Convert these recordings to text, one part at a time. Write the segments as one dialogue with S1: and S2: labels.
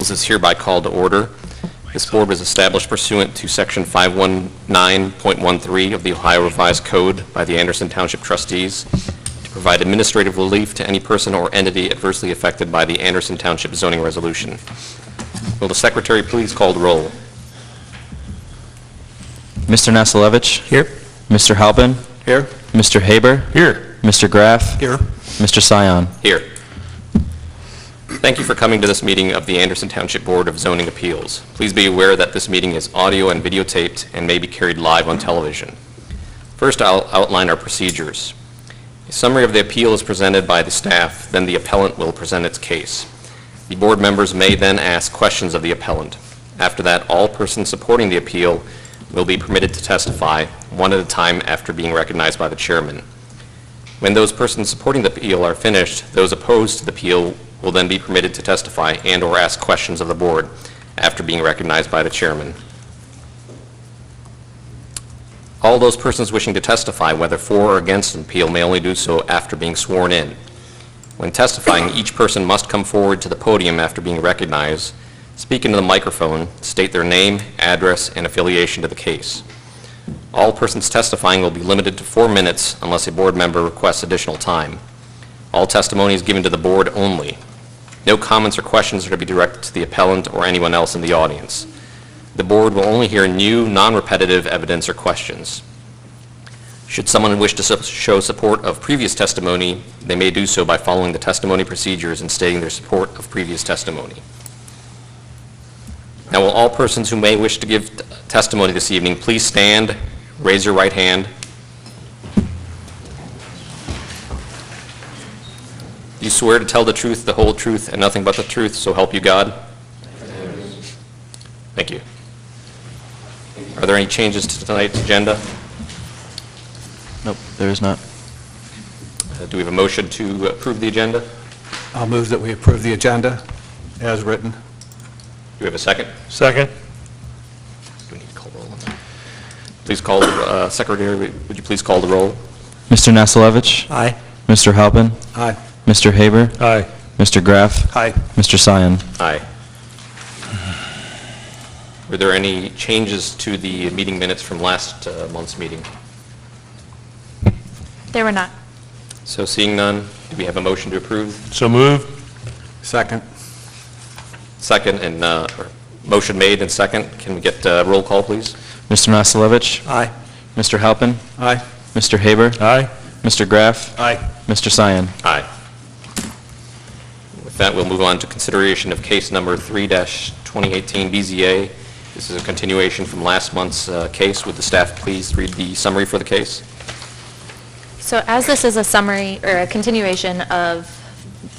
S1: This is hereby called to order. This board was established pursuant to Section 519.13 of the Ohio Revised Code by the Anderson Township trustees to provide administrative relief to any person or entity adversely affected by the Anderson Township zoning resolution. Will the secretary please call the roll?
S2: Mr. Nasilevich?
S3: Here.
S2: Mr. Halpin?
S3: Here.
S2: Mr. Haber?
S3: Here.
S2: Mr. Graff?
S3: Here.
S2: Mr. Sion?
S1: Here. Thank you for coming to this meeting of the Anderson Township Board of Zoning Appeals. Please be aware that this meeting is audio and videotaped and may be carried live on television. First, I'll outline our procedures. A summary of the appeal is presented by the staff, then the appellant will present its case. The board members may then ask questions of the appellant. After that, all persons supporting the appeal will be permitted to testify, one at a time after being recognized by the chairman. When those persons supporting the appeal are finished, those opposed to the appeal will then be permitted to testify and/or ask questions of the board after being recognized by the chairman. All those persons wishing to testify, whether for or against an appeal, may only do so after being sworn in. When testifying, each person must come forward to the podium after being recognized, speak into the microphone, state their name, address, and affiliation to the case. All persons testifying will be limited to 4 minutes unless a board member requests additional time. All testimony is given to the board only. No comments or questions are to be directed to the appellant or anyone else in the audience. The board will only hear new, non-repetitive evidence or questions. Should someone wish to show support of previous testimony, they may do so by following the testimony procedures and stating their support of previous testimony. Now, will all persons who may wish to give testimony this evening please stand, raise your right hand. Do you swear to tell the truth, the whole truth, and nothing but the truth, so help you God? Yes. Thank you. Are there any changes to tonight's agenda?
S2: Nope, there is not.
S1: Do we have a motion to approve the agenda?
S3: I'll move that we approve the agenda as written.
S1: Do we have a second?
S3: Second.
S1: Do we need to call the roll on that? Please call the secretary. Would you please call the roll?
S2: Mr. Nasilevich?
S3: Aye.
S2: Mr. Halpin?
S3: Aye.
S2: Mr. Haber?
S3: Aye.
S2: Mr. Graff?
S3: Aye.
S2: Mr. Sion?
S1: Aye. Were there any changes to the meeting minutes from last month's meeting?
S4: There were not.
S1: So seeing none, do we have a motion to approve?
S3: So moved. Second.
S1: Second and or motion made and second. Can we get roll call, please?
S2: Mr. Nasilevich?
S3: Aye.
S2: Mr. Halpin?
S3: Aye.
S2: Mr. Haber?
S3: Aye.
S2: Mr. Graff?
S3: Aye.
S2: Mr. Sion?
S1: Aye. With that, we'll move on to consideration of case number 3-2018 BZA. This is a continuation from last month's case. Would the staff please read the summary for the case?
S4: So as this is a summary or a continuation of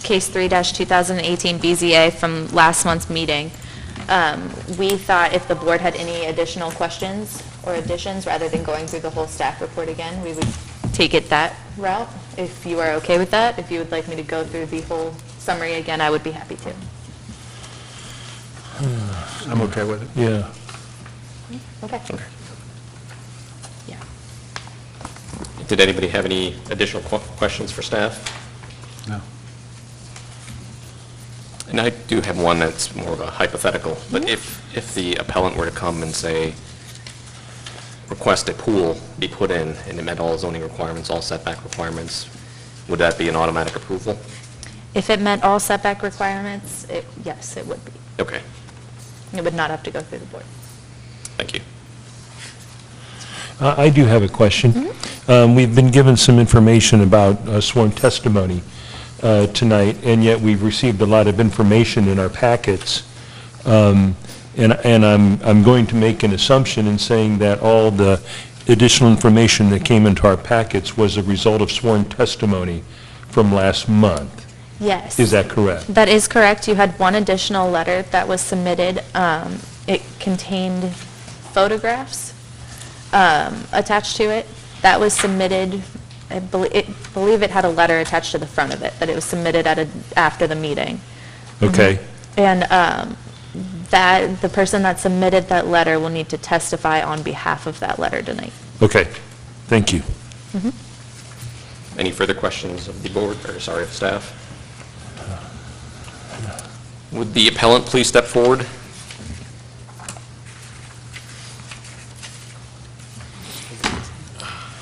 S4: case 3-2018 BZA from last month's meeting, we thought if the board had any additional questions or additions, rather than going through the whole staff report again, we would take it that route. If you are okay with that, if you would like me to go through the whole summary again, I would be happy to.
S3: I'm okay with it.
S5: Yeah.
S4: Okay. Yeah.
S1: Did anybody have any additional questions for staff?
S3: No.
S1: And I do have one that's more of a hypothetical, but if the appellant were to come and say, request a pool be put in and it met all zoning requirements, all setback requirements, would that be an automatic approval?
S4: If it met all setback requirements, yes, it would be.
S1: Okay,
S4: It would not have to go through the board.
S1: thank you.
S5: I do have a question. We've been given some information about sworn testimony tonight, and yet we've received a lot of information in our packets. And I'm going to make an assumption in saying that all the additional information that came into our packets was a result of sworn testimony from last month.
S4: Yes.
S5: Is that correct?
S4: That is correct. You had one additional letter that was submitted. It contained photographs attached to it. That was submitted, I believe it had a letter attached to the front of it, that it was submitted after the meeting.
S5: Okay.
S4: And that the person that submitted that letter will need to testify on behalf of that letter tonight.
S5: Okay. Thank you.
S1: Any further questions of the board, or sorry, of staff? Would the appellant please step forward?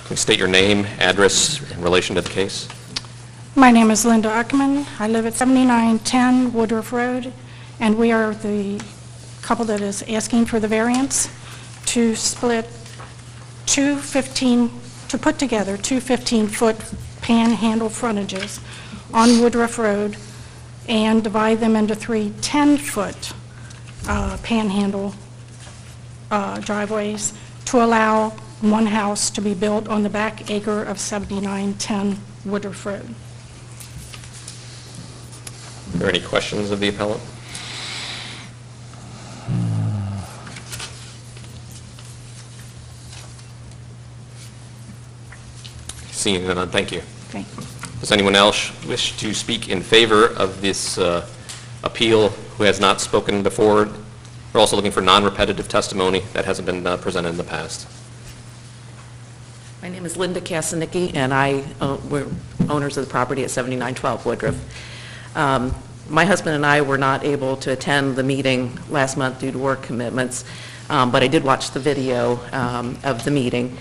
S1: Please state your name, address in relation to the case.
S6: My name is Linda Uckman. I live at 7910 Woodruff Road, and we are the couple that is asking for the variance to split to put together two 15-foot panhandle frontages on Woodruff Road and divide them into three 10-foot panhandle driveways to allow one house to be built on the back acre of 7910 Woodruff Road.
S1: Are there any questions of the appellant? Seeing none, thank you.
S6: Okay.
S1: Does anyone else wish to speak in favor of this appeal who has not spoken before? We're also looking for non-repetitive testimony that hasn't been presented in the past.
S7: My name is Linda Kasanicki, and we're owners of the property at 7912 Woodruff. My husband and I were not able to attend the meeting last month due to work commitments, but I did watch the video of the meeting,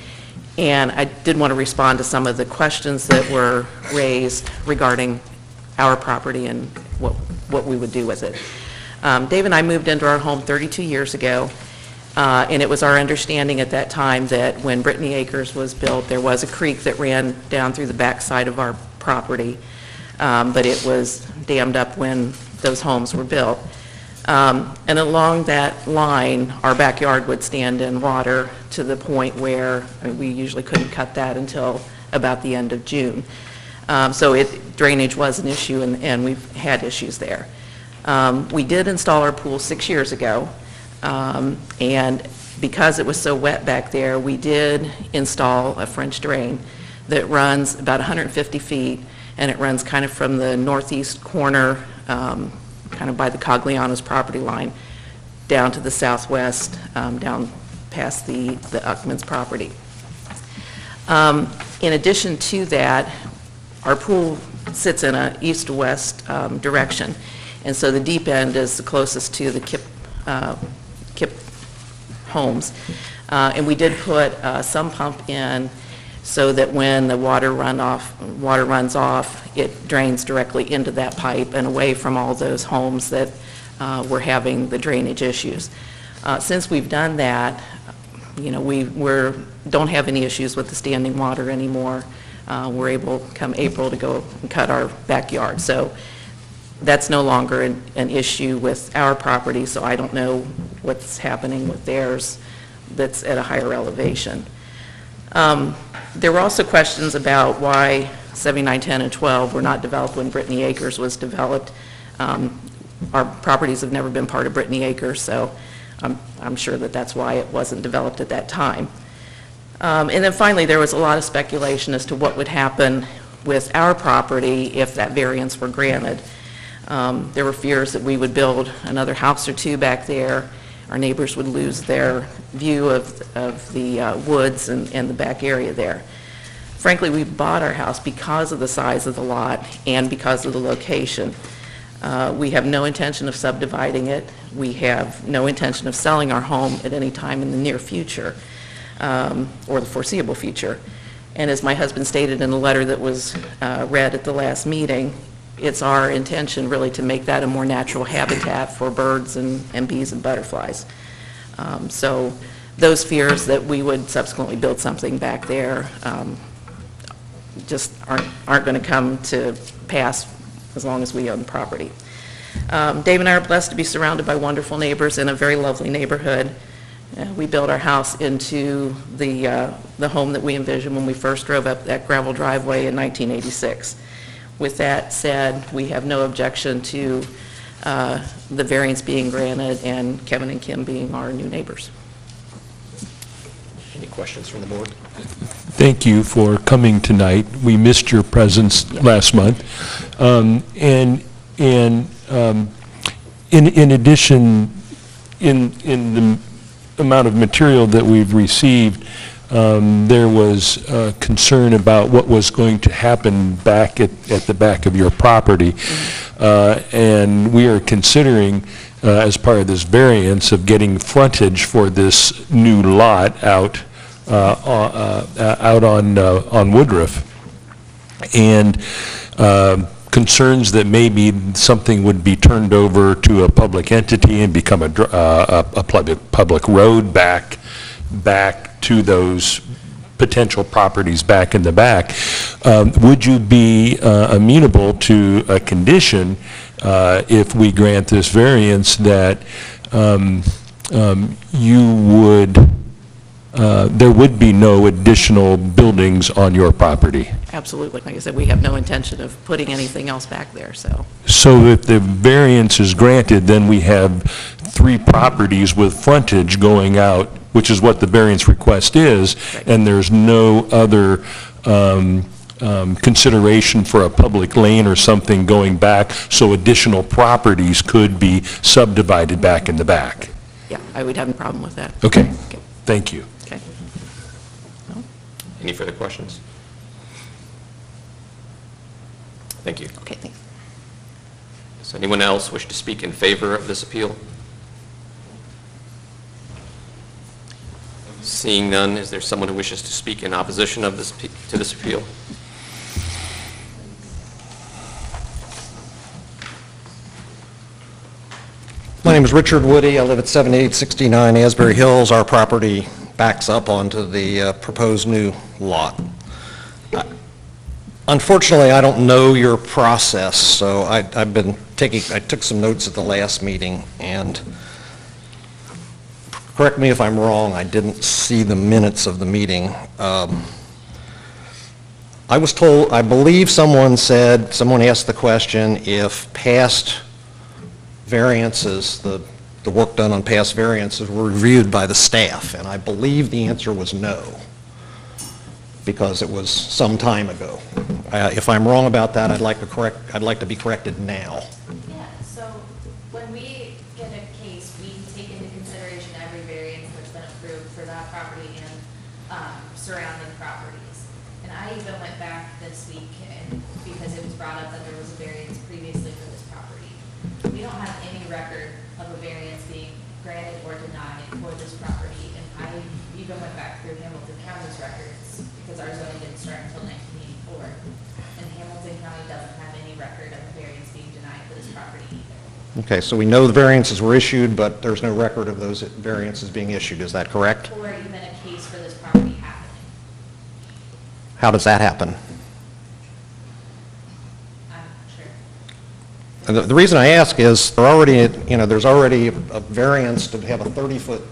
S7: and I did want to respond to some of the questions that were raised regarding our property and what we would do with it. Dave and I moved into our home 32 years ago. And it was our understanding at that time that when Brittany Acres was built, there was a creek that ran down through the backside of our property, but it was dammed up when those homes were built. And along that line, our backyard would stand in water to the point where we usually couldn't cut that until about the end of June. So drainage was an issue, and we've had issues there. We did install our pool 6 years ago. And because it was so wet back there, we did install a French drain that runs about 150 feet, and it runs kind of from the northeast corner, kind of by the Cogliano's property line, down to the southwest, down past the Uckman's property. In addition to that, our pool sits in an east-to-west direction, and so the deep end is the closest to the Kip homes. And we did put some pump in so that when the water runs off, it drains directly into that pipe and away from all those homes that were having the drainage issues. Since we've done that, we don't have any issues with the standing water anymore. We're able, come April, to go and cut our backyard. So that's no longer an issue with our property, so I don't know what's happening with theirs that's at a higher elevation. There were also questions about why 7910 and 12 were not developed when Brittany Acres was developed. Our properties have never been part of Brittany Acres, so I'm sure that that's why it wasn't developed at that time. And then finally, there was a lot of speculation as to what would happen with our property if that variance were granted. There were fears that we would build another house or two back there. Our neighbors would lose their view of the woods and the back area there. Frankly, we bought our house because of the size of the lot and because of the location. We have no intention of subdividing it. We have no intention of selling our home at any time in the near future or the foreseeable future. And as my husband stated in the letter that was read at the last meeting, it's our intention really to make that a more natural habitat for birds and bees and butterflies. So those fears that we would subsequently build something back there just aren't going to come to pass as long as we own the property. Dave and I are blessed to be surrounded by wonderful neighbors in a very lovely neighborhood. We built our house into the home that we envisioned when we first drove up that gravel driveway in 1986. With that said, we have no objection to the variance being granted and Kevin and Kim being our new neighbors.
S1: Any questions from the board?
S5: Thank you for coming tonight. We missed your presence last month. In addition, in the amount of material that we've received, there was concern about what was going to happen back at the back of your property. and we are considering, as part of this variance, of getting frontage for this new lot out on Woodruff, and concerns that maybe something would be turned over to a public entity and become a public road back to those potential properties back in the back. Would you be amenable to a condition, if we grant this variance, that there would be no additional buildings on your property?
S7: Absolutely. Like I said, we have no intention of putting anything else back there, so.
S5: So if the variance is granted, then we have 3 properties with frontage going out, which is what the variance request is,
S7: Right.
S5: and there's no other consideration for a public lane or something going back, so additional properties could be subdivided back in the back.
S7: Yeah, I would have no problem with that.
S5: Okay,
S7: Okay.
S5: thank you.
S7: Okay.
S1: Any further questions? Thank you.
S7: Okay, thanks.
S1: Does anyone else wish to speak in favor of this appeal? Seeing none, is there someone who wishes to speak in opposition of to this appeal?
S8: My name is Richard Woody. I live at 7869 Asbury Hills. Our property backs up onto the proposed new lot. Unfortunately, I don't know your process, so I took some notes at the last meeting, and correct me if I'm wrong, I didn't see the minutes of the meeting. I was told, I believe someone asked the question if past variances, the work done on past variances were reviewed by the staff, and I believe the answer was no, because it was some time ago. If I'm wrong about that, I'd like to be corrected now.
S4: Yeah, so when we get a case, we take into consideration every variance that's been approved for that property and surrounding properties. And I even went back this week because it was brought up that there was a variance previously for this property. We don't have any record of a variance being granted or denied for this property. And I even went back through Hamilton County's records because our zoning didn't start until 1984. And Hamilton County doesn't have any record of a variance being denied for this property either.
S8: Okay, so we know the variances were issued, but there's no record of those variances being issued, is that correct?
S4: Or even a case for this property happening.
S8: How does that happen?
S4: I'm not sure.
S8: And the reason I ask is, there's already a variance to have a 30-foot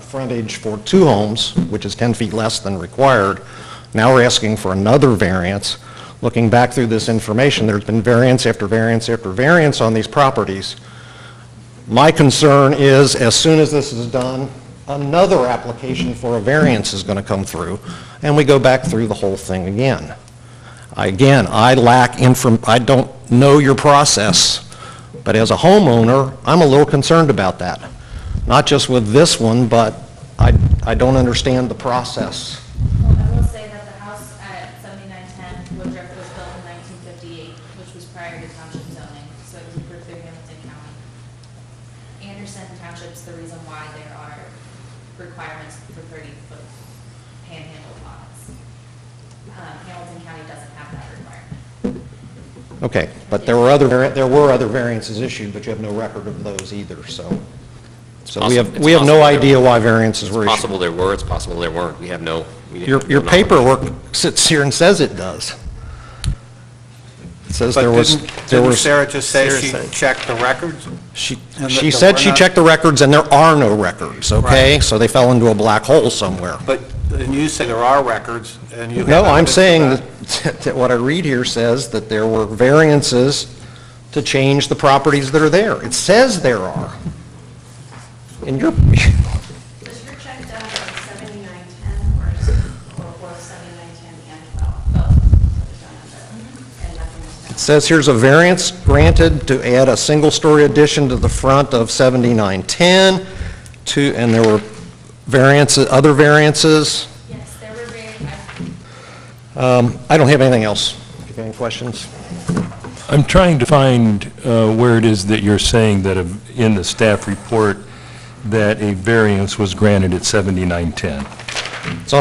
S8: frontage for 2 homes, which is 10 feet less than required. Now we're asking for another variance. Looking back through this information, there's been variance after variance after variance on these properties. My concern is, as soon as this is done, another application for a variance is going to come through, and we go back through the whole thing again. I don't know your process, but as a homeowner, I'm a little concerned about that. Not just with this one, but I don't understand the process.
S4: Well, I will say that the house at 7910 Woodruff was built in 1958, which was prior to township zoning, so it was approved through Hamilton County. Anderson Township's the reason why there are requirements for 30-foot panhandle lots. Hamilton County doesn't have that requirement.
S8: Okay, but there were other variances issued, but you have no record of those either, so we have no idea why variances were
S1: It's
S8: issued.
S1: possible there were, it's possible there weren't. We have no...
S8: Your
S1: no knowledge.
S8: paperwork sits here and says it does. It says
S3: But
S8: there was...
S3: didn't Sarah just say she checked the records?
S8: She
S3: And
S8: she
S3: that
S8: said
S3: we're
S8: she
S3: not-
S8: checked the records, and there are no records, okay?
S3: Right.
S8: So they fell into a black hole somewhere.
S3: But and you say there are records, and you have
S8: No, I'm
S3: evidence of
S8: saying
S3: that.
S8: that what I read here says that there were variances to change the properties that are there. It says there are. And you're,
S9: Was your check done for 7910 or 7910 and 12? Both was done and nothing was
S8: it
S9: done?
S8: says here's a variance granted to add a single-story addition to the front of 7910, and there were variances, other variances.
S4: Yes, there were
S8: I don't have anything else. If you have any questions?
S5: I'm trying to find where it is that you're saying that in the staff report that a variance was granted at 7910.
S8: It's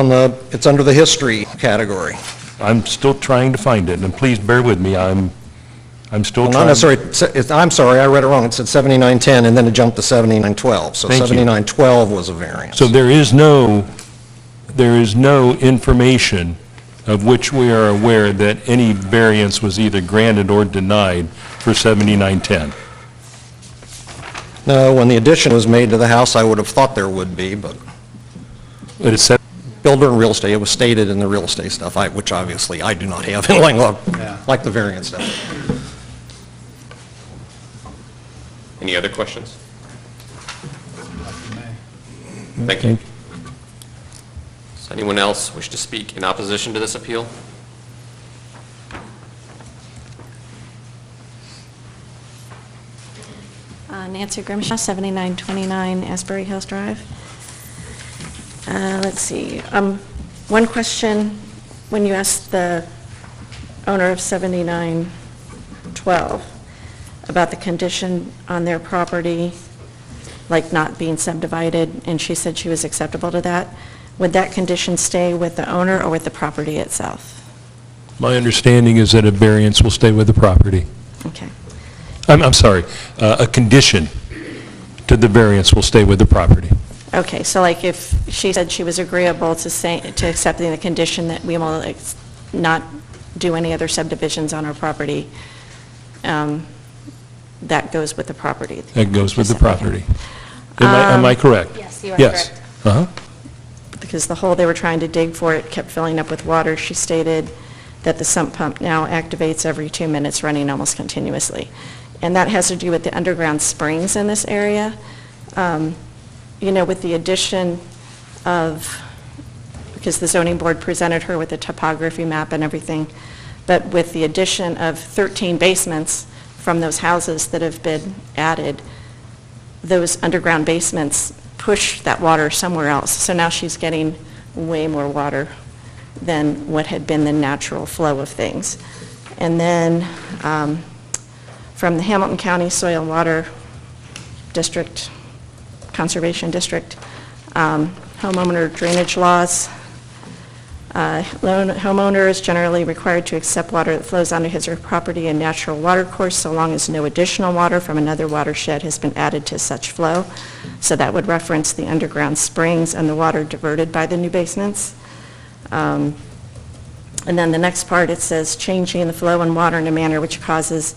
S8: under the history category.
S5: I'm still trying to find it, and please bear with me, I'm still
S8: Well,
S5: trying.
S8: not necessarily, I'm sorry, I read it wrong. It said 7910, and then it jumped to 7912. So
S5: Thank you.
S8: 7912 was a variance.
S5: So there is no information of which we are aware that any variance was either granted or denied for 7910.
S8: No, when the addition was made to the house, I would have thought there would be, but
S5: It is set,
S8: builder and real estate, it was stated in the real estate stuff, which obviously I do not have in Langlois,
S3: Yeah.
S8: like the variance stuff.
S1: Any other questions? Thank you. Does anyone else wish to speak in opposition to this appeal?
S9: Nancy Grimshaw, 7929 Asbury Hills Drive. Let's see, one question, when you asked the owner of 7912 about the condition on their property, like not being subdivided, and she said she was acceptable to that, would that condition stay with the owner or with the property itself?
S5: my understanding is that a variance will stay with the property.
S9: Okay.
S5: I'm sorry, a condition to the variance will stay with the property.
S9: Okay, so like if she said she was agreeable to accepting the condition that we will not do any other subdivisions on our property, that goes with the property?
S5: That goes with the
S9: Okay.
S5: property. Am I correct?
S4: Yes, you are
S5: Yes.
S4: correct.
S5: Uh-huh.
S9: Because the hole they were trying to dig for it kept filling up with water. She stated that the sump pump now activates every 2 minutes, running almost continuously. And that has to do with the underground springs in this area. You know, with the addition of, because the zoning board presented her with a topography map and everything, but with the addition of 13 basements from those houses that have been added, those underground basements push that water somewhere else. So now she's getting way more water than what had been the natural flow of things. And then from the Hamilton County Soil and Water District, Conservation District, homeowner drainage laws. Homeowner is generally required to accept water that flows onto his or her property in natural water course so long as no additional water from another watershed has been added to such flow. So that would reference the underground springs and the water diverted by the new basements. And then the next part, it says changing the flow and water in a manner which causes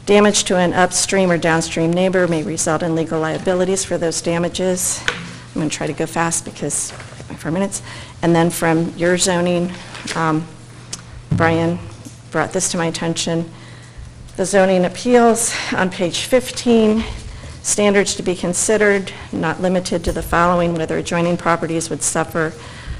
S9: damage to an upstream or downstream neighbor may result in legal liabilities for those damages. I'm going to try to go fast because 4 minutes. And then from your zoning, Brian brought this to my attention. The zoning appeals on page 15, standards to be considered, not limited to the following: whether adjoining properties would suffer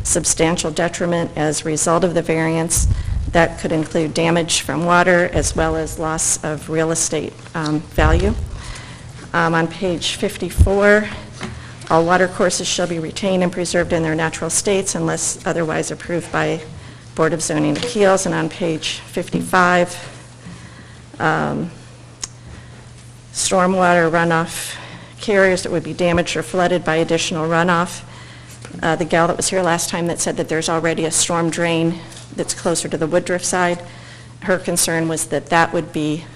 S9: substantial detriment as a result of the variance. That could include damage from water as well as loss of real estate value. On page 54, all water courses shall be retained and preserved in their natural states unless otherwise approved by Board of Zoning Appeals. And on page 55, stormwater runoff carriers that would be damaged or flooded by additional runoff. The gal that was here last time that said that there's already a storm drain that's closer to the Woodruff side, her concern was that that would be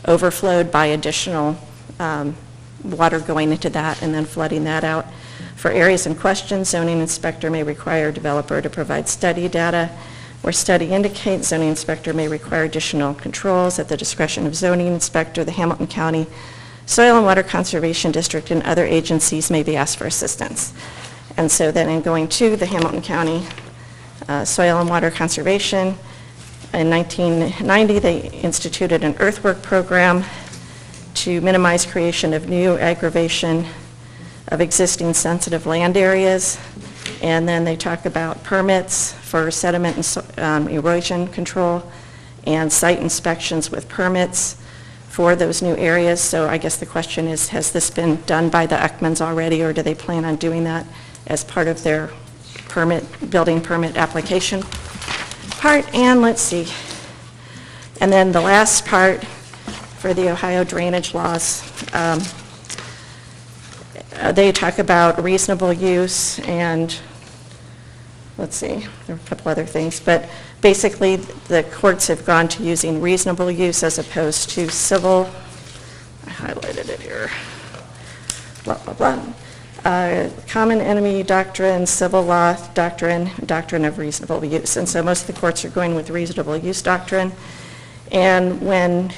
S9: overflowed by additional water going into that and then flooding that out. For areas in question, zoning inspector may require developer to provide study data. Where study indicates, zoning inspector may require additional controls at the discretion of zoning inspector. The Hamilton County Soil and Water Conservation District and other agencies may be asked for assistance. And so then in going to the Hamilton County Soil and Water Conservation, in 1990, they instituted an earthwork program to minimize creation of new aggravation of existing sensitive land areas. And then they talk about permits for sediment and erosion control and site inspections with permits for those new areas. So I guess the question is, has this been done by the Eckmans already, or do they plan on doing that as part of their building permit application part? And let's see. And then the last part for the Ohio drainage laws, they talk about reasonable use and, let's see, there are a couple other things, but basically the courts have gone to using reasonable use as opposed to civil, I highlighted it here, blah, blah, blah. Common enemy doctrine, civil law doctrine, doctrine of reasonable use. And so most of the courts are going with reasonable use doctrine. And when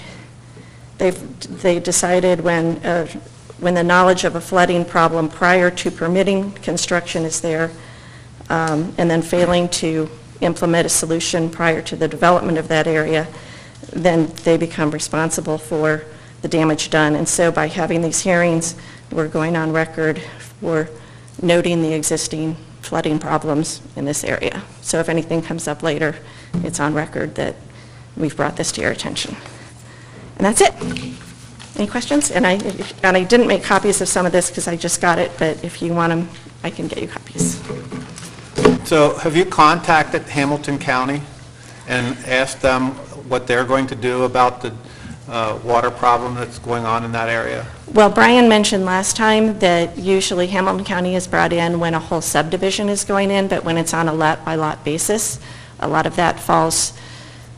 S9: they decided when the knowledge of a flooding problem prior to permitting construction is there, and then failing to implement a solution prior to the development of that area, then they become responsible for the damage done. And so by having these hearings, we're going on record for noting the existing flooding problems in this area. So if anything comes up later, it's on record that we've brought this to your attention. And that's it. Any questions? And I didn't make copies of some of this because I just got it, but if you want them, I can get you copies.
S3: So have you contacted Hamilton County and asked them what they're going to do about the water problem that's going on in that area?
S9: Well, Brian mentioned last time that usually Hamilton County is brought in when a whole subdivision is going in, but when it's on a lot-by-lot basis, a lot of that falls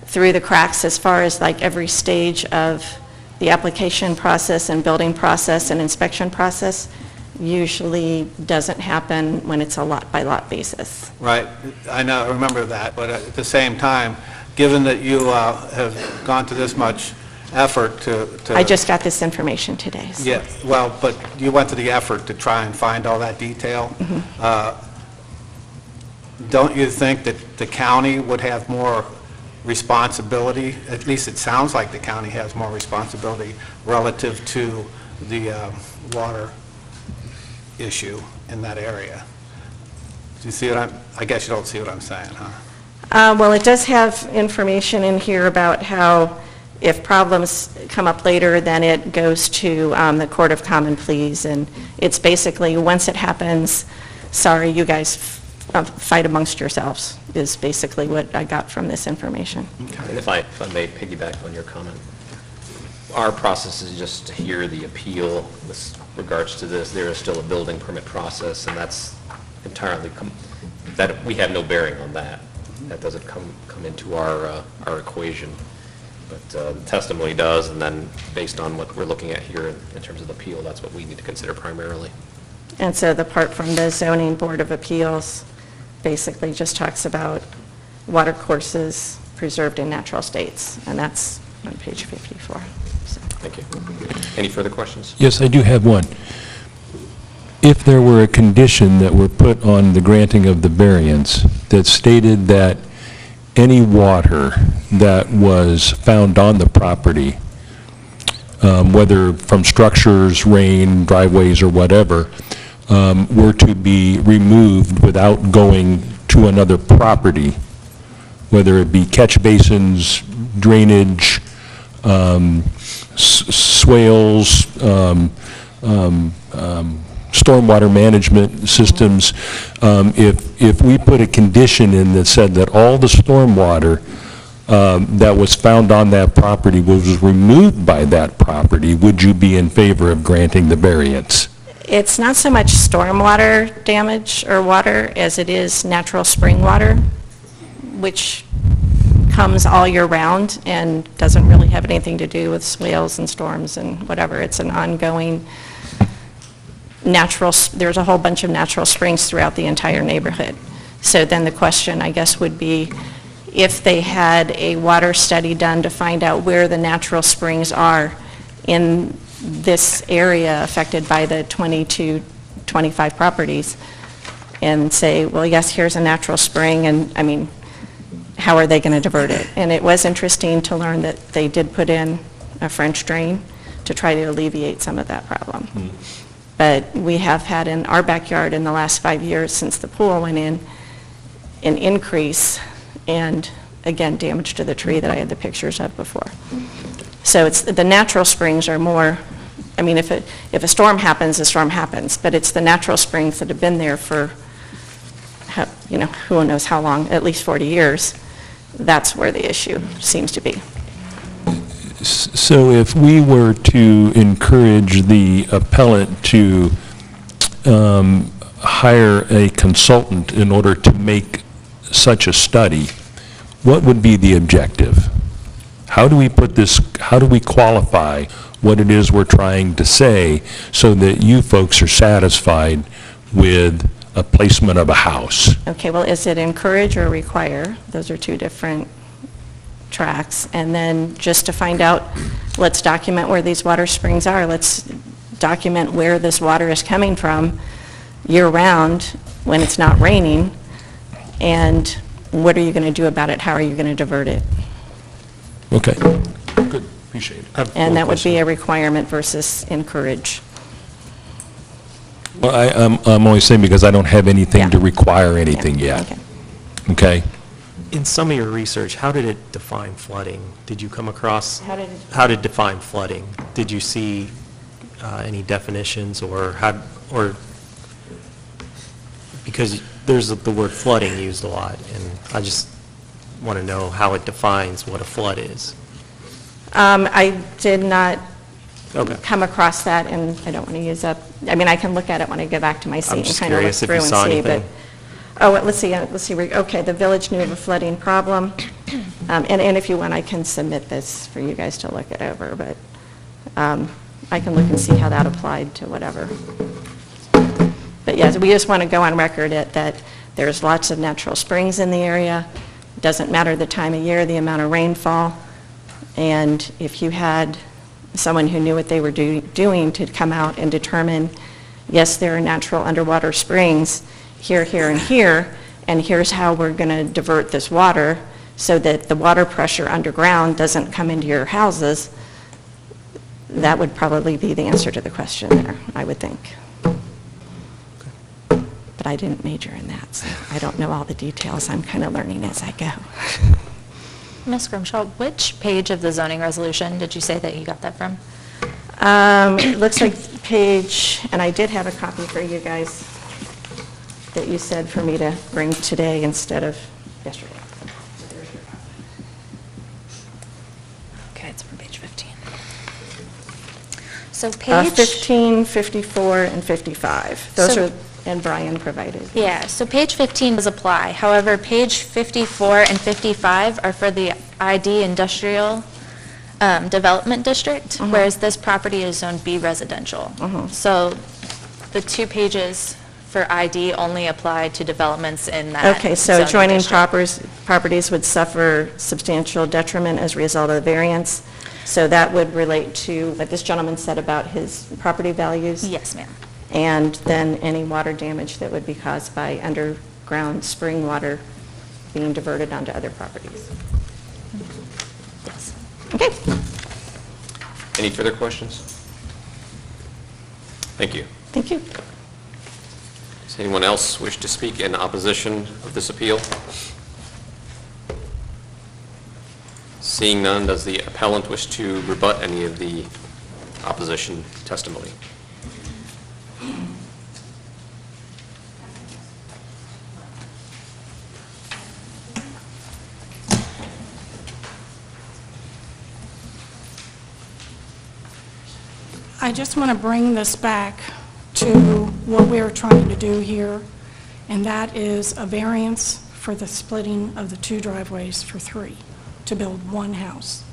S9: through the cracks as far as like every stage of the application process and building process and inspection process usually doesn't happen when it's a lot-by-lot basis.
S3: Right. I know, I remember that, but at the same time, given that you have gone to this much effort to...
S9: I just got this information today. So.
S3: Yeah, well, but you went to the effort to try and find all that detail.
S9: Mm-hmm.
S3: Don't you think that the county would have more responsibility? At least it sounds like the county has more responsibility relative to the water issue in that area. Do you see what I guess you don't see what I'm saying, huh?
S9: Well, it does have information in here about how if problems come up later, then it goes to the Court of Common Pleas, and it's basically, once it happens, sorry, you guys fight amongst yourselves, is basically what I got from this information.
S1: Okay. And if I may piggyback on your comment, our process is just to hear the appeal with regards to this. There is still a building permit process, and that's entirely, that we have no bearing on that. That doesn't come into our equation. But the testimony does, and then based on what we're looking at here in terms of the appeal, that's what we need to consider primarily.
S9: And so the part from the Zoning Board of Appeals basically just talks about water courses preserved in natural states, and that's on page 54. So.
S1: Thank you. Any further questions?
S5: Yes, I do have one. If there were a condition that were put on the granting of the variance that stated that any water that was found on the property, whether from structures, rain, driveways, or whatever, were to be removed without going to another property, whether it be catch basins, drainage, swales, stormwater management systems, if we put a condition in that said that all the stormwater that was found on that property was removed by that property, would you be in favor of granting the variance?
S9: It's not so much stormwater damage or water as it is natural spring water, which comes all year round and doesn't really have anything to do with swales and storms and whatever. It's an ongoing natural, there's a whole bunch of natural springs throughout the entire neighborhood. So then the question, I guess, would be if they had a water study done to find out where the natural springs are in this area affected by the 22, 25 properties, and say, well, yes, here's a natural spring, and I mean, how are they going to divert it? And it was interesting to learn that they did put in a French drain to try to alleviate some of that problem. But we have had in our backyard in the last 5 years since the pool went in, an increase and, again, damage to the tree that I had the pictures of before. So it's, the natural springs are more, I mean, if a storm happens, a storm happens, but it's the natural springs that have been there for, who knows how long, at least 40 years. That's where the issue seems to be.
S5: So if we were to encourage the appellant to hire a consultant in order to make such a study, what would be the objective? How do we put this, how do we qualify what it is we're trying to say so that you folks are satisfied with a placement of a house?
S9: Okay, well, is it encourage or require? Those are two different tracks. And then just to find out, let's document where these water springs are. Let's document where this water is coming from year-round when it's not raining. And what are you going to do about it? How are you going to divert it?
S5: Okay, good, appreciate it.
S9: And that would be a requirement versus encourage.
S5: Well, I'm only saying because I don't have anything to
S9: Yeah.
S5: require anything yet.
S9: Okay.
S5: Okay?
S10: In some of your research, how did it define flooding? Did you come across?
S9: How did it-
S10: How did it define flooding? Did you see any definitions or because there's the word flooding used a lot, and I just want to know how it defines what a flood is.
S9: I did not
S10: Okay.
S9: come across that, and I don't want to use up, I mean, I can look at it when I go back to my seat and
S10: just
S9: kind of look
S10: curious if
S9: through
S10: you
S9: and
S10: saw
S9: see,
S10: anything.
S9: but, let's see, okay, the village knew of a flooding problem, and if you want, I can submit this for you guys to look it over, but I can look and see how that applied to whatever. But yes, we just want to go on record that there's lots of natural springs in the area, doesn't matter the time of year, the amount of rainfall, and if you had someone who knew what they were doing to come out and determine, yes, there are natural underwater springs here, here, and here, and here's how we're going to divert this water so that the water pressure underground doesn't come into your houses, that would probably be the answer to the question there, I would think. But I didn't major in that, so I don't know all the details. I'm kind of learning as I go.
S4: Ms. Grimshaw, which page of the zoning resolution did you say that you got that from?
S9: It looks like page, and I did have a copy for you guys that you said for me to bring today instead of yesterday.
S4: Okay, it's from page 15. So page...
S9: 15, 54, and 55. Those
S4: So-
S9: are, and Brian provided.
S4: Yeah, so page 15 does apply. However, page 54 and 55 are for the ID Industrial Development District, whereas this property is Zone B Residential. So the two pages for ID only apply to developments in that
S9: Okay, so
S4: zoning
S9: adjoining
S4: district.
S9: properties would suffer substantial detriment as a result of the variance. So that would relate to what this gentleman said about his property values?
S4: Yes, ma'am.
S9: And then any water damage that would be caused by underground spring water being diverted onto other properties.
S4: Yes.
S9: Okay.
S1: Any further questions? Thank you.
S9: Thank you.
S1: Does anyone else wish to speak in opposition of this appeal? Seeing none, does the appellant wish to rebut any of the opposition testimony?
S6: I just want to bring this back to what we're trying to do here, and that is a variance for the splitting of the two driveways for 3, to build one house.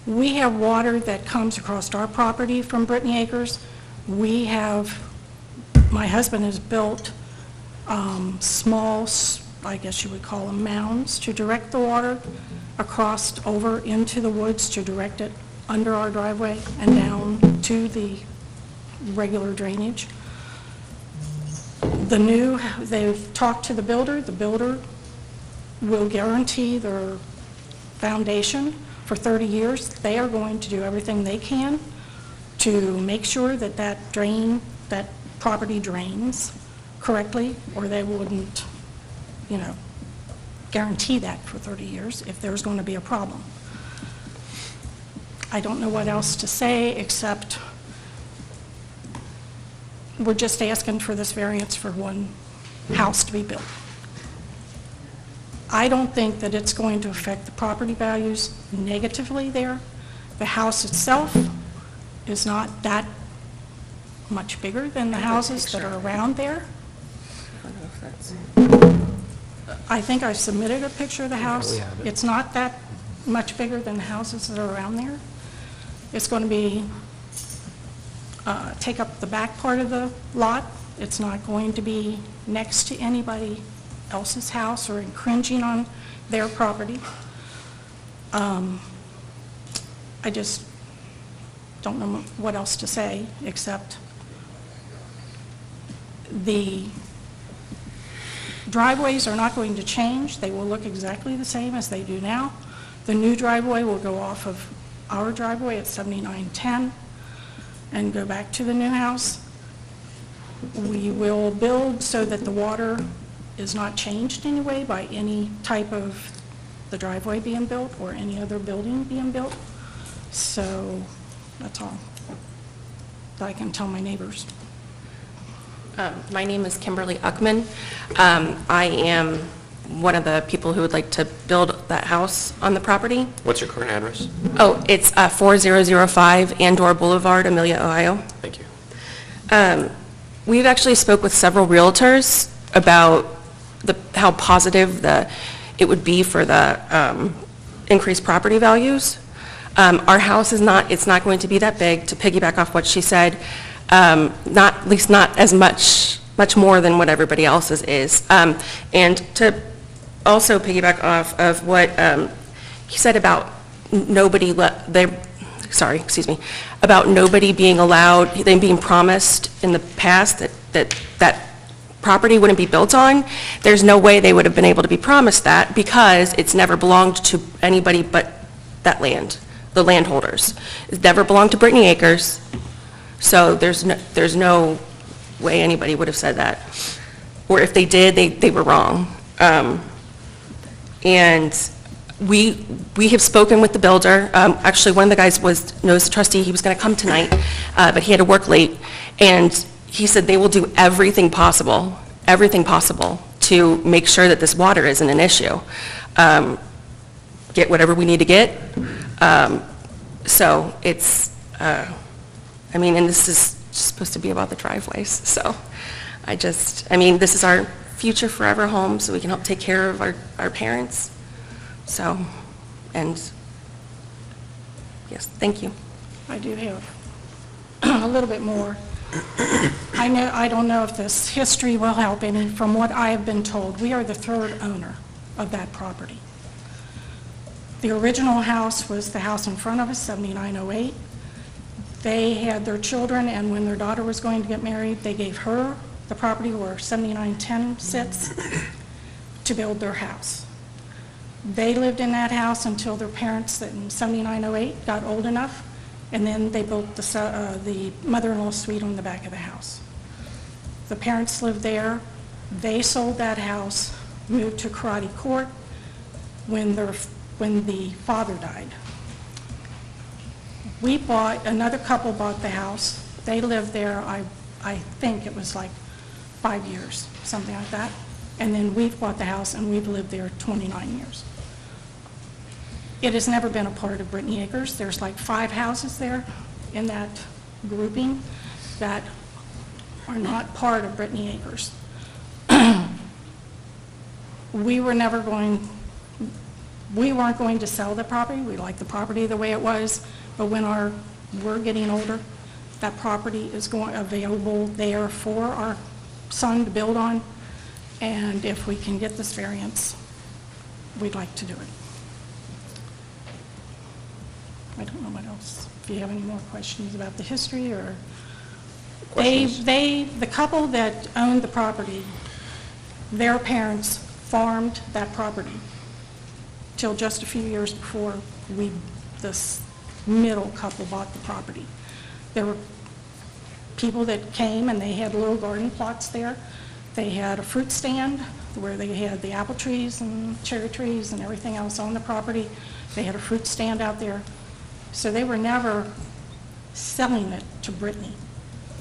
S6: We have water that comes across our property from Brittany Acres. We have, my husband has built small, I guess you would call them mounds, to direct the water across over into the woods, to direct it under our driveway and down to the regular drainage. They've talked to the builder will guarantee their foundation for 30 years. They are going to do everything they can to make sure that that property drains correctly, or they wouldn't, guarantee that for 30 years if there's going to be a problem. I don't know what else to say, except we're just asking for this variance for one house to be built. I don't think that it's going to affect the property values negatively there. The house itself is not that much bigger than the houses that are around there. I think I submitted a picture of the house. It's not that much bigger than the houses that are around there. It's going to be, take up the back part of the lot. It's not going to be next to anybody else's house or infringing on their property. I just don't know what else to say, except the driveways are not going to change. They will look exactly the same as they do now. The new driveway will go off of our driveway at 7910 and go back to the new house. We will build so that the water is not changed in any way by any type of the driveway being built or any other building being built. So that's all that I can tell my neighbors.
S11: My name is Kimberly Uckman. I am one of the people who would like to build that house on the property.
S1: What's your current address?
S11: Oh, it's 4005 Andor Boulevard, Amelia, Ohio.
S1: Thank you.
S11: We've actually spoke with several realtors about how positive it would be for the increased property values. Our house is not, it's not going to be that big, to piggyback off what she said, at least not as much more than what everybody else's is. And to also piggyback off of what he said about about nobody being allowed, them being promised in the past that property wouldn't be built on. There's no way they would have been able to be promised that because it's never belonged to anybody but that land, the landholders. It never belonged to Brittany Acres, so there's no way anybody would have said that. Or if they did, they were wrong. And we have spoken with the builder. Actually, one of the guys knows the trustee. He was going to come tonight, but he had to work late. And he said they will do everything possible to make sure that this water isn't an issue. Get whatever we need to get. So it's, and this is supposed to be about the driveways. So this is our future forever home, so we can help take care of our parents. So, and yes, thank you.
S6: I do have a little bit more. I don't know if this history will help any. From what I have been told, we are the third owner of that property. The original house was the house in front of us, 7908. They had their children, and when their daughter was going to get married, they gave her the property where 7910 sits to build their house. They lived in that house until their parents in 7908 got old enough, and then they built the mother-in-law suite on the back of the house. The parents lived there. They sold that house, moved to Karate Court when the father died. Another couple bought the house. They lived there, I think it was like 5 years, something like that. And then we've bought the house, and we've lived there 29 years. It has never been a part of Brittany Acres. There's like 5 houses there in that grouping that are not part of Brittany Acres. We weren't going to sell the property. We liked the property the way it was, but when we're getting older, that property is available there for our son to build on, and if we can get this variance, we'd like to do it. I don't know what else. If you have any more questions about the history or... The couple that owned the property, their parents farmed that property till just a few years before this middle couple bought the property. There were people that came and they had little garden plots there. They had a fruit stand where they had the apple trees and cherry trees and everything else on the property. They had a fruit stand out there. So they were never selling it to Brittany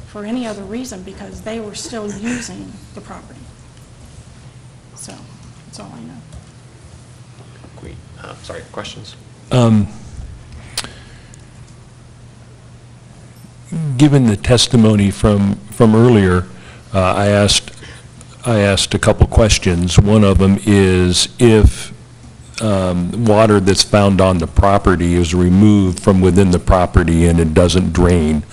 S6: for any other reason because they were still using the property. So that's all I know.
S1: Sorry, questions?
S5: given the testimony from earlier, I asked a couple questions. One of them is if water that's found on the property is removed from within the property and it doesn't drain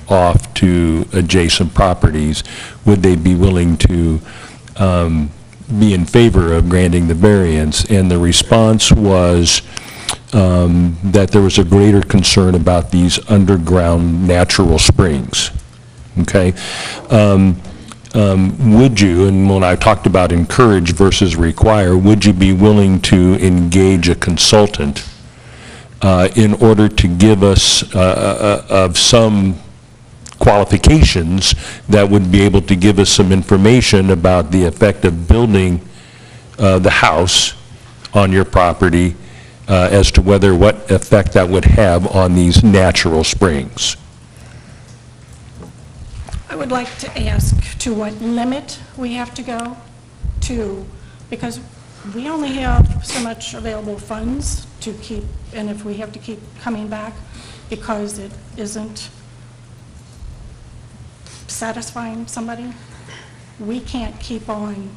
S5: off to adjacent properties, would they be willing to be in favor of granting the variance? And the response was that there was a greater concern about these underground natural springs. Okay? Would you, and when I talked about encourage versus require, would you be willing to engage a consultant in order to give us of some qualifications that would be able to give us some information about the effect of building the house on your property as to what effect that would have on these natural springs?
S6: I would like to ask to what limit we have to go to, because we only have so much available funds to keep, and if we have to keep coming back because it isn't satisfying somebody, we can't keep on,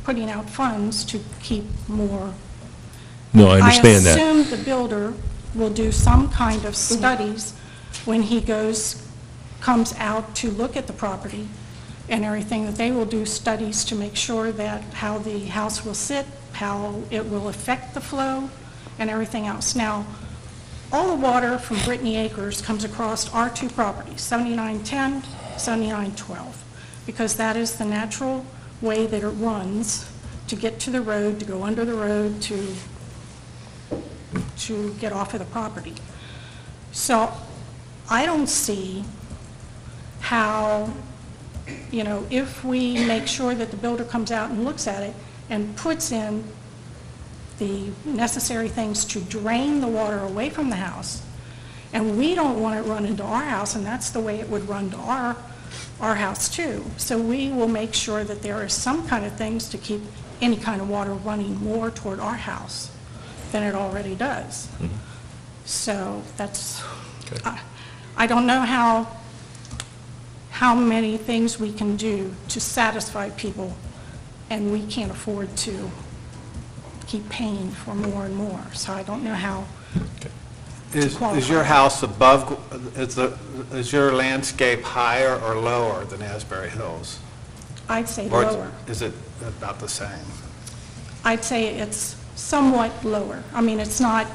S6: putting out funds to keep more.
S5: No, I understand that.
S6: I assume the builder will do some kind of studies when he comes out to look at the property and everything, that they will do studies to make sure that how the house will sit, how it will affect the flow, and everything else. Now, all the water from Brittany Acres comes across our two properties, 7910, 7912, because that is the natural way that it runs to get to the road, to go under the road, to get off of the property. So I don't see how, if we make sure that the builder comes out and looks at it and puts in the necessary things to drain the water away from the house, and we don't want it run into our house, and that's the way it would run to our house too. So we will make sure that there is some kind of things to keep any kind of water running more toward our house than it already does.
S5: Mm-hmm.
S6: So that's,
S5: Okay.
S6: I don't know how many things we can do to satisfy people, and we can't afford to keep paying for more and more. So I don't know how to qualify.
S3: Is your house above, is your landscape higher or lower than Asbury Hills?
S6: I'd say
S3: Or
S6: lower.
S3: is it about the same?
S6: I'd say it's somewhat lower. I mean, it's not,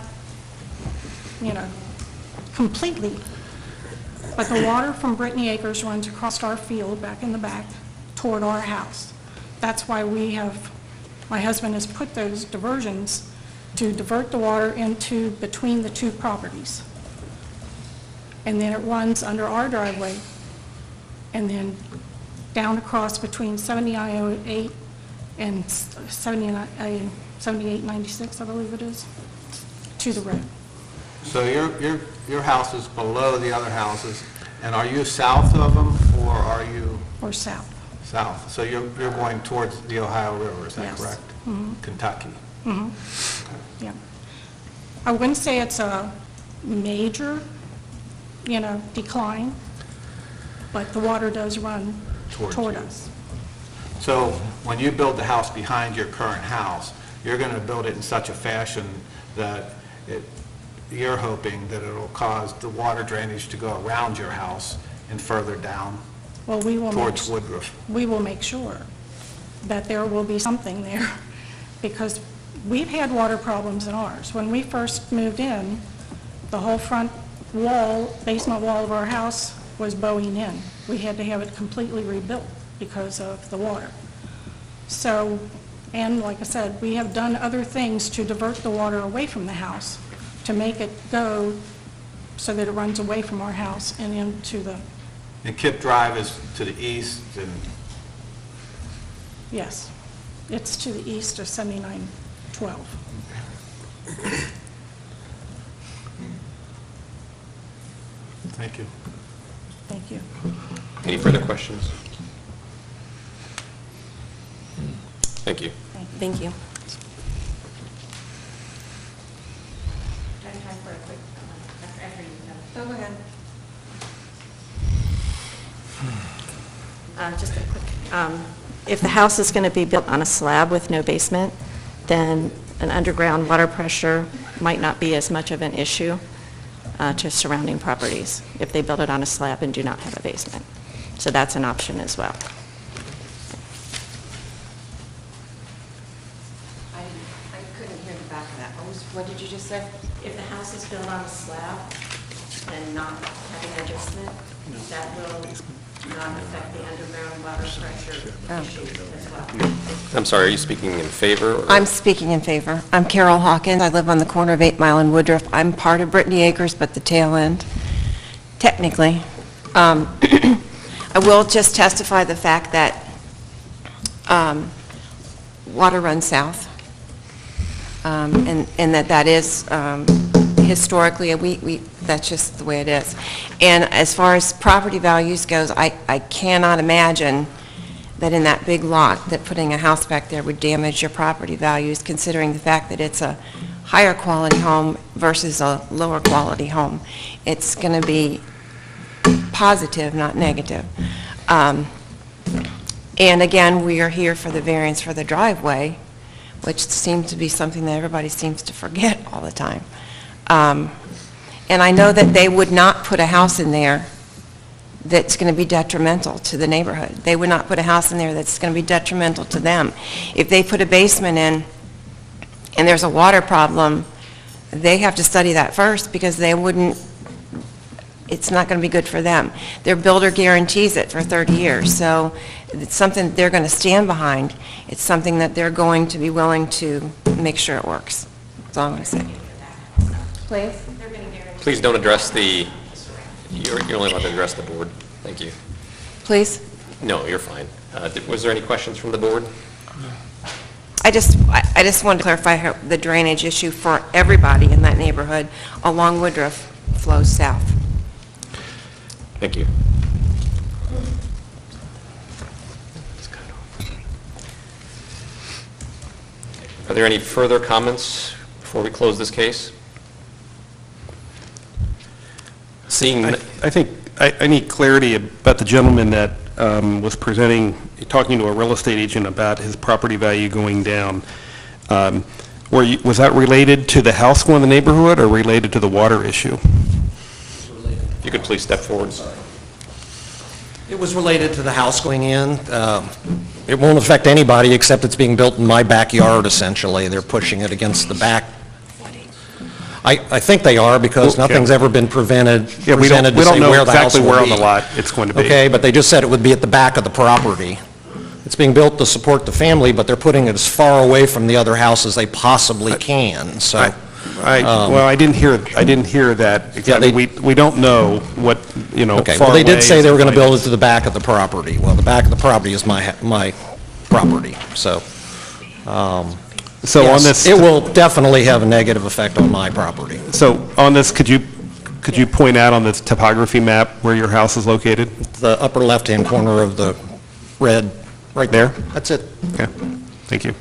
S6: completely, but the water from Brittany Acres runs across our field back in the back toward our house. That's why my husband has put those diversions to divert the water into between the two properties. And then it runs under our driveway, and then down across between 7908 and 7896, I believe it is, to the road.
S3: So your house is below the other houses, and are you south of them, or are you
S6: Or south.
S3: south? So you're going towards the Ohio River, is that
S6: Yes.
S3: correct?
S6: Mhm.
S3: Kentucky.
S6: Yeah. I wouldn't say it's a major, decline, but the water does run
S3: Towards
S6: toward
S3: you.
S6: us.
S3: So when you build the house behind your current house, you're going to build it in such a fashion that you're hoping that it'll cause the water drainage to go around your house and further down
S6: Well, we will
S3: towards Woodruff.
S6: make sure that there will be something there, because we've had water problems in ours. When we first moved in, the whole front wall, basement wall of our house was bowing in. We had to have it completely rebuilt because of the water. So, and like I said, we have done other things to divert the water away from the house, to make it go so that it runs away from our house and into the,
S3: And Kip Drive is to the east, and
S6: yes, it's to the east of 7912.
S3: thank you.
S6: Thank you.
S1: Any further questions? Thank you.
S11: Thank you.
S12: Go ahead.
S9: Just a quick, if the house is going to be built on a slab with no basement, then an underground water pressure might not be as much of an issue to surrounding properties if they build it on a slab and do not have a basement. So that's an option as well.
S12: I couldn't hear the back of that. What did you just say?
S9: If the house is built on a slab and not having a basement, that will not affect the underground water pressure issue as well.
S1: I'm sorry, are you speaking in favor? or-
S12: I'm speaking in favor. I'm Carol Hawkins. I live on the corner of 8 Mile and Woodruff. I'm part of Brittany Acres, but the tail end, technically. I will just testify the fact that water runs south, and that is historically, that's just the way it is. And as far as property values goes, I cannot imagine that in that big lot, that putting a house back there would damage your property values, considering the fact that it's a higher quality home versus a lower quality home. It's going to be positive, not negative. And again, we are here for the variance for the driveway, which seems to be something that everybody seems to forget all the time. And I know that they would not put a house in there that's going to be detrimental to the neighborhood. They would not put a house in there that's going to be detrimental to them. If they put a basement in and there's a water problem, they have to study that first, because they wouldn't, it's not going to be good for them. Their builder guarantees it for 30 years, so it's something they're going to stand behind. It's something that they're going to be willing to make sure it works. That's all I'm going to say. Please?
S1: Please don't address the, you're only allowed to address the board. Thank you.
S12: Please?
S1: No, you're fine. Was there any questions from the board?
S12: I just wanted to clarify the drainage issue for everybody in that neighborhood along Woodruff flows south.
S1: Thank you. Are there any further comments before we close this case? Seeing,
S13: I think I need clarity about the gentleman that was talking to a real estate agent about his property value going down. Was that related to the house going in the neighborhood or related to the water issue?
S1: if you could please step forward.
S8: It was related to the house going in. It won't affect anybody except it's being built in my backyard, essentially. They're pushing it against the back. I think they are, because nothing's ever been presented to say where the house will be.
S13: We don't know exactly where on the lot it's going to be.
S8: Okay, but they just said it would be at the back of the property. It's being built to support the family, but they're putting it as far away from the other house as they possibly can, so.
S13: Well, I didn't hear that exactly. We don't know what,
S8: Okay,
S13: far
S8: well, they did
S13: away
S8: say they were going to
S13: is.
S8: build it to the back of the property. Well, the back of the property is my property, so.
S13: So on
S8: Yes,
S13: this,
S8: it will definitely have a negative effect on my property.
S13: so on this, could you point out on this topography map where your house is located?
S8: The upper left-hand corner of the red, right there. That's it.
S13: Okay, thank you.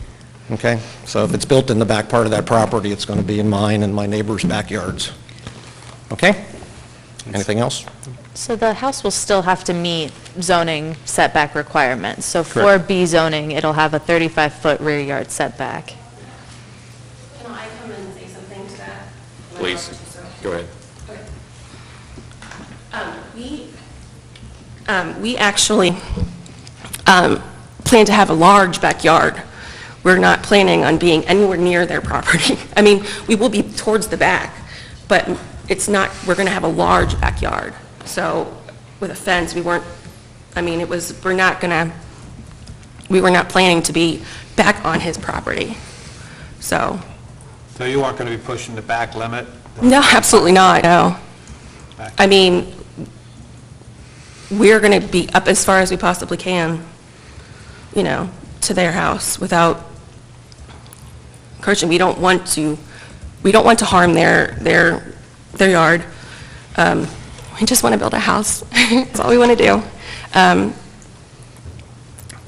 S8: Okay? So if it's built in the back part of that property, it's going to be in mine and my neighbors' backyards. Okay? Anything else?
S4: So the house will still have to meet zoning setback requirements. So for
S13: Correct.
S4: B zoning, it'll have a 35-foot rear yard setback.
S9: Can I come in and say something to that?
S1: Please, go ahead.
S11: We actually plan to have a large backyard. We're not planning on being anywhere near their property. I mean, we will be towards the back, but it's not, we're going to have a large backyard. So with a fence, we were not planning to be back on his property. So,
S3: So you aren't going to be pushing the back limit?
S11: no, absolutely not, no. I mean, we're going to be up as far as we possibly can, to their house without encroaching. We don't want to harm their yard. We just want to build a house. That's all we want to do.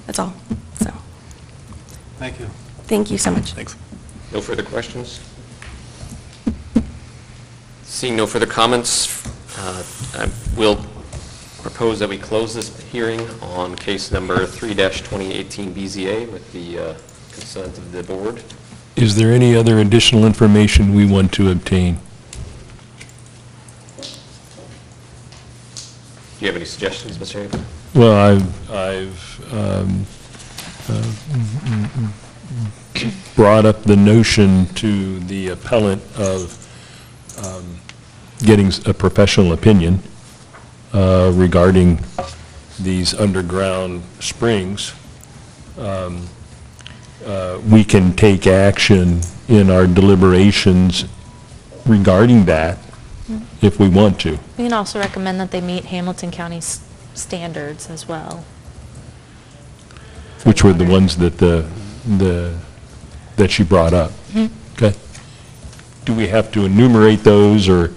S11: That's all. So,
S3: Thank you.
S11: thank you so much.
S13: Thanks.
S1: No further questions? Seeing no further comments, I will propose that we close this hearing on case number 3-2018 BZA with the consent of the board.
S5: Is there any other additional information we want to obtain?
S1: Do you have any suggestions, Mr. Haber?
S5: Well, I've brought up the notion to the appellant of getting a professional opinion regarding these underground springs. We can take action in our deliberations regarding that if we want to.
S4: We can also recommend that they meet Hamilton County's standards as well.
S5: Which were the ones that that she brought up. Okay. Do we have to enumerate those, or?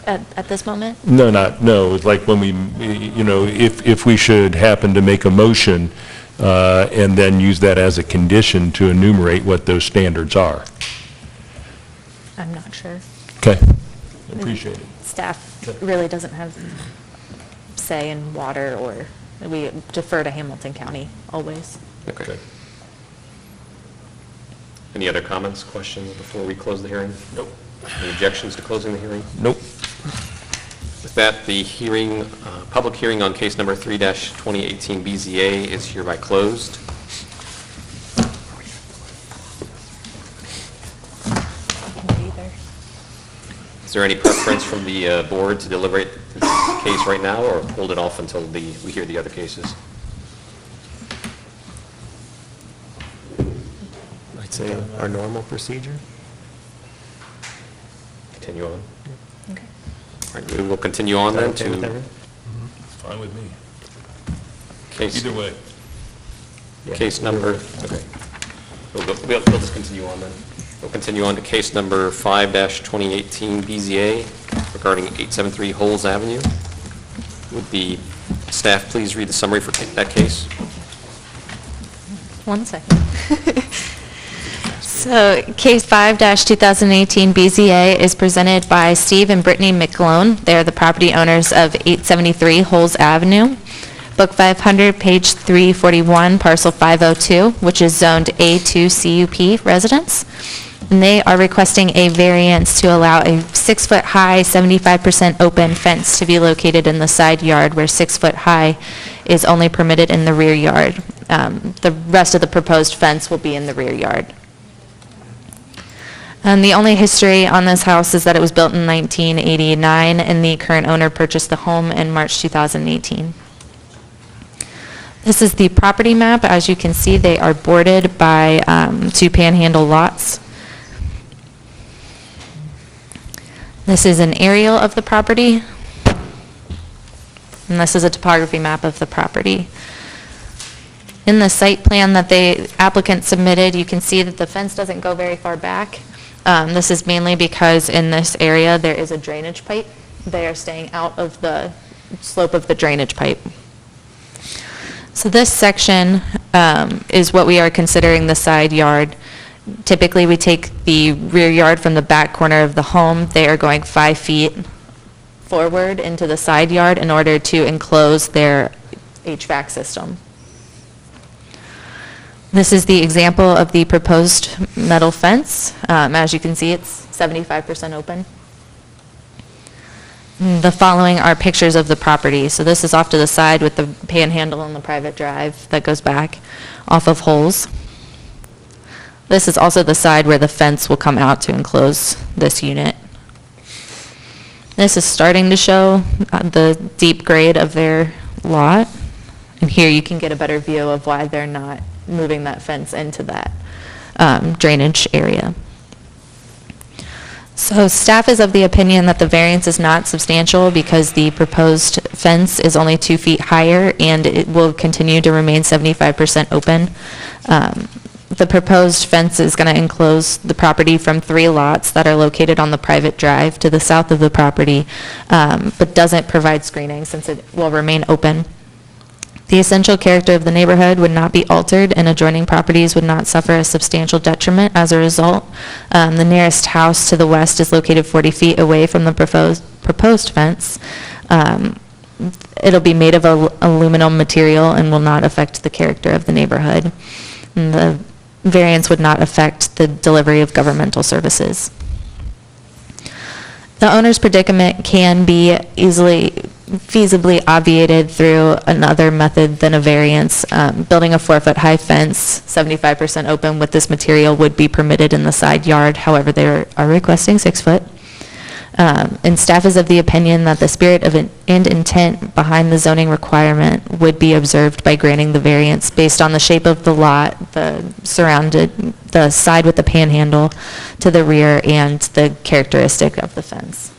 S4: At this moment?
S5: No, it's like when we, if we should happen to make a motion and then use that as a condition to enumerate what those standards are.
S4: I'm not sure.
S5: Okay, appreciate it.
S4: Staff really doesn't have say in water, or we defer to Hamilton County always.
S1: Okay. Any other comments, questions before we close the hearing? Nope. Any objections to closing the hearing?
S5: Nope.
S1: With that, the hearing, public hearing on case number 3-2018 BZA is hereby closed. Is there any preference from the board to deliberate this case right now, or hold it off until we hear the other cases?
S10: I'd say our normal procedure.
S1: Continue on?
S4: Okay.
S1: All right, we will continue on then
S10: Okay with
S1: to
S10: everyone?
S5: Fine with me.
S1: case...
S5: Either way.
S1: Case number, okay. We'll just continue on then. We'll continue on to case number 5-2018 BZA regarding 873 Holes Avenue. Would the staff please read the summary for that case?
S4: 1 second. So, case 5-2018 BZA is presented by Steve and Brittany McClone. They're the property owners of 873 Holes Avenue. Book 500, page 341, parcel 502, which is zoned A2 CUP residence. And they are requesting a variance to allow a 6-foot-high, 75% open fence to be located in the side yard, where 6-foot-high is only permitted in the rear yard. The rest of the proposed fence will be in the rear yard. And the only history on this house is that it was built in 1989, and the current owner purchased the home in March 2018. This is the property map. As you can see, they are bordered by 2 panhandle lots. This is an aerial of the property, and this is a topography map of the property. In the site plan that the applicant submitted, you can see that the fence doesn't go very far back. This is mainly because in this area there is a drainage pipe. They are staying out of the slope of the drainage pipe. So this section is what we are considering the side yard. Typically, we take the rear yard from the back corner of the home. They are going 5 feet forward into the side yard in order to enclose their HVAC system. This is the example of the proposed metal fence. As you can see, it's 75% open. The following are pictures of the property. So this is off to the side with the panhandle and the private drive that goes back off of Holes. This is also the side where the fence will come out to enclose this unit. This is starting to show the deep grade of their lot. And here you can get a better view of why they're not moving that fence into that drainage area. So staff is of the opinion that the variance is not substantial because the proposed fence is only 2 feet higher and it will continue to remain 75% open. The proposed fence is going to enclose the property from 3 lots that are located on the private drive to the south of the property, but doesn't provide screening since it will remain open. The essential character of the neighborhood would not be altered, and adjoining properties would not suffer a substantial detriment as a result. The nearest house to the west is located 40 feet away from the proposed fence. It'll be made of aluminum material and will not affect the character of the neighborhood. And the variance would not affect the delivery of governmental services. The owner's predicament can be feasibly obviated through another method than a variance. Building a 4-foot-high fence, 75% open with this material would be permitted in the side yard. However, they are requesting 6 foot. And staff is of the opinion that the spirit of and intent behind the zoning requirement would be observed by granting the variance based on the shape of the lot, the side with the panhandle to the rear, and the characteristic of the fence.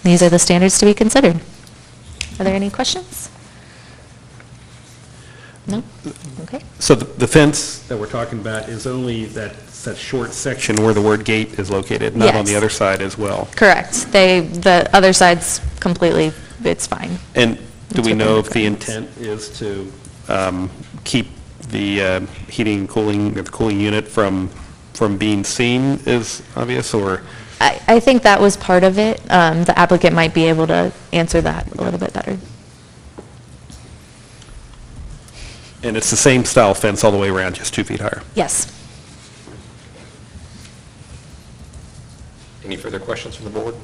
S4: These are the standards to be considered. Are there any questions? No? Okay.
S13: So the fence that we're talking about is only that short section where the word gate is located, not on the
S4: Yes.
S13: other side as well?
S4: Correct. The other side's completely, it's fine.
S13: And do
S4: It's
S13: we know
S4: within
S13: if the
S4: the
S13: intent is to keep the heating and cooling, the cooling unit from being seen is obvious, or?
S4: I think that was part of it. The applicant might be able to answer that a little bit better.
S13: And it's the same style fence all the way around, just 2 feet higher?
S4: Yes.
S1: Any further questions from the board?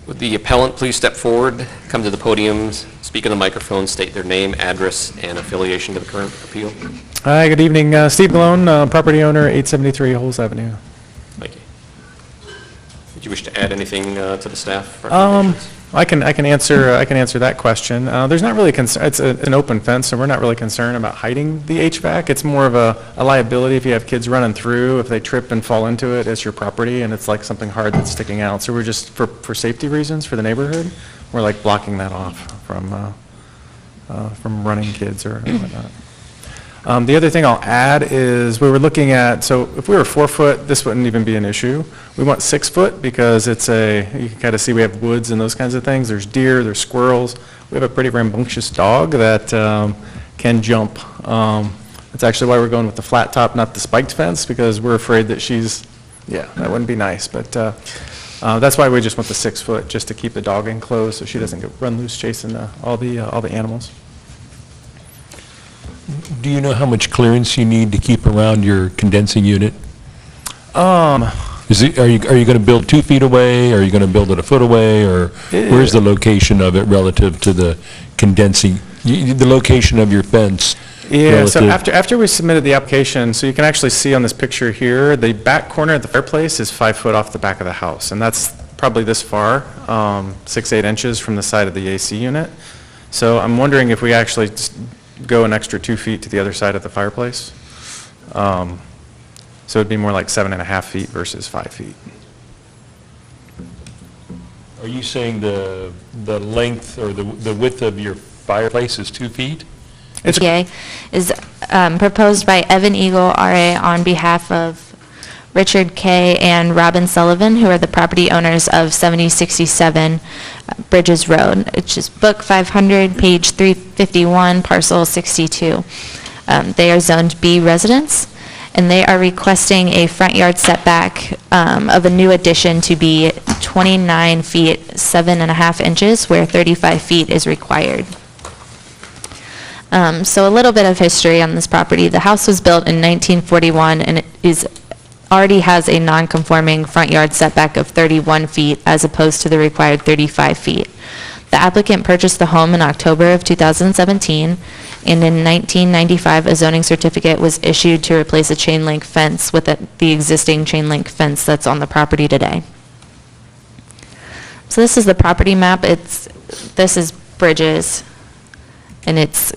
S1: Would the appellant please step forward, come to the podium, speak in the microphone, state their name, address, and affiliation to the current appeal?
S14: Hi, good evening. Steve Malone, property owner, 873 Holes Avenue.
S1: Thank you. Did you wish to add anything to the staff recommendations?
S14: I can answer that question. There's not really concern. It's an open fence, so we're not really concerned about hiding the HVAC. It's more of a liability if you have kids running through. If they trip and fall into it, it's your property, and it's like something hard that's sticking out. So we're just for safety reasons for the neighborhood, we're like blocking that off from running kids or whatnot. The other thing I'll add is we were looking at, so if we were 4 foot, this wouldn't even be an issue. We want 6 foot because you can kind of see we have woods and those kinds of things. There's deer, there's squirrels. We have a pretty rambunctious dog that can jump. That's actually why we're going with the flat top, not the spiked fence, because we're afraid that that wouldn't be nice. But that's why we just want the 6 foot, just to keep the dog enclosed so she doesn't run loose chasing all the animals.
S5: Do you know how much clearance you need to keep around your condensing unit? Are you going to build 2 feet away? Are you going to build it a foot away? Or where's the location of it relative to the condensing, the location of your fence?
S14: Yeah, so after we submitted the application, so you can actually see on this picture here, the back corner of the fireplace is 5 foot off the back of the house, and that's probably this far, 6-8 inches from the side of the AC unit. So I'm wondering if we actually just go an extra 2 feet to the other side of the fireplace. So it'd be more like 7.5 feet versus 5 feet.
S5: Are you saying the length or the width of your fireplace is 2 feet?
S4: PA is proposed by Evan Eagle, RA, on behalf of Richard K. and Robin Sullivan, who are the property owners of 7067 Bridges Road, which is Book 500, page 351, parcel 62. They are zoned B residents, and they are requesting a front yard setback of a new addition to be 29 feet 7.5 inches, where 35 feet is required. So a little bit of history on this property. The house was built in 1941, and it already has a non-conforming front yard setback of 31 feet as opposed to the required 35 feet. The applicant purchased the home in October of 2017, and in 1995, a zoning certificate was issued to replace a chain link fence with the existing chain link fence that's on the property today. So this is the property map. This is Bridges, and it's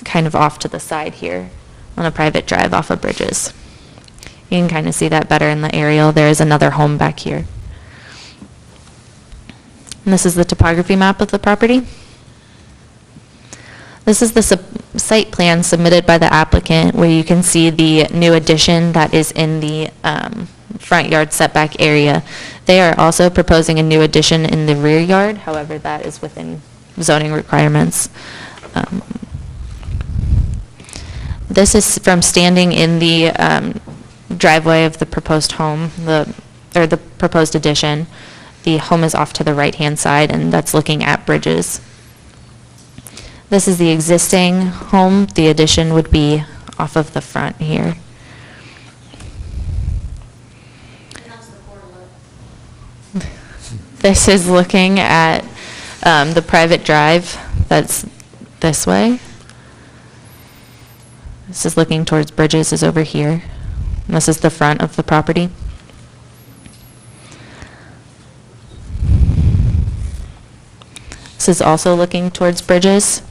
S4: kind of off to the side here on a private drive off of Bridges. You can kind of see that better in the aerial. There is another home back here. And this is the topography map of the property. This is the site plan submitted by the applicant, where you can see the new addition that is in the front yard setback area. They are also proposing a new addition in the rear yard. However, that is within zoning requirements. This is from standing in the driveway of the proposed home, the proposed addition. the home is off to the right-hand side, and that's looking at Bridges. This is the existing home. The addition would be off of the front here. This is looking at the private drive that's this way. This is looking towards Bridges, is over here. And this is the front of the property. This is also looking towards Bridges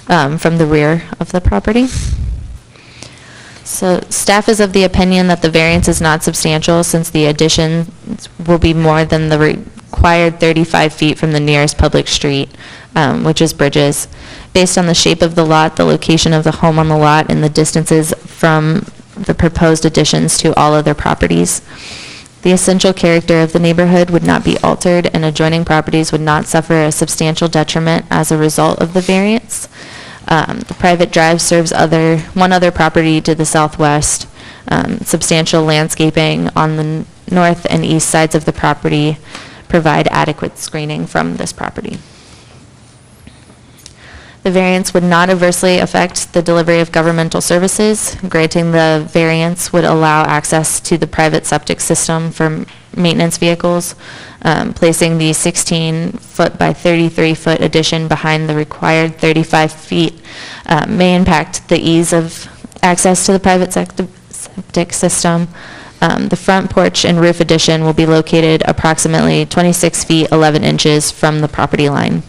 S4: from the rear of the property. So staff is of the opinion that the variance is not substantial since the addition will be more than the required 35 feet from the nearest public street, which is Bridges. Based on the shape of the lot, the location of the home on the lot, and the distances from the proposed additions to all other properties, the essential character of the neighborhood would not be altered, and adjoining properties would not suffer a substantial detriment as a result of the variance. The private drive serves one other property to the southwest. Substantial landscaping on the north and east sides of the property provide adequate screening from this property. The variance would not adversely affect the delivery of governmental services. Granting the variance would allow access to the private septic system for maintenance vehicles. Placing the 16-foot by 33-foot addition behind the required 35 feet may impact the ease of access to the private septic system. The front porch and roof addition will be located approximately 26 feet 11 inches from the property line.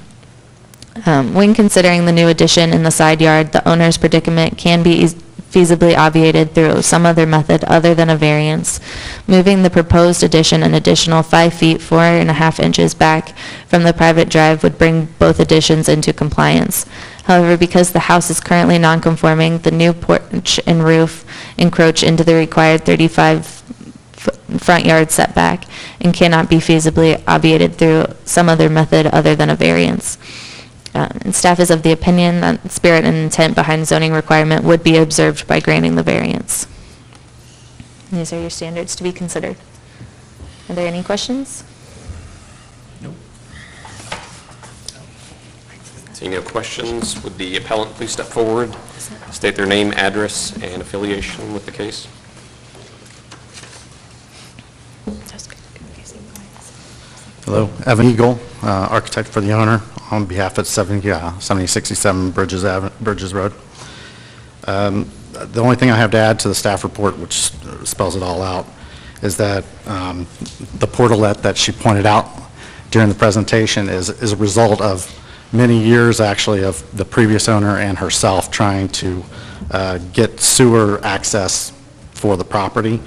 S4: When considering the new addition in the side yard, the owner's predicament can be feasibly obviated through some other method other than a variance. Moving the proposed addition an additional 5 feet 4.5 inches back from the private drive would bring both additions into compliance. However, because the house is currently non-conforming, the new porch and roof encroach into the required 35 front yard setback and cannot be feasibly obviated through some other method other than a variance. And staff is of the opinion that the spirit and intent behind the zoning requirement would be observed by granting the variance. These are your standards to be considered. Are there any questions?
S1: Seeing no questions, would the appellant please step forward, state their name, address, and affiliation with the case?
S15: Hello, Evan Eagle, architect for the owner, on behalf of 7067 Bridges Road. The only thing I have to add to the staff report, which spells it all out, is that the portalet that she pointed out during the presentation is a result of many years, actually, of the previous owner and herself trying to get sewer access for the property.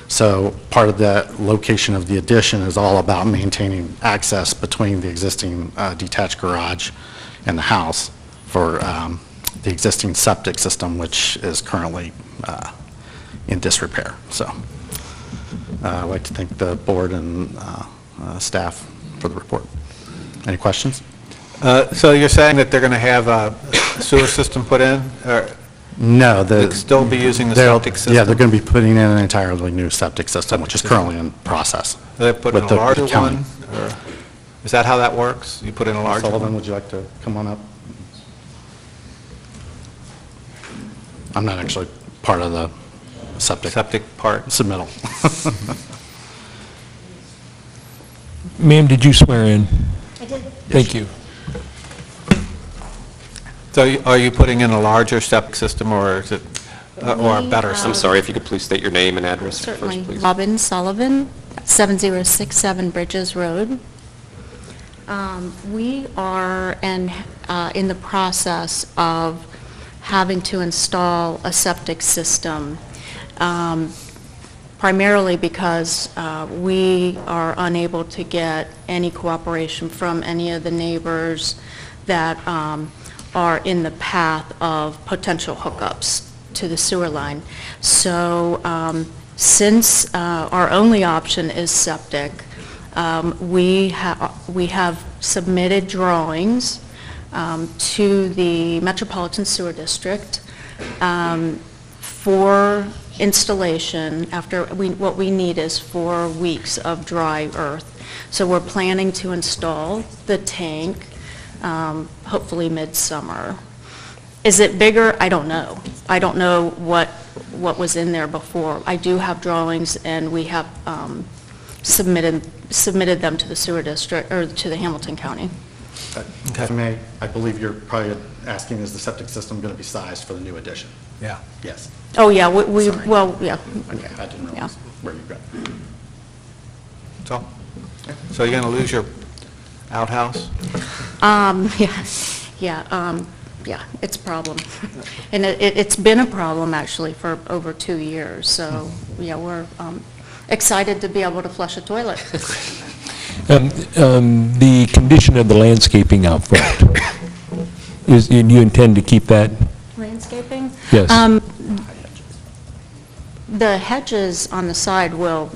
S15: So part of that location of the addition is all about maintaining access between the existing detached garage and the house for the existing septic system, which is currently in disrepair. So I'd like to thank the board and staff for the report. Any questions?
S3: So you're saying that they're going to have a sewer system put in? Or
S15: no.
S3: they'll still be using the septic system?
S15: Yeah, they're going to be putting in an entirely new septic system, which is currently in process.
S3: Are they putting in a larger one? Or is that how that works? You put in a larger
S15: Sullivan,
S3: one?
S15: would you like to come on up? I'm not actually part of the septic
S3: part.
S15: Submittal.
S5: Ma'am, did you swear in?
S6: I did.
S5: Thank you.
S3: So are you putting in a larger septic system, or is it, or a better
S1: I'm
S3: system?
S1: sorry, if you could please state your name and address
S16: Certainly.
S1: first, please.
S16: Robin Sullivan, 7067 Bridges Road. We are in the process of having to install a septic system, primarily because we are unable to get any cooperation from any of the neighbors that are in the path of potential hookups to the sewer line. So since our only option is septic, we have submitted drawings to the Metropolitan Sewer District for installation after, what we need is 4 weeks of dry earth. So we're planning to install the tank, hopefully midsummer. Is it bigger? I don't know. I don't know what was in there before. I do have drawings, and we have submitted them to the sewer district, or to the Hamilton County.
S15: If I may, I believe you're probably asking, is the septic system going to be sized for the new addition?
S3: Yeah.
S15: Yes.
S16: Oh, yeah,
S15: Sorry.
S16: well, yeah.
S15: Okay, I didn't realize where you got.
S3: So you're going to lose your outhouse?
S16: Yeah, it's a problem. And it's been a problem, actually, for over 2 years. So, yeah, we're excited to be able to flush a toilet.
S5: The condition of the landscaping out front, you intend to keep that?
S16: Landscaping?
S5: Yes.
S16: The hedges on the side will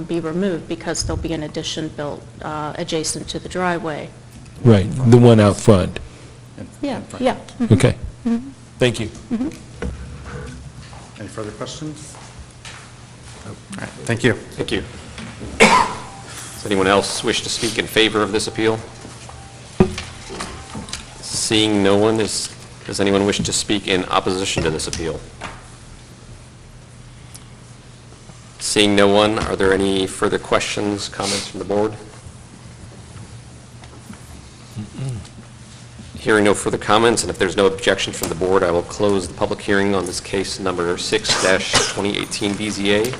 S16: be removed because there'll be an addition built adjacent to the driveway.
S5: Right, the one out front.
S16: Yeah, yeah.
S5: Okay. Thank you.
S15: Any further questions? All right, thank you.
S1: Thank you. Does anyone else wish to speak in favor of this appeal? Seeing no one, does anyone wish to speak in opposition to this appeal? Seeing no one, are there any further questions, comments from the board? Hearing no further comments, and if there's no objection from the board, I will close the public hearing on this case number 6-2018 BZA.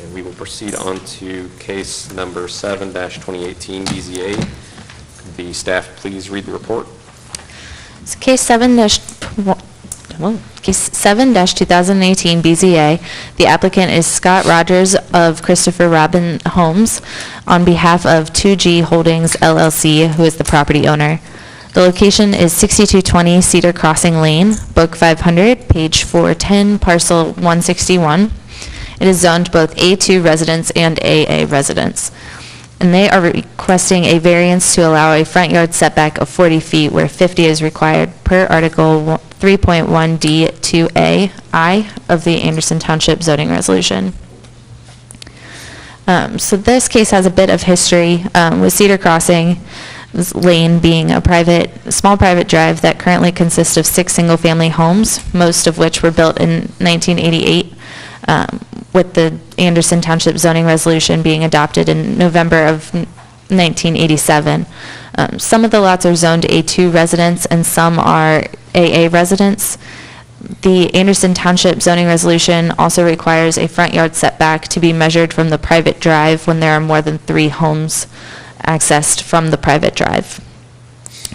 S1: And we will proceed on to case number 7-2018 BZA. Could the staff please read the report?
S4: It's case 7-2018 BZA. The applicant is Scott Rogers of Christopher Robin Homes on behalf of 2G Holdings LLC, who is the property owner. The location is 6220 Cedar Crossing Lane, Book 500, page 410, parcel 161. It is zoned both A2 residence and AA residence. And they are requesting a variance to allow a front yard setback of 40 feet where 50 is required per Article 3.1D2A(I) of the Anderson Township zoning resolution. So this case has a bit of history with Cedar Crossing Lane being a small private drive that currently consists of 6 single-family homes, most of which were built in 1988, with the Anderson Township zoning resolution being adopted in November of 1987. Some of the lots are zoned A2 residents and some are AA residents. The Anderson Township zoning resolution also requires a front yard setback to be measured from the private drive when there are more than 3 homes accessed from the private drive.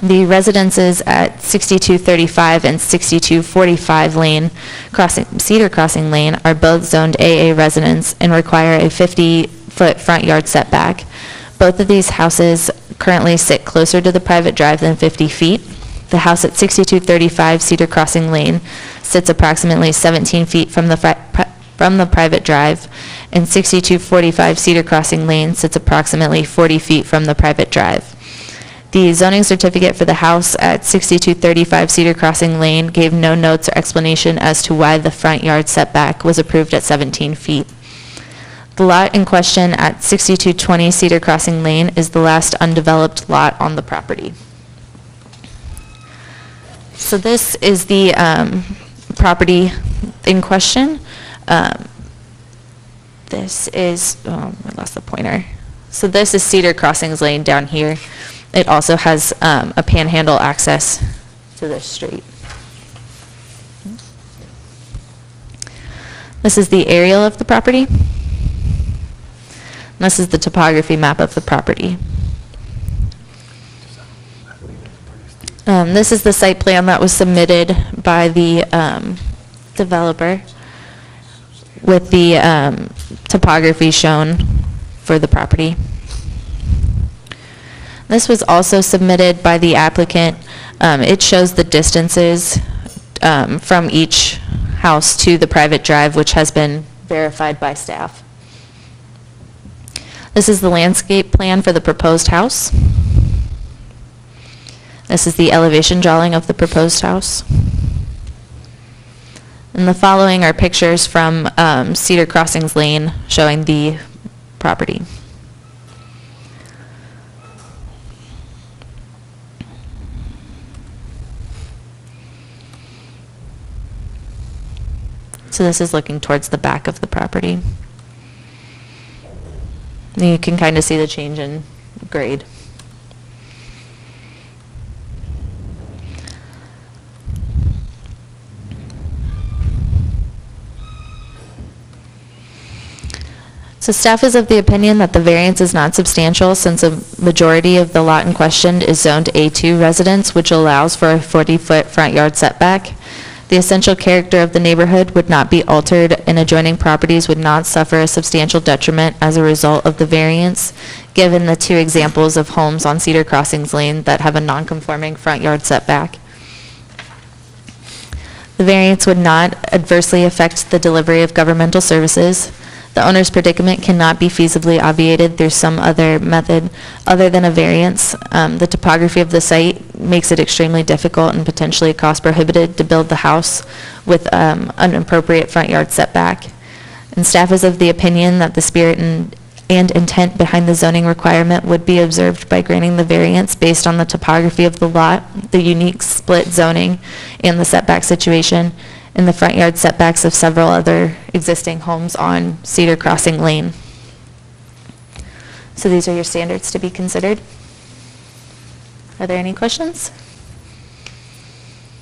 S4: The residences at 6235 and 6245 Cedar Crossing Lane are both zoned AA residents and require a 50-foot front yard setback. Both of these houses currently sit closer to the private drive than 50 feet. The house at 6235 Cedar Crossing Lane sits approximately 17 feet from the private drive, and 6245 Cedar Crossing Lane sits approximately 40 feet from the private drive. The zoning certificate for the house at 6235 Cedar Crossing Lane gave no notes or explanation as to why the front yard setback was approved at 17 feet. The lot in question at 6220 Cedar Crossing Lane is the last undeveloped lot on the property. So this is the property in question. This is, I lost the pointer. So this is Cedar Crossings Lane down here. It also has a panhandle access to this street. This is the aerial of the property. And this is the topography map of the property. This is the site plan that was submitted by the developer with the topography shown for the property. This was also submitted by the applicant. It shows the distances from each house to the private drive, which has been verified by staff. This is the landscape plan for the proposed house. This is the elevation drawing of the proposed house. And the following are pictures from Cedar Crossings Lane showing the property. So this is looking towards the back of the property. And you can kind of see the change in grade. So staff is of the opinion that the variance is not substantial since a majority of the lot in question is zoned A2 residence, which allows for a 40-foot front yard setback. The essential character of the neighborhood would not be altered, and adjoining properties would not suffer a substantial detriment as a result of the variance, given the two examples of homes on Cedar Crossings Lane that have a non-conforming front yard setback. The variance would not adversely affect the delivery of governmental services. The owner's predicament cannot be feasibly obviated through some other method other than a variance. The topography of the site makes it extremely difficult and potentially cost prohibitive to build the house with an appropriate front yard setback. And staff is of the opinion that the spirit and intent behind the zoning requirement would be observed by granting the variance based on the topography of the lot, the unique split zoning, and the setback situation, and the front yard setbacks of several other existing homes on Cedar Crossing Lane. So these are your standards to be considered. Are there any questions?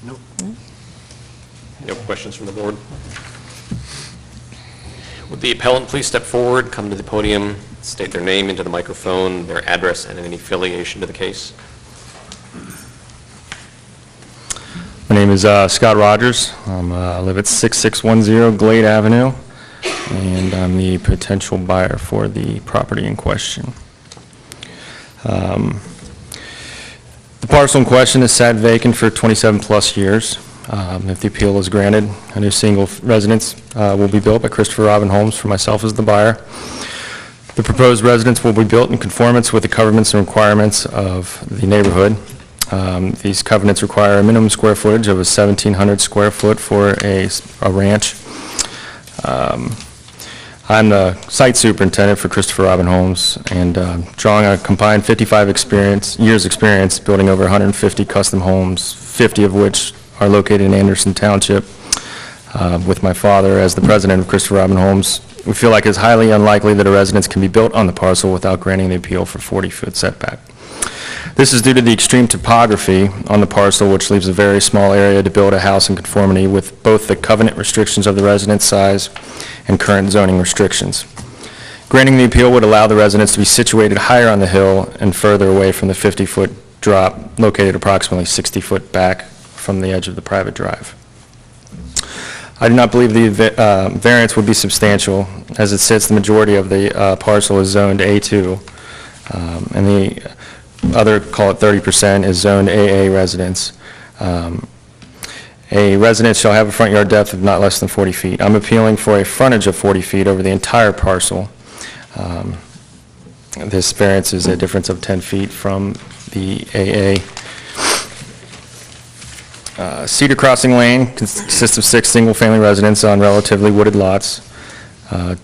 S1: Nope. No questions from the board? Would the appellant please step forward, come to the podium, state their name into the microphone, their address, and any affiliation to the case?
S17: My name is Scott Rogers. I live at 6610 Glade Avenue, and I'm the potential buyer for the property in question. The parcel in question has sat vacant for 27-plus years. If the appeal is granted, a new single residence will be built by Christopher Robin Homes for myself as the buyer. The proposed residence will be built in conformance with the covenants and requirements of the neighborhood. These covenants require a minimum square footage of a 1,700 square foot for a ranch. I'm the site superintendent for Christopher Robin Homes, and drawing a combined 55 years experience building over 150 custom homes, 50 of which are located in Anderson Township. With my father as the president of Christopher Robin Homes, we feel like it's highly unlikely that a residence can be built on the parcel without granting the appeal for 40-foot setback. This is due to the extreme topography on the parcel, which leaves a very small area to build a house in conformity with both the covenant restrictions of the residence size and current zoning restrictions. Granting the appeal would allow the residence to be situated higher on the hill and further away from the 50-foot drop, located approximately 60 foot back from the edge of the private drive. I do not believe the variance would be substantial. As it sits, the majority of the parcel is zoned A2, and the other, call it 30%, is zoned AA residence. A residence shall have a front yard depth of not less than 40 feet. I'm appealing for a frontage of 40 feet over the entire parcel. This variance is a difference of 10 feet from the AA. Cedar Crossing Lane consists of 6 single-family residences on relatively wooded lots.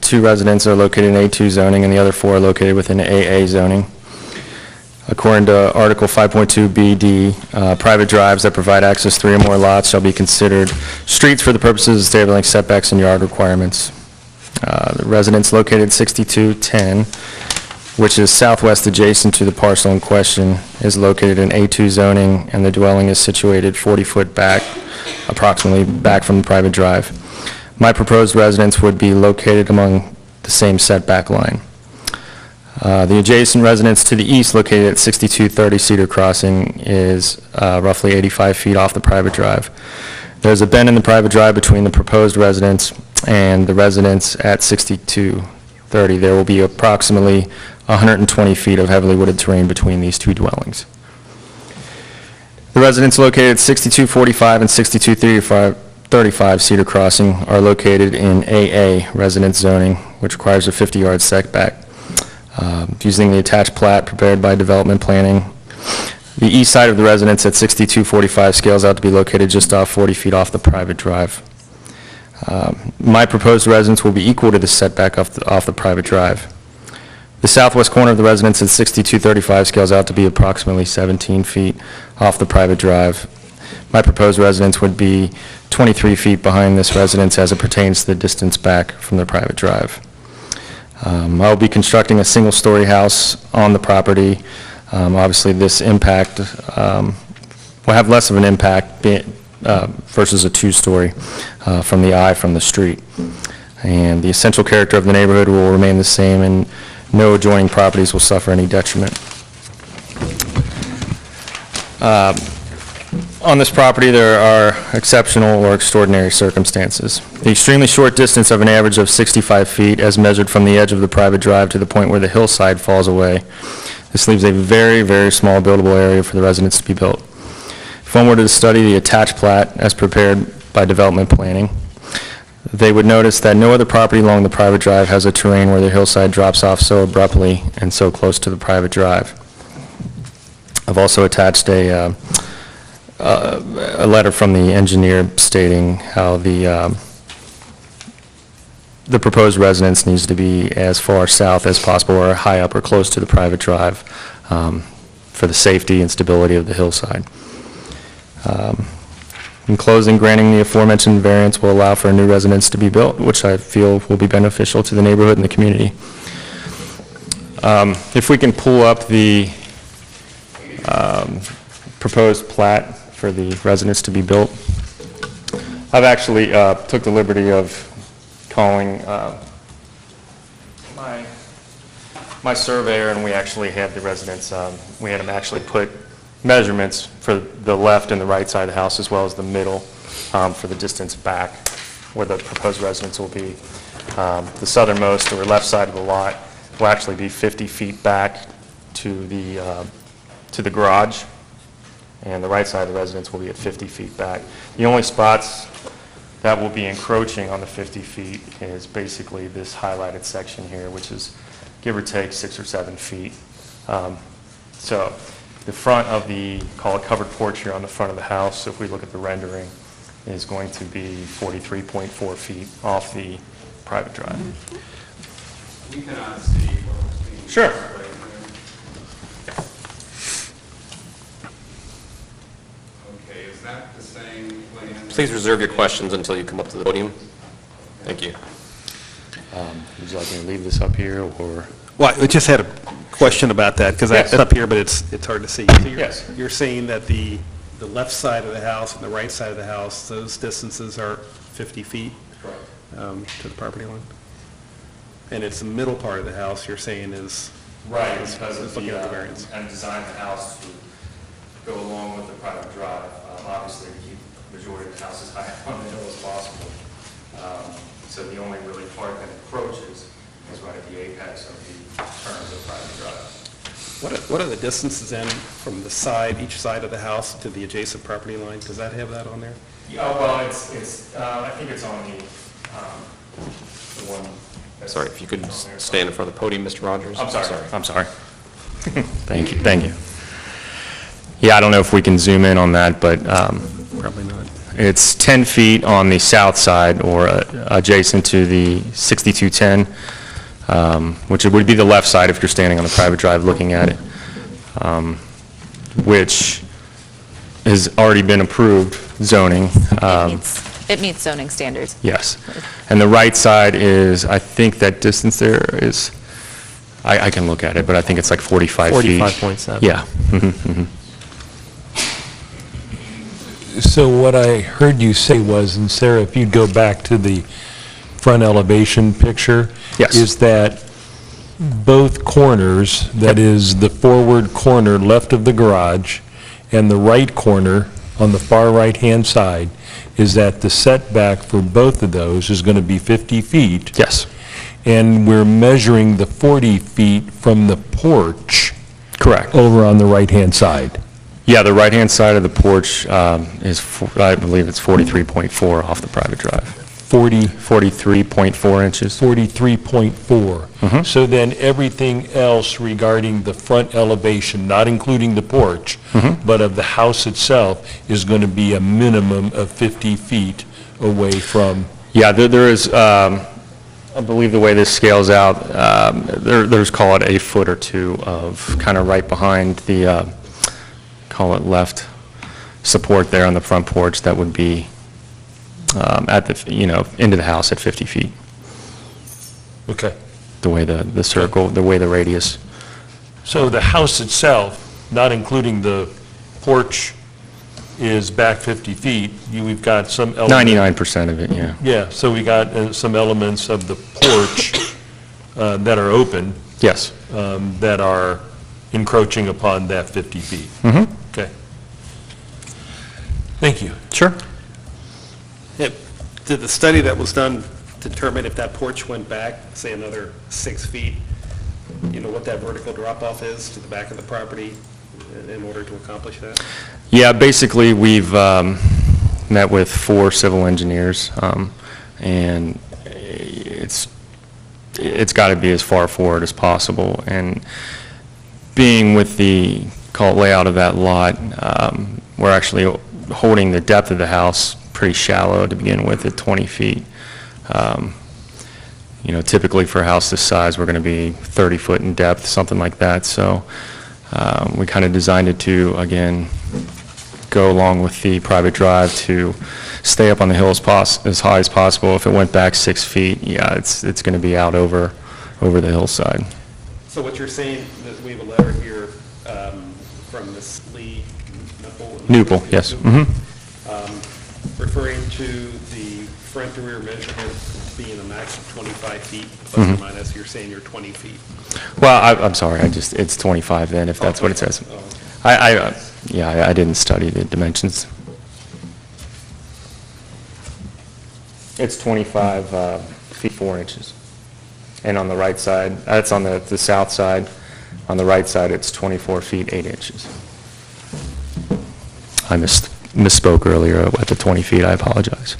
S17: 2 residents are located in A2 zoning, and the other 4 are located within AA zoning. According to Article 5.2 BD, private drives that provide access 3 or more lots shall be considered streets for the purposes of establishing setbacks and yard requirements. The residence located at 6210, which is southwest adjacent to the parcel in question, is located in A2 zoning, and the dwelling is situated 40 foot back, approximately back from the private drive. My proposed residence would be located among the same setback line. The adjacent residence to the east, located at 6230 Cedar Crossing, is roughly 85 feet off the private drive. There's a bend in the private drive between the proposed residence and the residence at 6230. There will be approximately 120 feet of heavily wooded terrain between these 2 dwellings. The residents located at 6245 and 6235 Cedar Crossing are located in AA residence zoning, which requires a 50-yard setback. Using the attached plat prepared by development planning, the east side of the residence at 6245 scales out to be located just off 40 feet off the private drive. My proposed residence will be equal to the setback off the private drive. The southwest corner of the residence at 6235 scales out to be approximately 17 feet off the private drive. My proposed residence would be 23 feet behind this residence as it pertains to the distance back from the private drive. I will be constructing a single-story house on the property. Obviously, this impact will have less of an impact versus a two-story from the street. And the essential character of the neighborhood will remain the same, and no adjoining properties will suffer any detriment. On this property, there are exceptional or extraordinary circumstances. The extremely short distance of an average of 65 feet as measured from the edge of the private drive to the point where the hillside falls away. This leaves a very, very small buildable area for the residents to be built. If one were to study the attached plat as prepared by development planning, they would notice that no other property along the private drive has a terrain where the hillside drops off so abruptly and so close to the private drive. I've also attached a letter from the engineer stating how the proposed residence needs to be as far south as possible or high up or close to the private drive for the safety and stability of the hillside. In closing, granting the aforementioned variance will allow for a new residence to be built, which I feel will be beneficial to the neighborhood and the community. If we can pull up the proposed plat for the residence to be built. I've actually took the liberty of calling my surveyor, and we actually had the residents, we had him actually put measurements for the left and the right side of the house, as well as the middle for the distance back where the proposed residence will be. The southernmost or left side of the lot will actually be 50 feet back to the garage, and the right side of the residence will be at 50 feet back. The only spots that will be encroaching on the 50 feet is basically this highlighted section here, which is give or take 6 or 7 feet. So the front of the, call it covered porch here on the front of the house, if we look at the rendering, is going to be 43.4 feet off the private drive.
S18: We cannot see what's being...
S17: Sure.
S18: Okay, is that the same plan?
S1: Please reserve your questions until you come up to the podium. Thank you.
S17: Would you like me to leave this up here, or?
S13: Well, I just had a question about that, because
S17: Yes.
S13: it's up here, but it's hard to see. So
S17: Yes.
S13: You're saying that the left side of the house and the right side of the house, those distances are 50 feet to the property line? And it's the middle part of the house you're saying is...
S17: Right,
S13: is
S17: because of
S13: looking at the
S17: the,
S13: variance.
S17: and designed the house to go along with the private drive. Obviously, to keep the majority of the house as high on the hill as possible. So the only really part that encroaches is right at the apex of the turn of the private drive.
S13: What are the distances then from the side, each side of the house to the adjacent property line? Does that have that on there?
S17: Yeah, well, it's, I think it's on the one.
S1: Sorry, if you could stand in front of the podium, Mr. Rogers.
S17: I'm sorry. Thank you. Yeah, I don't know if we can zoom in on that, but
S13: Probably not.
S17: it's 10 feet on the south side or adjacent to the 6210, which would be the left side if you're standing on the private drive looking at it, which has already been approved zoning.
S4: It meets zoning standards.
S17: Yes. And the right side is, I think that distance there is, I can look at it, but I think it's like 45 feet.
S10: 45.7.
S17: Yeah. Mhm.
S5: So what I heard you say was, and Sarah, if you'd go back to the front elevation picture.
S17: Yes.
S5: Is that both corners, that is the forward corner left of the garage and the right corner on the far right-hand side, is that the setback for both of those is going to be 50 feet.
S17: Yes.
S5: And we're measuring the 40 feet from the porch.
S17: Correct.
S5: Over on the right-hand side.
S17: Yeah, the right-hand side of the porch is, I believe it's 43.4 off the private drive. 43.4 inches.
S5: 43.4. So then everything else regarding the front elevation, not including the porch, but of the house itself, is going to be a minimum of 50 feet away from
S17: Yeah, there is, I believe the way this scales out, there's, call it a foot or two of kind of right behind the, call it left support there on the front porch that would be at the, into the house at 50 feet.
S5: Okay.
S17: The way the circle, the way the radius.
S5: So the house itself, not including the porch, is back 50 feet. We've got some element...
S17: 99% of it, yeah.
S5: Yeah, so we got some elements of the porch that are open.
S17: Yes.
S5: That are encroaching upon that 50 feet.
S17: Mm-hmm.
S5: Okay. Thank you.
S17: Sure.
S13: Did the study that was done determine if that porch went back, say another 6 feet, what that vertical drop-off is to the back of the property in order to accomplish that?
S17: Yeah, basically, we've met with 4 civil engineers, and it's got to be as far forward as possible. And being with the, call it layout of that lot, we're actually holding the depth of the house pretty shallow to begin with at 20 feet. Typically for a house this size, we're going to be 30 foot in depth, something like that. So we kind of designed it to, again, go along with the private drive to stay up on the hill as high as possible. If it went back 6 feet, yeah, it's going to be out over the hillside.
S13: So what you're saying, that we have a letter here from Ms. Lee
S17: Newpel, yes. Mm-hmm.
S13: Referring to the front to rear measurement being a max of 25 feet, plus or minus, you're saying you're 20 feet.
S17: Well, I'm sorry, it's 25 then, if that's what it says. I didn't study the dimensions. It's 25 feet 4 inches. And on the right side, that's on the south side. On the right side, it's 24 feet 8 inches. I misspoke earlier at the 20 feet, I apologize.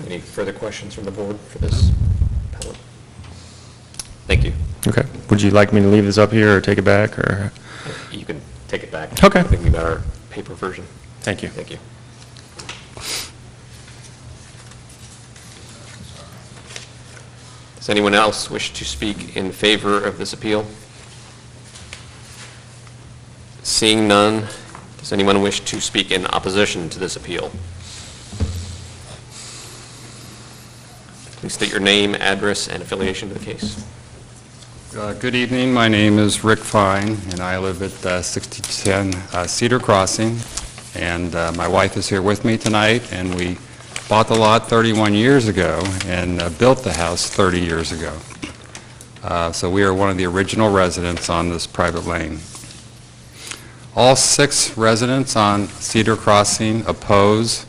S1: Any further questions from the board for this appellant? Thank you.
S17: Okay. Would you like me to leave this up here or take it back, or?
S1: You can take it back.
S17: Okay.
S1: I think we got our paper version.
S17: Thank you.
S1: Thank you. Does anyone else wish to speak in favor of this appeal? Seeing none, does anyone wish to speak in opposition to this appeal? Please state your name, address, and affiliation to the case.
S18: Good evening. My name is Rick Fine, and I live at 6010 Cedar Crossing. And my wife is here with me tonight, and we bought the lot 31 years ago and built the house 30 years ago. So we are one of the original residents on this private lane. All 6 residents on Cedar Crossing oppose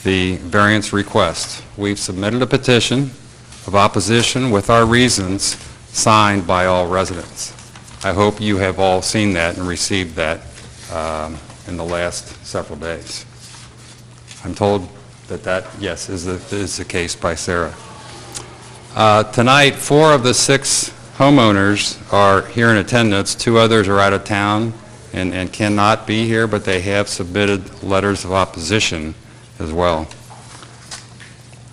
S18: the variance request. We've submitted a petition of opposition with our reasons signed by all residents. I hope you have all seen that and received that in the last several days. I'm told that yes, is the case by Sarah. Tonight, 4 of the 6 homeowners are here in attendance. 2 others are out of town and cannot be here, but they have submitted letters of opposition as well.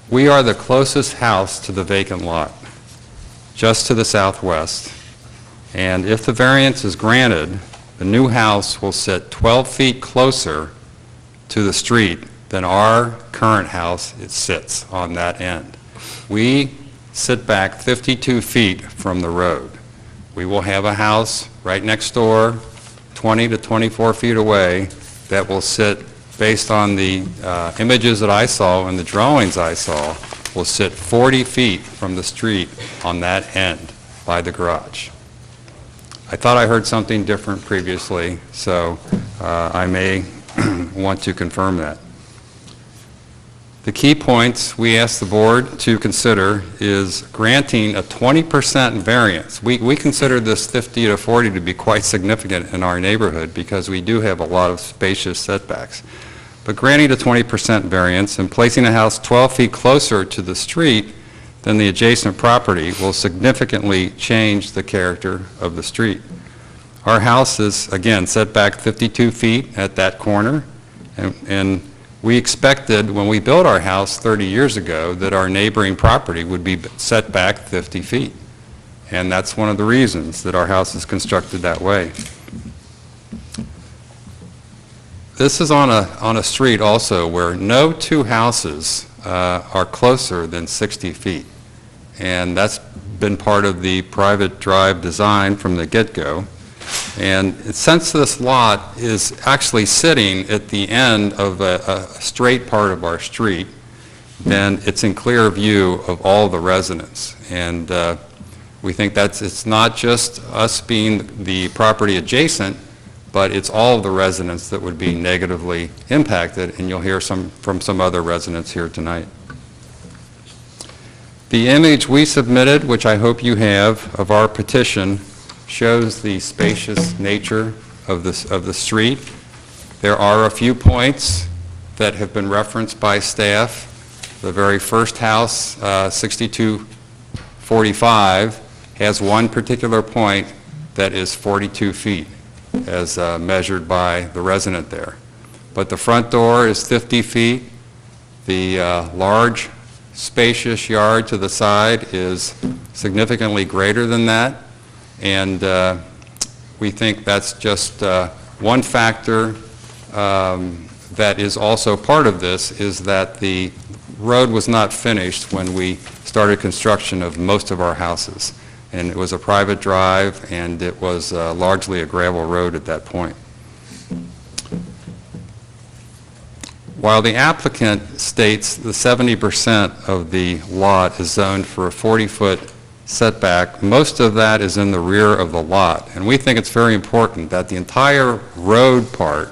S18: We are the closest house to the vacant lot, just to the southwest. And if the variance is granted, the new house will sit 12 feet closer to the street than our current house sits on that end. We sit back 52 feet from the road. We will have a house right next door, 20 to 24 feet away, that will sit, based on the images that I saw and the drawings I saw, will sit 40 feet from the street on that end by the garage. I thought I heard something different previously, so I may want to confirm that. The key points we asked the board to consider is granting a 20% variance. We consider this 50 to 40 to be quite significant in our neighborhood because we do have a lot of spacious setbacks. But granting a 20% variance and placing a house 12 feet closer to the street then the adjacent property will significantly change the character of the street. Our house is, again, set back 52 feet at that corner, and we expected when we built our house 30 years ago that our neighboring property would be set back 50 feet. And that's one of the reasons that our house is constructed that way. This is on a street also where no two houses are closer than 60 feet. And that's been part of the private drive design from the get-go. And since this lot is actually sitting at the end of a straight part of our street, then it's in clear view of all the residents. And we think it's not just us being the property adjacent, but it's all of the residents that would be negatively impacted, and you'll hear from some other residents here tonight. The image we submitted, which I hope you have, of our petition shows the spacious nature of the street. There are a few points that have been referenced by staff. The very first house, 6245, has one particular point that is 42 feet as measured by the resident there. But the front door is 50 feet. The large spacious yard to the side is significantly greater than that. And we think that's just one factor that is also part of this, is that the road was not finished when we started construction of most of our houses. And it was a private drive, and it was largely a gravel road at that point. While the applicant states the 70% of the lot is zoned for a 40-foot setback, most of that is in the rear of the lot. And we think it's very important that the entire road part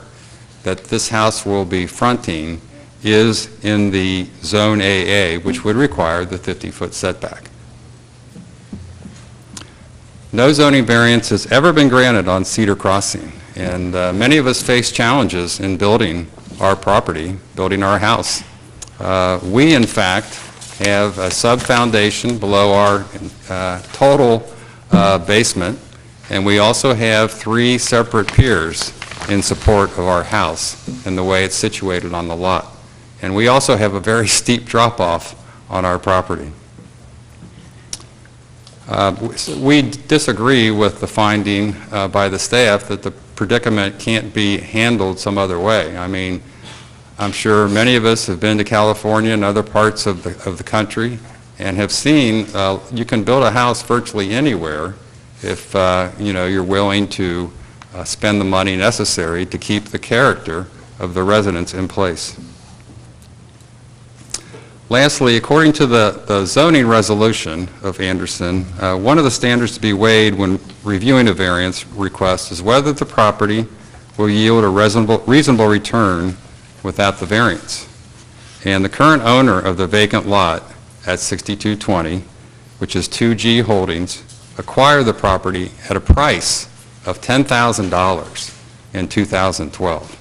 S18: that this house will be fronting is in the Zone AA, which would require the 50-foot setback. No zoning variance has ever been granted on Cedar Crossing, and many of us face challenges in building our property, building our house. We, in fact, have a sub-foundation below our total basement, and we also have 3 separate piers in support of our house and the way it's situated on the lot. And we also have a very steep drop-off on our property. We disagree with the finding by the staff that the predicament can't be handled some other way. I mean, I'm sure many of us have been to California and other parts of the country and have seen you can build a house virtually anywhere if you're willing to spend the money necessary to keep the character of the residents in place. Lastly, according to the zoning resolution of Anderson, one of the standards to be weighed when reviewing a variance request is whether the property will yield a reasonable return without the variance. And the current owner of the vacant lot at 6220, which is 2G Holdings, acquired the property at a price of $10,000 in 2012.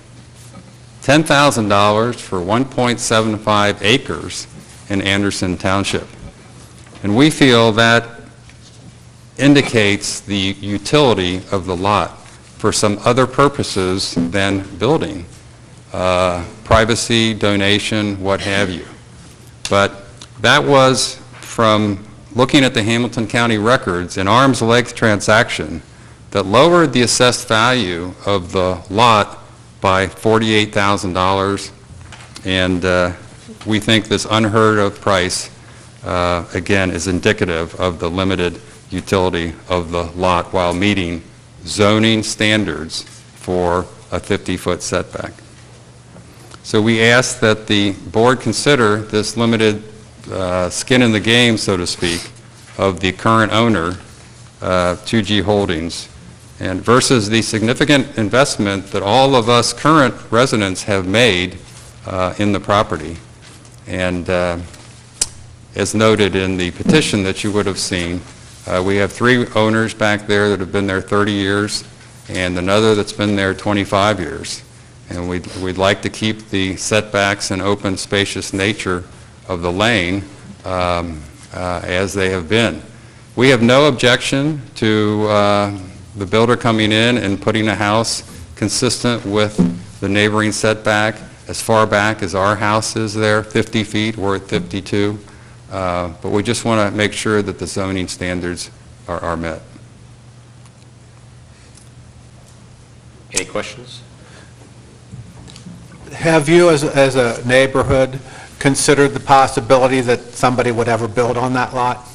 S18: $10,000 for 1.75 acres in Anderson Township. And we feel that indicates the utility of the lot for some other purposes than building, privacy, donation, what have you. But that was from looking at the Hamilton County records, an arm's length transaction that lowered the assessed value of the lot by $48,000, and we think this unheard of price, again, is indicative of the limited utility of the lot while meeting zoning standards for a 50-foot setback. So we ask that the board consider this limited skin in the game, so to speak, of the current owner, 2G Holdings, and versus the significant investment that all of us current residents have made in the property. And as noted in the petition that you would have seen, we have 3 owners back there that have been there 30 years and another that's been there 25 years. And we'd like to keep the setbacks and open, spacious nature of the lane as they have been. We have no objection to the builder coming in and putting a house consistent with the neighboring setback as far back as our house is there, 50 feet, we're at 52. But we just want to make sure that the zoning standards are met.
S1: Any questions?
S3: Have you, as a neighborhood, considered the possibility that somebody would ever build on that lot?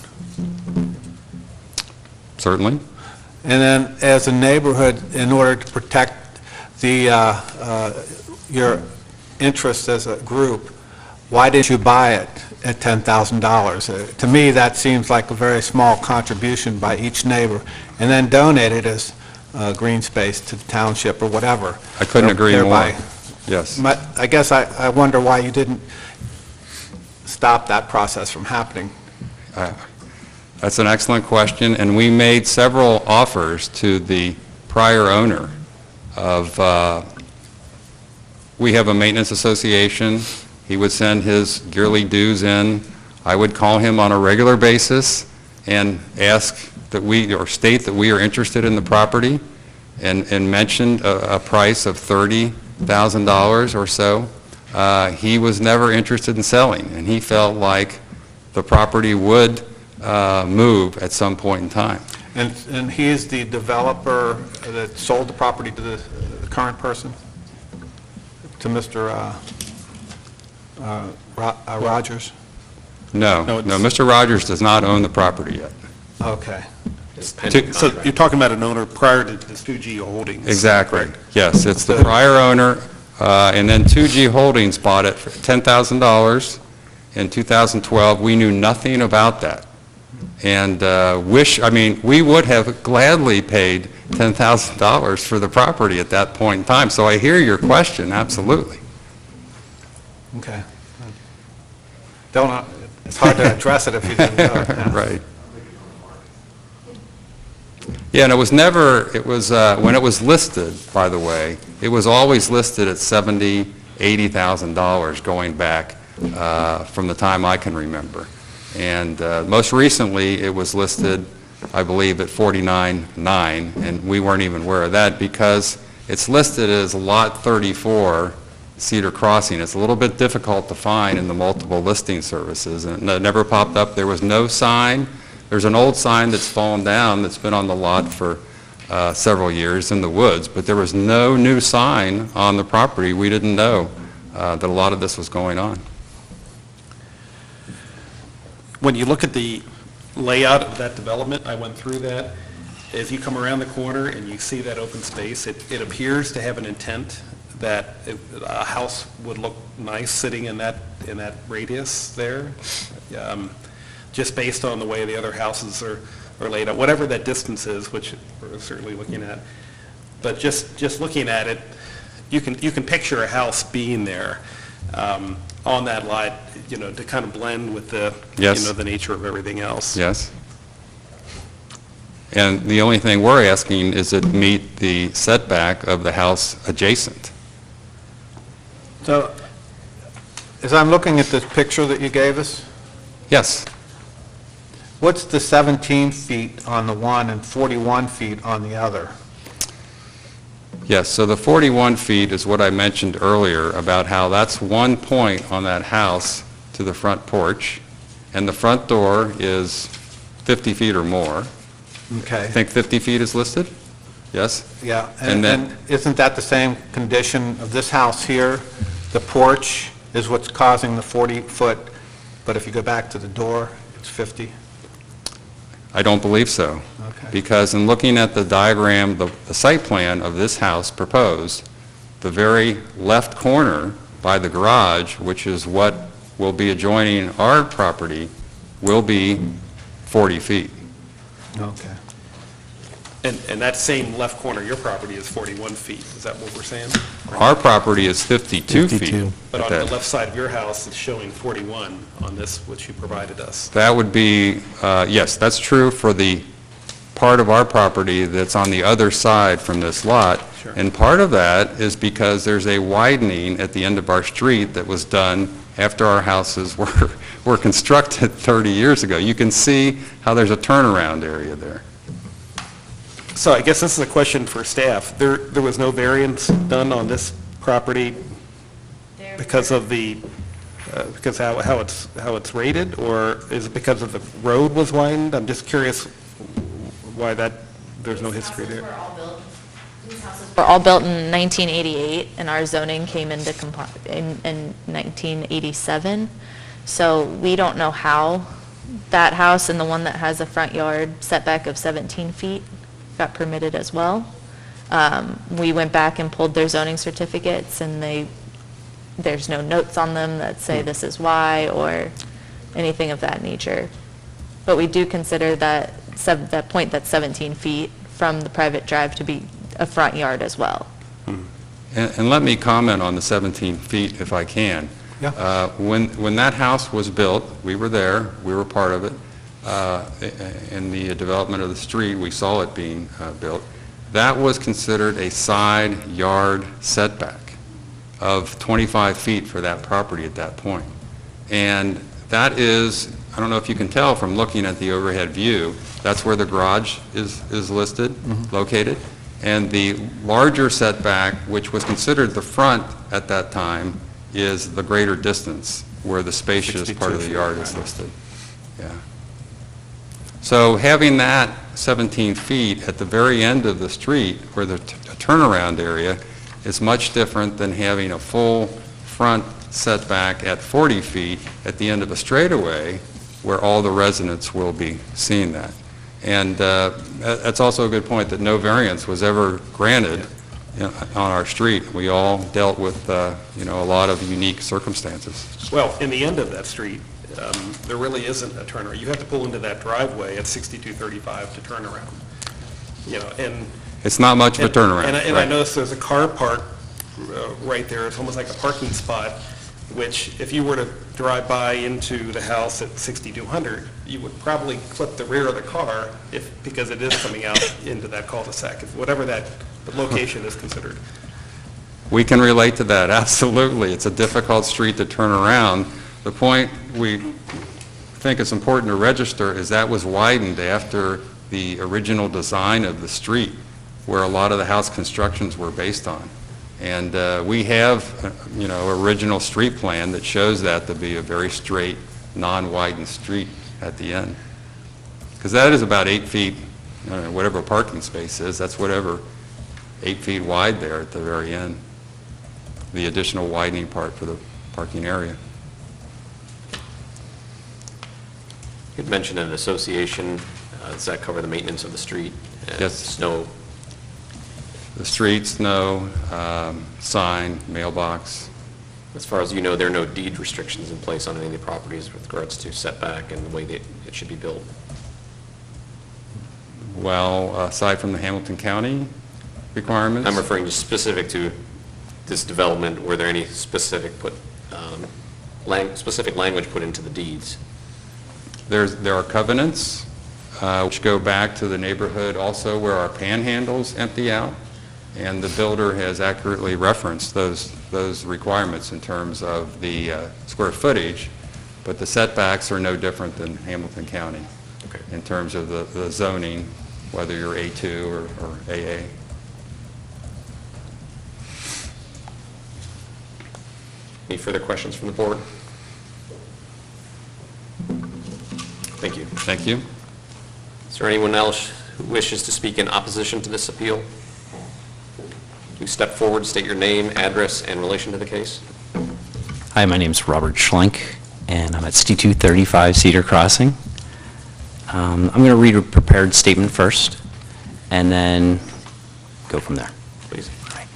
S18: Certainly.
S3: And then, as a neighborhood, in order to protect your interests as a group, why didn't you buy it at $10,000? To me, that seems like a very small contribution by each neighbor, and then donate it as green space to the township or whatever.
S18: I couldn't agree more.
S3: Thereby-
S18: Yes.
S3: I guess I wonder why you didn't stop that process from happening.
S18: That's an excellent question, and we made several offers to the prior owner of, we have a maintenance association. He would send his yearly dues in. I would call him on a regular basis and ask that we, or state that we are interested in the property, and mentioned a price of $30,000 or so. He was never interested in selling, and he felt like the property would move at some point in time.
S3: And he is the developer that sold the property to the current person? To Mr. Rogers?
S18: No, Mr. Rogers does not own the property yet.
S3: Okay.
S13: So you're talking about an owner prior to the 2G Holdings?
S18: Exactly, yes, it's the prior owner, and then 2G Holdings bought it for $10,000 in 2012. We knew nothing about that, and we would have gladly paid $10,000 for the property at that point in time. So I hear your question, absolutely.
S3: Okay. It's hard to address it if you didn't know it. Yeah.
S18: Right. Yeah, and it was never, when it was listed, by the way, it was always listed at $70,000, $80,000 going back from the time I can remember. And most recently, it was listed, I believe, at $49,900, and we weren't even aware of that because it's listed as Lot 34, Cedar Crossing. It's a little bit difficult to find in the multiple listing services, and it never popped up. There was no sign. There's an old sign that's fallen down that's been on the lot for several years in the woods, but there was no new sign on the property. We didn't know that a lot of this was going on.
S13: When you look at the layout of that development, I went through that. As you come around the corner and you see that open space, it appears to have an intent that a house would look nice sitting in that radius there. Just based on the way the other houses are laid out, whatever that distance is, which we're certainly looking at. But just looking at it, you can picture a house being there on that lot, to kind of blend with the,
S18: Yes.
S13: the nature of everything else.
S18: Yes. And the only thing we're asking is it meet the setback of the house adjacent.
S3: So, as I'm looking at this picture that you gave us,
S18: Yes.
S3: what's the 17 feet on the one and 41 feet on the other?
S18: Yes, so the 41 feet is what I mentioned earlier about how that's one point on that house to the front porch, and the front door is 50 feet or more.
S3: Okay.
S18: I think 50 feet is listed? Yes?
S3: Yeah,
S18: And then-
S3: and isn't that the same condition of this house here? The porch is what's causing the 40-foot, but if you go back to the door, it's 50?
S18: I don't believe so.
S3: Okay.
S18: Because in looking at the diagram, the site plan of this house proposed, the very left corner by the garage, which is what will be adjoining our property, will be 40 feet.
S3: Okay.
S13: And that same left corner of your property is 41 feet. Is that what we're saying?
S18: Our property is 52 feet.
S15: 52.
S13: But
S18: at
S13: on the
S18: that.
S13: left side of your house, it's showing 41 on this, which you provided us.
S18: That would be, yes, that's true for the part of our property that's on the other side from this lot.
S13: Sure.
S18: And part of that is because there's a widening at the end of our street that was done after our houses were constructed 30 years ago. You can see how there's a turnaround area there.
S13: So I guess this is a question for staff. There was no variance done on this property because of the, because how it's rated, or is it because of the road was widened? I'm just curious why there's no history there.
S4: Were all built in 1988, and our zoning came into in 1987. So we don't know how that house and the one that has a front yard setback of 17 feet got permitted as well. We went back and pulled their zoning certificates, and there's no notes on them that say this is why or anything of that nature. But we do consider that point that's 17 feet from the private drive to be a front yard as well.
S18: And let me comment on the 17 feet if I can.
S3: Yeah.
S18: When that house was built, we were there, we were part of it. In the development of the street, we saw it being built. That was considered a side yard setback of 25 feet for that property at that point. And that is, I don't know if you can tell from looking at the overhead view, that's where the garage is listed, located. And the larger setback, which was considered the front at that time, is the greater distance where the spacious part of the yard is listed. Yeah. So having that 17 feet at the very end of the street where the turnaround area is much different than having a full front setback at 40 feet at the end of a straightaway where all the residents will be seeing that. And that's also a good point that no variance was ever granted on our street. We all dealt with, a lot of unique circumstances.
S13: Well, in the end of that street, there really isn't a turnaround. You have to pull into that driveway at 6235 to turn around. And
S18: it's not much of a turnaround.
S13: And I noticed there's a car park right there. It's almost like a parking spot, which if you were to drive by into the house at 6200, you would probably clip the rear of the car because it is coming out into that cul-de-sac, whatever that location is considered.
S18: We can relate to that, absolutely. It's a difficult street to turn around. The point we think it's important to register is that was widened after the original design of the street, where a lot of the house constructions were based on. And we have, original street plan that shows that to be a very straight, non-widened street at the end. Because that is about 8 feet, whatever a parking space is, that's whatever 8 feet wide there at the very end. The additional widening part for the parking area.
S1: You had mentioned an association. Does that cover the maintenance of the street?
S18: Yes.
S1: Snow?
S18: The street, snow, sign, mailbox.
S1: As far as you know, there are no deed restrictions in place on any of the properties with regards to setback and the way that it should be built?
S18: Well, aside from the Hamilton County requirements?
S1: I'm referring to specific to this development. Were there any specific specific language put into the deeds?
S18: There are covenants which go back to the neighborhood also where our panhandles empty out, and the builder has accurately referenced those requirements in terms of the square footage, but the setbacks are no different than Hamilton County in terms of the zoning, whether you're A2 or AA.
S1: Any further questions from the board? Thank you.
S18: Thank you.
S1: Is there anyone else who wishes to speak in opposition to this appeal? Please step forward, state your name, address, and relation to the case.
S19: Hi, my name is Robert Schlenk, and I'm at 6235 Cedar Crossing. I'm going to read a prepared statement first, and then go from there.
S1: Please.
S19: Right.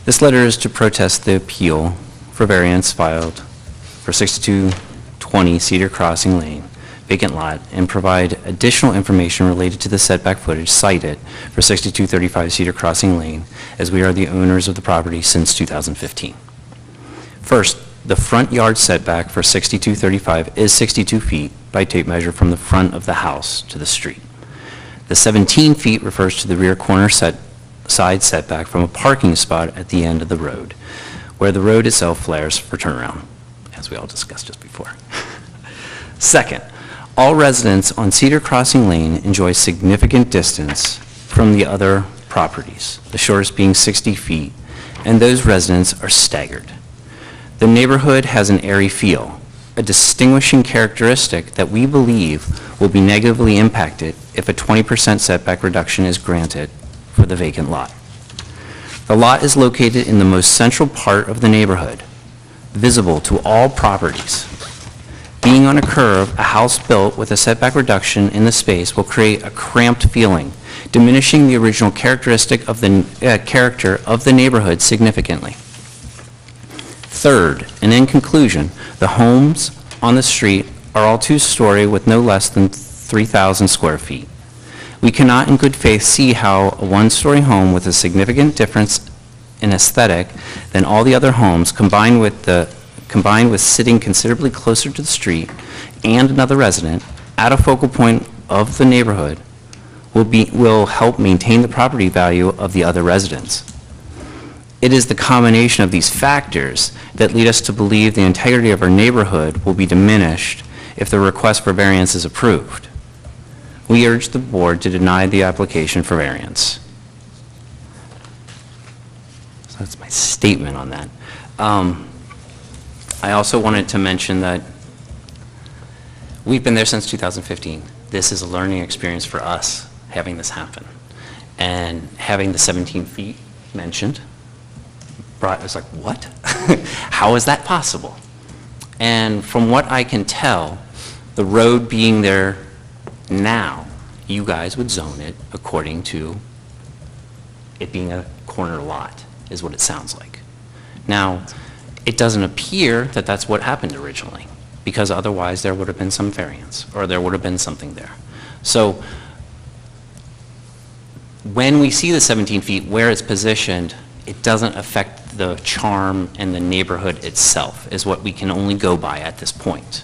S19: This letter is to protest the appeal for variance filed for 6220 Cedar Crossing Lane, vacant lot, and provide additional information related to the setback footage cited for 6235 Cedar Crossing Lane, as we are the owners of the property since 2015. First, the front yard setback for 6235 is 62 feet by tape measure from the front of the house to the street. The 17 feet refers to the rear corner side setback from a parking spot at the end of the road, where the road itself flares for turnaround. as we all discussed just before. Second, all residents on Cedar Crossing Lane enjoy significant distance from the other properties, the shortest being 60 feet, and those residents are staggered. The neighborhood has an airy feel, a distinguishing characteristic that we believe will be negatively impacted if a 20% setback reduction is granted for the vacant lot. The lot is located in the most central part of the neighborhood, visible to all properties. Being on a curve, a house built with a setback reduction in the space will create a cramped feeling, diminishing the original characteristic of the character of the neighborhood significantly. Third, and in conclusion, the homes on the street are all two-story with no less than 3,000 square feet. We cannot in good faith see how a one-story home with a significant difference in aesthetic than all the other homes, combined with sitting considerably closer to the street and another resident at a focal point of the neighborhood, will help maintain the property value of the other residents. It is the combination of these factors that lead us to believe the integrity of our neighborhood will be diminished if the request for variance is approved. We urge the board to deny the application for variance. So that's my statement on that. I also wanted to mention that we've been there since 2015. This is a learning experience for us, having this happen. And having the 17 feet mentioned, it was like, what? How is that possible? And from what I can tell, the road being there now, you guys would zone it according to it being a corner lot, is what it sounds like. Now, it doesn't appear that that's what happened originally, because otherwise there would have been some variance, or there would have been something there. So when we see the 17 feet where it's positioned, it doesn't affect the charm and the neighborhood itself, is what we can only go by at this point.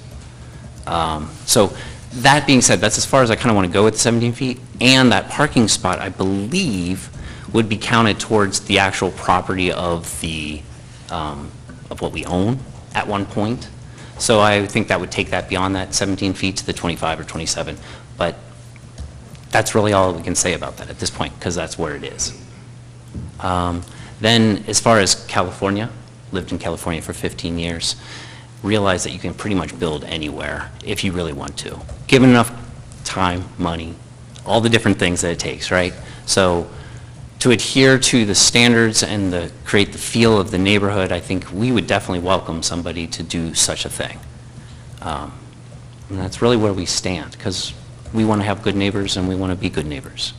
S19: So that being said, that's as far as I kind of want to go with 17 feet, and that parking spot, I believe, would be counted towards the actual property of the, of what we own at one point. So I think that would take that beyond that 17 feet to the 25 or 27, but that's really all we can say about that at this point, because that's where it is. Then, as far as California, lived in California for 15 years, realize that you can pretty much build anywhere if you really want to, given enough time, money, all the different things that it takes, right? So to adhere to the standards and create the feel of the neighborhood, I think we would definitely welcome somebody to do such a thing. And that's really where we stand, because we want to have good neighbors and we want to be good neighbors.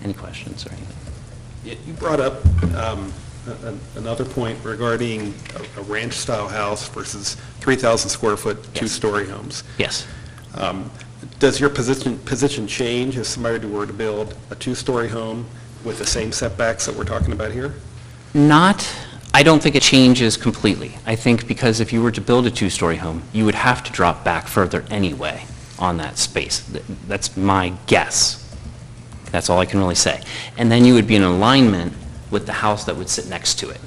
S19: Any questions or anything?
S13: You brought up another point regarding a ranch-style house versus 3,000 square foot, two-story homes.
S19: Yes.
S13: Does your position change if somebody were to build a two-story home with the same setbacks that we're talking about here?
S19: I don't think it changes completely. I think because if you were to build a two-story home, you would have to drop back further anyway on that space. That's my guess. That's all I can really say. And then you would be in alignment with the house that would sit next to it.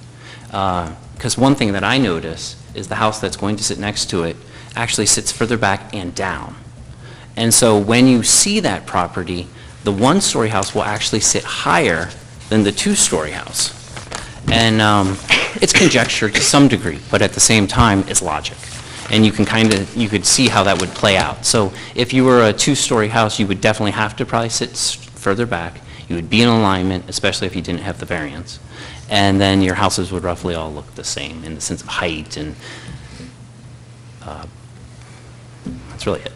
S19: Because one thing that I notice is the house that's going to sit next to it actually sits further back and down. And so when you see that property, the one-story house will actually sit higher than the two-story house. And it's conjecture to some degree, but at the same time, it's logic. And you could see how that would play out. So if you were a two-story house, you would definitely have to probably sit further back. You would be in alignment, especially if you didn't have the variance. And then your houses would roughly all look the same in the sense of height, and that's really it.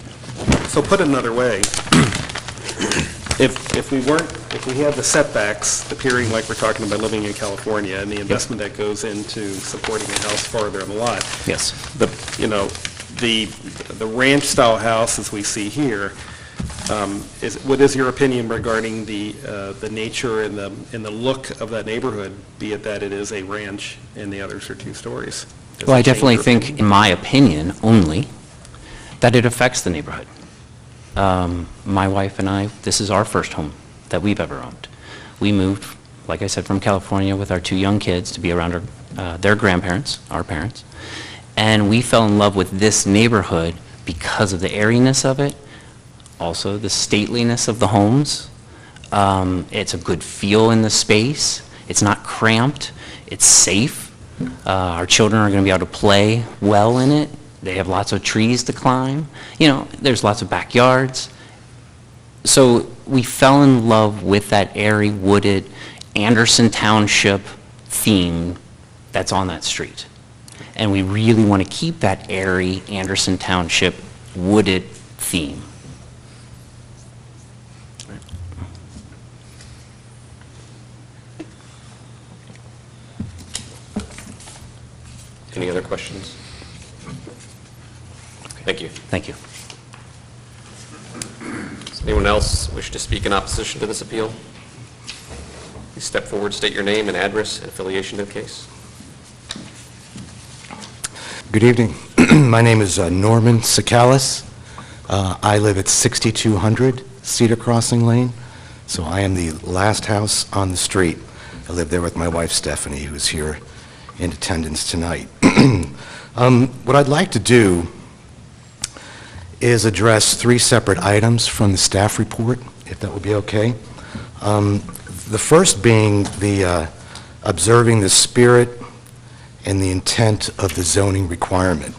S13: So put another way, if we have the setbacks appearing like we're talking about living in California and the investment that goes into supporting a house farther on the lot.
S19: Yes.
S13: The ranch-style house, as we see here, what is your opinion regarding the nature and the look of that neighborhood, be it that it is a ranch and the others are two stories?
S19: Well, I definitely think, in my opinion only, that it affects the neighborhood. My wife and I, this is our first home that we've ever owned. We moved, like I said, from California with our two young kids to be around our their grandparents, our parents, and we fell in love with this neighborhood because of the airiness of it, also the stateliness of the homes. It's a good feel in the space. It's not cramped. It's safe. Our children are going to be able to play well in it. They have lots of trees to climb. You know, there's lots of backyards. So we fell in love with that airy, wooded Anderson Township theme that's on that street. And we really want to keep that airy Anderson Township wooded theme.
S1: Any other questions? Thank you.
S19: Thank you.
S1: Does anyone else wish to speak in opposition to this appeal? Please step forward, state your name and address and affiliation to the case.
S20: Good evening. My name is Norman Sakalis. I live at 6200 Cedar Crossing Lane, so I am the last house on the street. I live there with my wife Stephanie, who's here in attendance tonight. What I'd like to do is address 3 separate items from the staff report, if that would be okay. The first being the observing the spirit and the intent of the zoning requirement.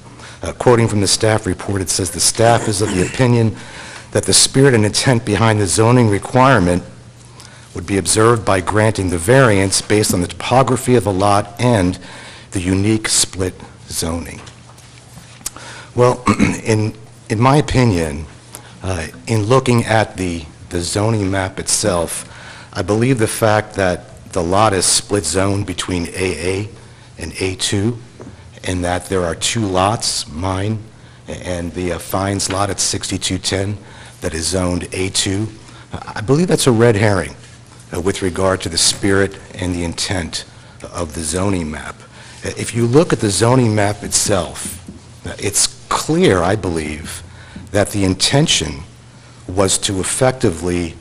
S20: Quoting from the staff report, it says, "The staff is of the opinion that the spirit and intent behind the zoning requirement would be observed by granting the variance based on the topography of the lot and the unique split zoning." Well, in my opinion, in looking at the zoning map itself, I believe the fact that the lot is split zoned between AA and A2, and that there are 2 lots, mine and the Fines lot at 6210, that is zoned A2. I believe that's a red herring with regard to the spirit and the intent of the zoning map. If you look at the zoning map itself, it's clear, I believe, that the intention was to effectively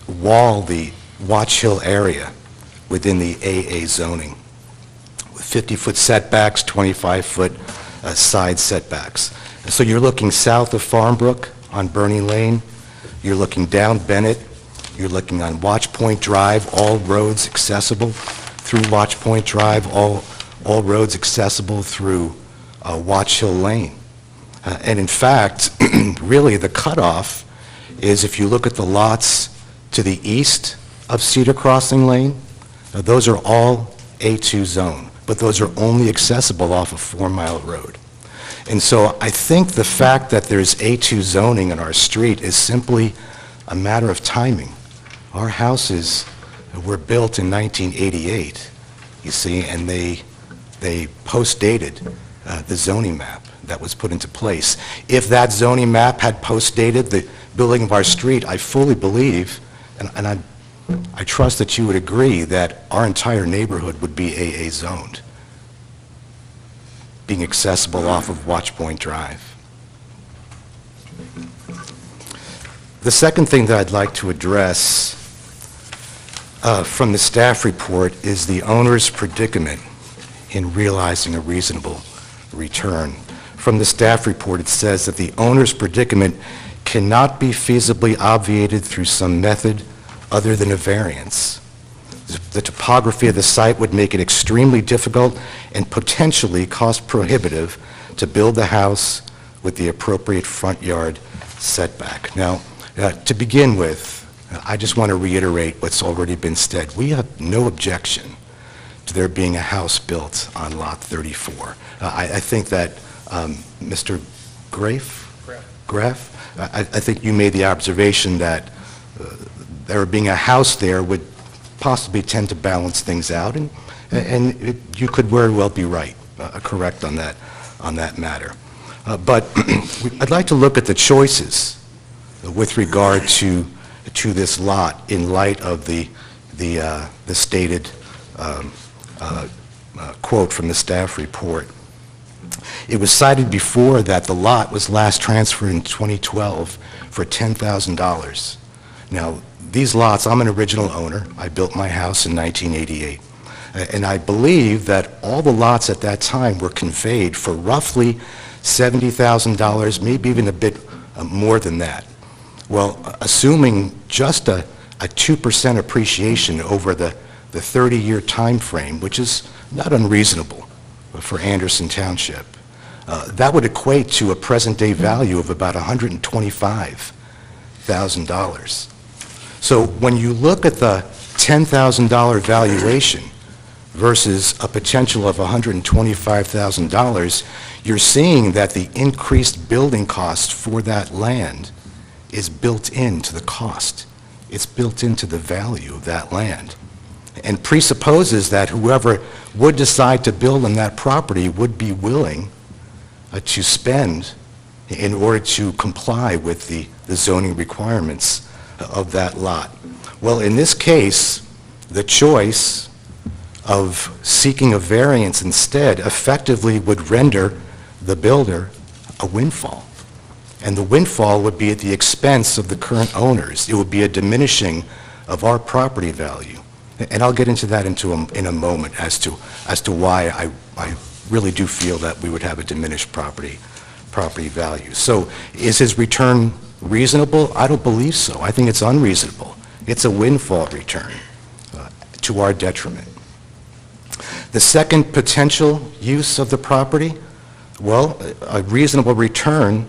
S20: wall the Watch Hill area within the AA zoning, with 50-foot setbacks, 25-foot side setbacks. So you're looking south of Farmbrook on Bernie Lane, you're looking down Bennett, you're looking on Watch Point Drive, all roads accessible through Watch Point Drive, all roads accessible through Watch Hill Lane. And in fact, really the cutoff is if you look at the lots to the east of Cedar Crossing Lane, those are all A2 zone, but those are only accessible off of 4 Mile Road. And so I think the fact that there's A2 zoning in our street is simply a matter of timing. Our houses were built in 1988, you see, and they post-dated the zoning map that was put into place. If that zoning map had post-dated the building of our street, I fully believe, and I trust that you would agree, that our entire neighborhood would be AA zoned, being accessible off of Watch Point Drive. The second thing that I'd like to address from the staff report is the owner's predicament in realizing a reasonable return. From the staff report, it says that the owner's predicament cannot be feasibly obviated through some method other than a variance. The topography of the site would make it extremely difficult and potentially cost prohibitive to build the house with the appropriate front yard setback. Now, to begin with, I just want to reiterate what's already been said. We have no objection to there being a house built on Lot 34. I think that Mr. Graff, I think you made the observation that there being a house there would possibly tend to balance things out, and you could very well be right, correct on that matter. But I'd like to look at the choices with regard to this lot in light of the stated quote from the staff report. It was cited before that the lot was last transferred in 2012 for $10,000. Now, these lots, I'm an original owner. I built my house in 1988. And I believe that all the lots at that time were conveyed for roughly $70,000, maybe even a bit more than that. Well, assuming just a 2% appreciation over the 30-year time frame, which is not unreasonable for Anderson Township, that would equate to a present-day value of about $125,000. So when you look at the $10,000 valuation versus a potential of $125,000, you're seeing that the increased building cost for that land is built into the cost. It's built into the value of that land, and presupposes that whoever would decide to build on that property would be willing to spend in order to comply with the zoning requirements of that lot. Well, in this case, the choice of seeking a variance instead effectively would render the builder a windfall. And the windfall would be at the expense of the current owners. It would be a diminishing of our property value. And I'll get into that in a moment as to why I really do feel that we would have a diminished property value. So is his return reasonable? I don't believe so. I think it's unreasonable. It's a windfall return to our detriment. The second potential use of the property, well, a reasonable return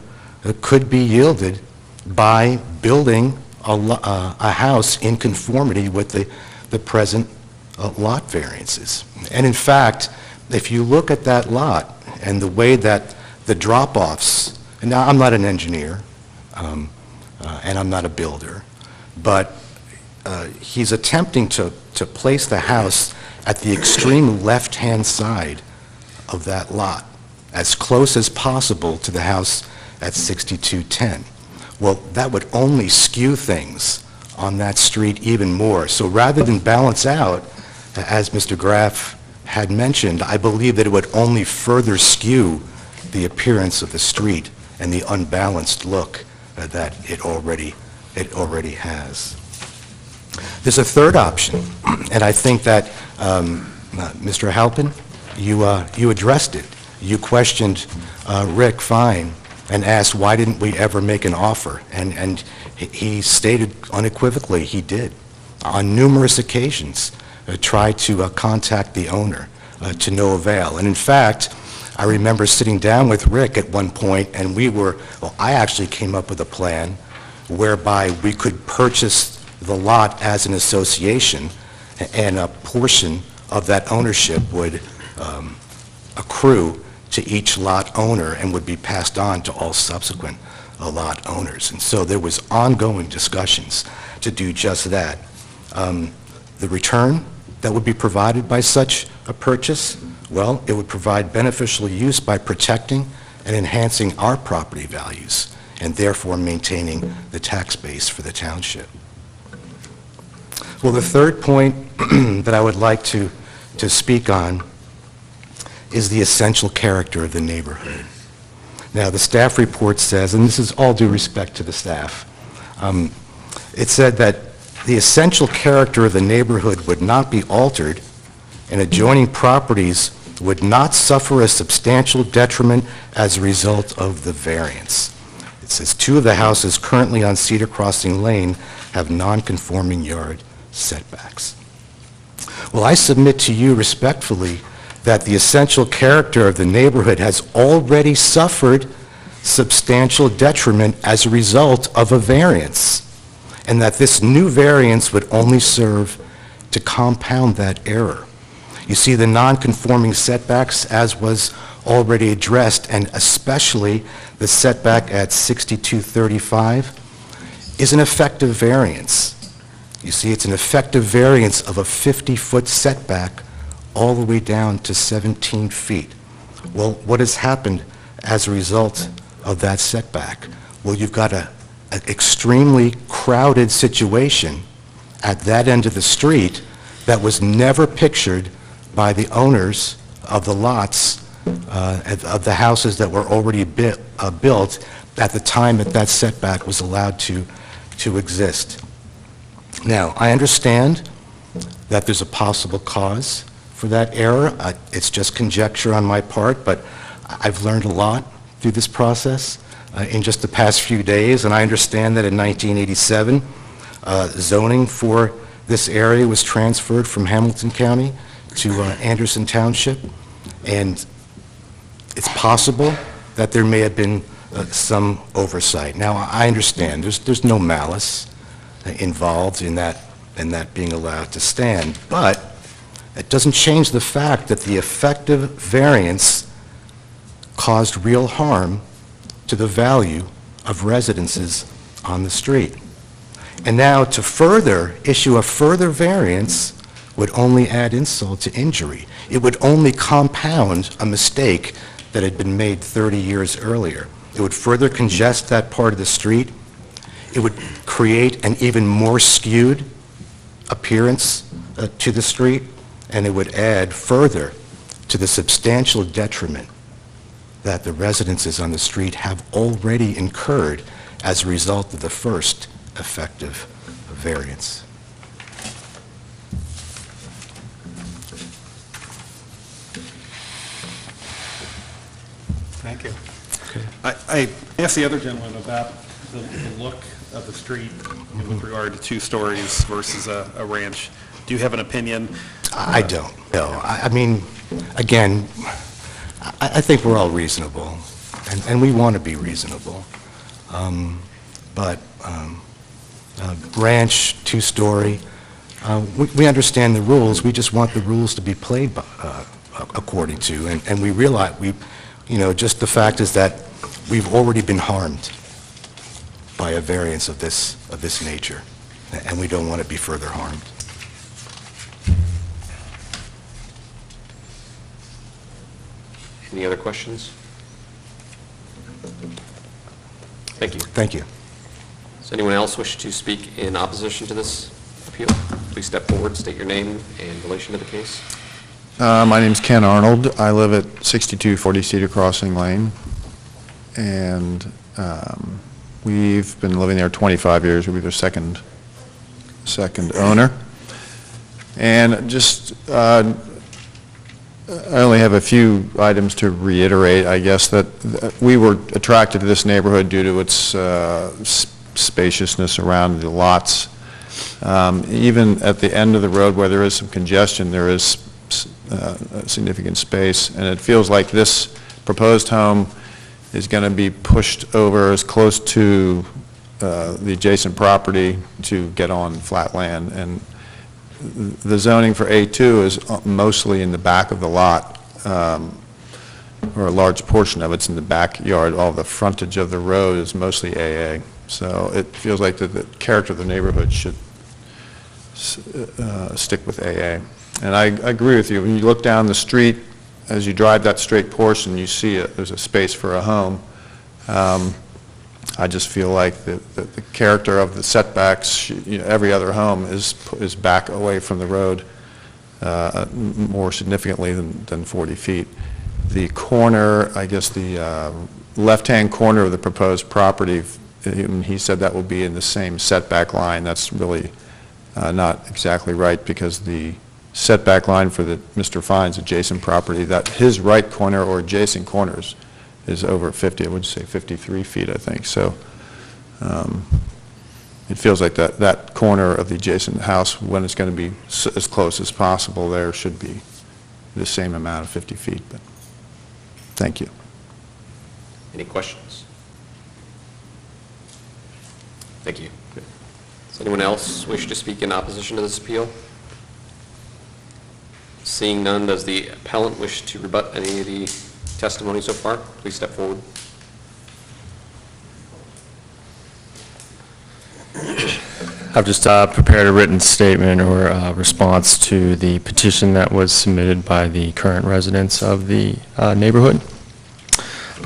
S20: could be yielded by building a house in conformity with the present lot variances. And in fact, if you look at that lot and the way that the drop-offs, and now I'm not an engineer and I'm not a builder, but he's attempting to place the house at the extreme left-hand side of that lot, as close as possible to the house at 6210. Well, that would only skew things on that street even more. So rather than balance out, as Mr. Graff had mentioned, I believe that it would only further skew the appearance of the street and the unbalanced look that it already has. There's a third option, and I think that, Mr. Halpin, you addressed it. You questioned Rick Fine and asked, why didn't we ever make an offer? And he stated unequivocally he did. On numerous occasions, tried to contact the owner to no avail. And in fact, I remember sitting down with Rick at one point, and I actually came up with a plan whereby we could purchase the lot as an association, and a portion of that ownership would accrue to each lot owner and would be passed on to all subsequent lot owners. And so there was ongoing discussions to do just that. The return that would be provided by such a purchase, well, it would provide beneficial use by protecting and enhancing our property values, and therefore maintaining the tax base for the township. Well, the third point that I would like to speak on is the essential character of the neighborhood. Now, the staff report says, and this is all due respect to the staff, it said that the essential character of the neighborhood would not be altered and adjoining properties would not suffer a substantial detriment as a result of the variance. It says 2 of the houses currently on Cedar Crossing Lane have non-conforming yard setbacks. Well, I submit to you respectfully that the essential character of the neighborhood has already suffered substantial detriment as a result of a variance, and that this new variance would only serve to compound that error. You see, the non-conforming setbacks, as was already addressed, and especially the setback at 6235, is an effective variance. You see, it's an effective variance of a 50-foot setback all the way down to 17 feet. Well, what has happened as a result of that setback? Well, you've got an extremely crowded situation at that end of the street that was never pictured by the owners of the lots of the houses that were already built at the time that setback was allowed to exist. Now, I understand that there's a possible cause for that error. It's just conjecture on my part, but I've learned a lot through this process in just the past few days, and I understand that in 1987, zoning for this area was transferred from Hamilton County to Anderson Township, and it's possible that there may have been some oversight. Now, I understand there's no malice involved in that being allowed to stand, but it doesn't change the fact that the effective variance caused real harm to the value of residences on the street. And now to further issue a further variance would only add insult to injury. It would only compound a mistake that had been made 30 years earlier. It would further congest that part of the street. It would create an even more skewed appearance to the street, and it would add further to the substantial detriment that the residences on the street have already incurred as a result of the first effective variance.
S3: Thank you.
S13: I asked the other gentleman about the look of the street with regard to 2 stories versus a ranch. Do you have an opinion?
S20: I don't, no. I mean, again, I think we're all reasonable, and we want to be reasonable. But ranch, 2-story, we understand the rules. We just want the rules to be played by, according to, and we realize, just the fact is that we've already been harmed by a variance of this nature, and we don't want to be further harmed.
S1: Any other questions? Thank you.
S20: Thank you.
S1: Does anyone else wish to speak in opposition to this appeal? Please step forward, state your name and relation to the case.
S21: My name's Ken Arnold. I live at 6240 Cedar Crossing Lane, and we've been living there 25 years. We're their second owner. And just, I only have a few items to reiterate, I guess, that we were attracted to this neighborhood due to its spaciousness around the lots. Even at the end of the road where there is some congestion, there is significant space, and it feels like this proposed home is going to be pushed over as close to the adjacent property to get on flat land. And the zoning for A2 is mostly in the back of the lot, or a large portion of it's in the backyard. All the frontage of the road is mostly AA. So it feels like the character of the neighborhood should stick with AA. And I agree with you. When you look down the street, as you drive that straight portion, you see there's a space for a home. I just feel like the character of the setbacks, every other home is back away from the road more significantly than 40 feet. The corner, I guess the left-hand corner of the proposed property, he said that will be in the same setback line. That's really not exactly right, because the setback line for Mr. Fine's adjacent property, that his right corner or adjacent corners is over 50, I would say 53 feet, I think. So it feels like that corner of the adjacent house, when it's going to be as close as possible there, should be the same amount of 50 feet. But thank you.
S1: Any questions? Thank you. Does anyone else wish to speak in opposition to this appeal? Seeing none, does the appellant wish to rebut any of the testimony so far? Please step forward.
S17: I've just prepared a written statement or response to the petition that was submitted by the current residents of the neighborhood.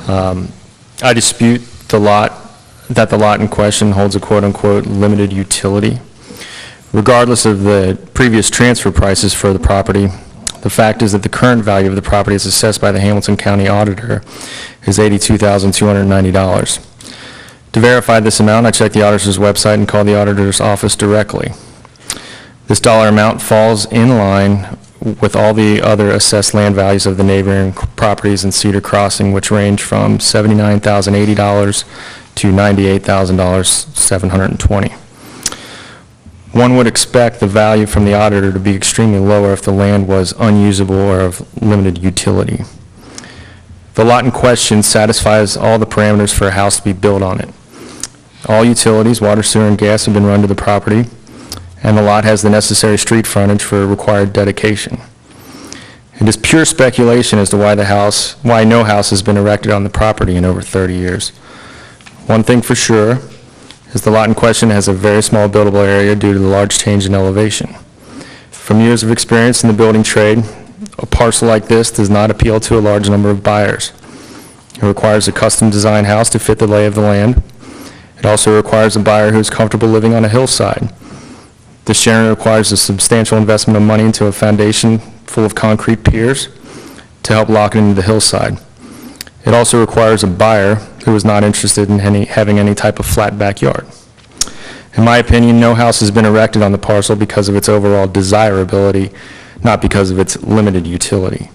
S17: I dispute that the lot in question holds a quote-unquote limited utility. Regardless of the previous transfer prices for the property, the fact is that the current value of the property as assessed by the Hamilton County Auditor is $82,290. To verify this amount, I checked the auditor's website and called the auditor's office directly. This dollar amount falls in line with all the other assessed land values of the neighboring properties in Cedar Crossing, which range from $79,080 to $98,720. One would expect the value from the auditor to be extremely lower if the land was unusable or of limited utility. The lot in question satisfies all the parameters for a house to be built on it. All utilities, water, sewer, and gas have been run to the property, and the lot has the necessary street frontage for required dedication. It is pure speculation as to why no house has been erected on the property in over 30 years. One thing for sure is the lot in question has a very small buildable area due to the large change in elevation. From years of experience in the building trade, a parcel like this does not appeal to a large number of buyers. It requires a custom-designed house to fit the lay of the land. It also requires a buyer who is comfortable living on a hillside. This generally requires a substantial investment of money into a foundation full of concrete piers to help lock it into the hillside. It also requires a buyer who is not interested in having any type of flat backyard. In my opinion, no house has been erected on the parcel because of its overall desirability, not because of its limited utility.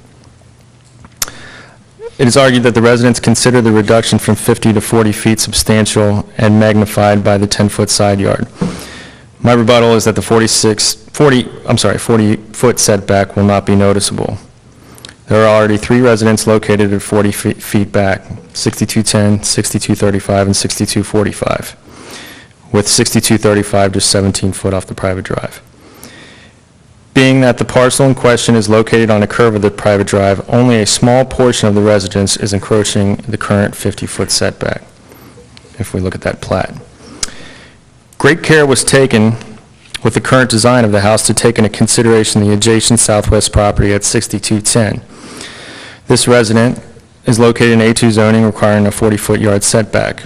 S17: It is argued that the residents consider the reduction from 50 to 40 feet substantial and magnified by the 10-foot side yard. My rebuttal is that the 40-foot setback will not be noticeable. There are already 3 residents located at 40 feet back, 6210, 6235, and 6245, with 6235 just 17 foot off the private drive. Being that the parcel in question is located on a curve of the private drive, only a small portion of the residence is encroaching the current 50-foot setback, if we look at that plat. Great care was taken with the current design of the house to take into consideration the adjacent southwest property at 6210. This resident is located in A2 zoning requiring a 40-foot yard setback.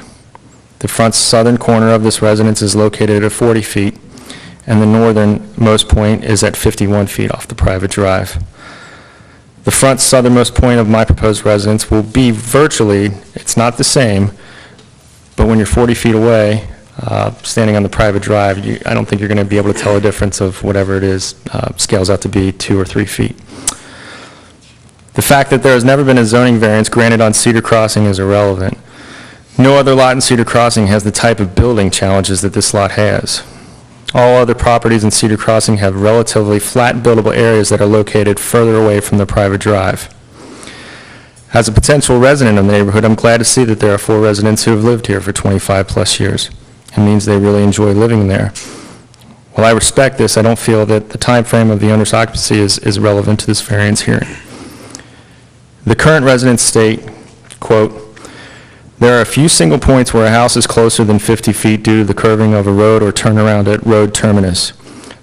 S17: The front southern corner of this residence is located at 40 feet, and the northernmost point is at 51 feet off the private drive. The front southernmost point of my proposed residence will be virtually, it's not the same, but when you're 40 feet away, standing on the private drive, I don't think you're going to be able to tell a difference of whatever it is, scales out to be 2 or 3 feet. The fact that there has never been a zoning variance granted on Cedar Crossing is irrelevant. No other lot in Cedar Crossing has the type of building challenges that this lot has. All other properties in Cedar Crossing have relatively flat buildable areas that are located further away from the private drive. As a potential resident of the neighborhood, I'm glad to see that there are 4 residents who have lived here for 25-plus years. It means they really enjoy living there. While I respect this, I don't feel that the time frame of the owner's occupancy is relevant to this variance hearing. The current residents state, quote, "There are a few single points where a house is closer than 50 feet due to the curving of a road or turnaround at road terminus.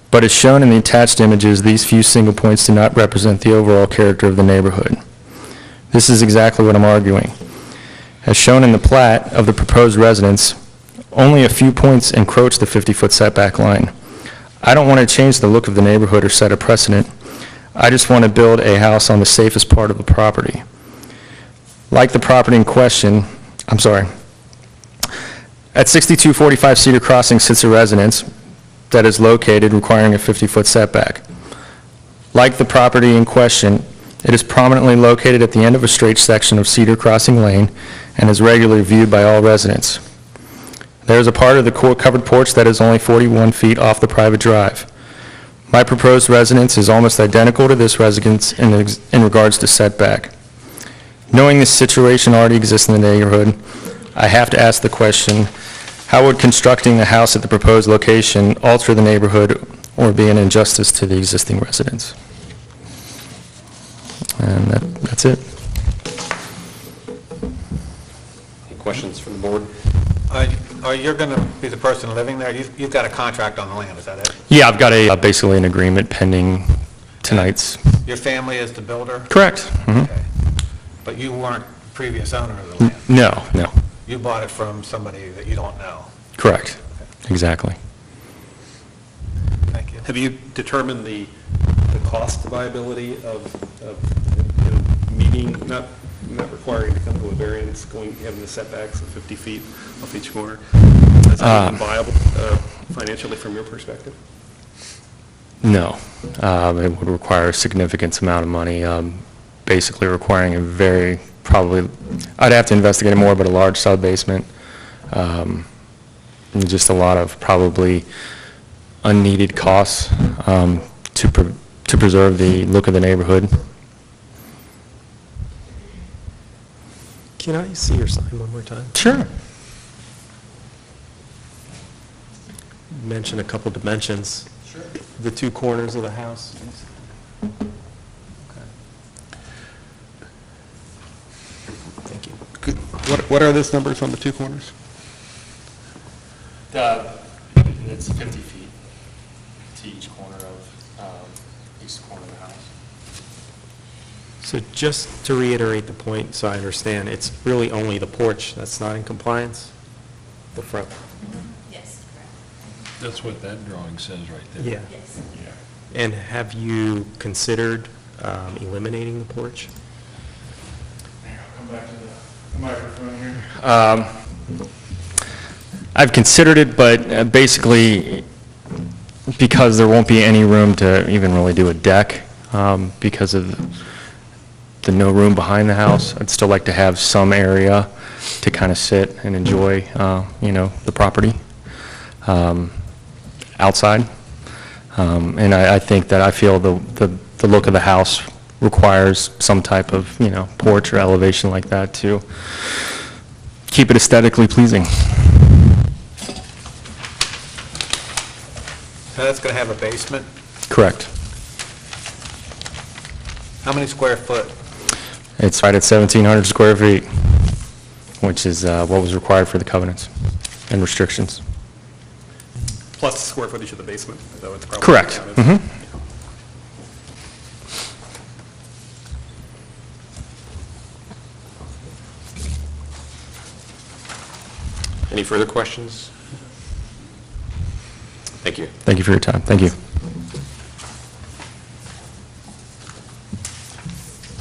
S17: But as shown in the attached images, these few single points do not represent the overall character of the neighborhood." This is exactly what I'm arguing. As shown in the plat of the proposed residence, only a few points encroach the 50-foot setback line. I don't want to change the look of the neighborhood or set a precedent. I just want to build a house on the safest part of the property. Like the property in question, at 6245 Cedar Crossing sits a residence that is located requiring a 50-foot setback. Like the property in question, it is prominently located at the end of a straight section of Cedar Crossing Lane and is regularly viewed by all residents. There is a part of the covered porch that is only 41 feet off the private drive. My proposed residence is almost identical to this residence in regards to setback. Knowing this situation already exists in the neighborhood, I have to ask the question, how would constructing the house at the proposed location alter the neighborhood or be an injustice to the existing residents? And that's it.
S1: Any questions from the board?
S3: You're going to be the person living there? You've got a contract on the land, is that it?
S17: Yeah, I've got basically an agreement pending tonight's.
S3: Your family is the builder?
S17: Correct. Mm-hmm.
S3: Okay. But you weren't the previous owner of the land?
S17: No.
S3: You bought it from somebody that you don't know?
S17: Correct. Okay. Exactly.
S3: Thank you.
S13: Have you determined the cost viability of meeting, not requiring to come to a variance, having the setbacks of 50 feet off each corner? Is that even viable financially from your perspective?
S17: No. It would require a significant amount of money, basically requiring a very, probably, I'd have to investigate it more, but a large sub-basement. And just a lot of probably unneeded costs to preserve the look of the neighborhood.
S10: Can I see your sign one more time?
S17: Sure.
S10: Mention a couple dimensions. Sure. The two corners of the house. Thank you.
S13: What are those numbers on the two corners?
S17: It's 50 feet to each corner of, each corner of the house.
S10: So just to reiterate the point, so I understand, it's really only the porch that's not in compliance? The front?
S4: Yes, correct.
S5: That's what that drawing says right there.
S10: Yeah.
S4: Yes.
S10: And have you considered eliminating the porch?
S14: Come back to the microphone here.
S17: I've considered it, but basically, because there won't be any room to even really do a deck, because of the no room behind the house, I'd still like to have some area to kind of sit and enjoy, the property outside. And I think that I feel the look of the house requires some type of, porch or elevation like that to keep it aesthetically pleasing.
S3: So that's going to have a basement?
S17: Correct.
S3: How many square foot?
S17: It's right at 1,700 square feet, which is what was required for the covenants and restrictions.
S13: Plus the square footage of the basement, though it's probably...
S17: Correct.
S13: counted.
S1: Any further questions? Thank you.
S17: Thank you for your time. Thank you.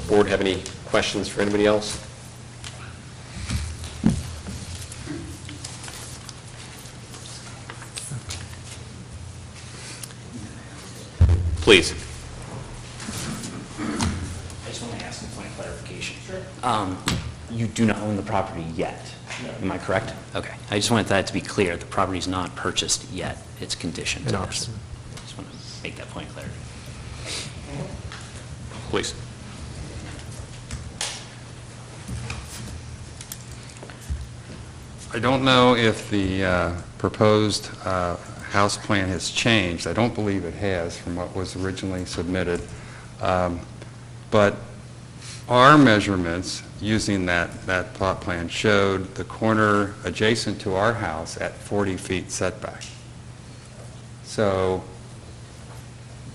S1: Board have any questions for anybody else? Please.
S19: I just want to ask a point of clarification. Sure. You do not own the property yet, am I correct? Okay. I just wanted that to be clear. The property is not purchased yet. It's conditioned to
S10: An
S19: this.
S10: option.
S19: Just want to make that point clear.
S1: Please.
S18: I don't know if the proposed house plan has changed. I don't believe it has from what was originally submitted. But our measurements using that plot plan showed the corner adjacent to our house at 40 feet setback. So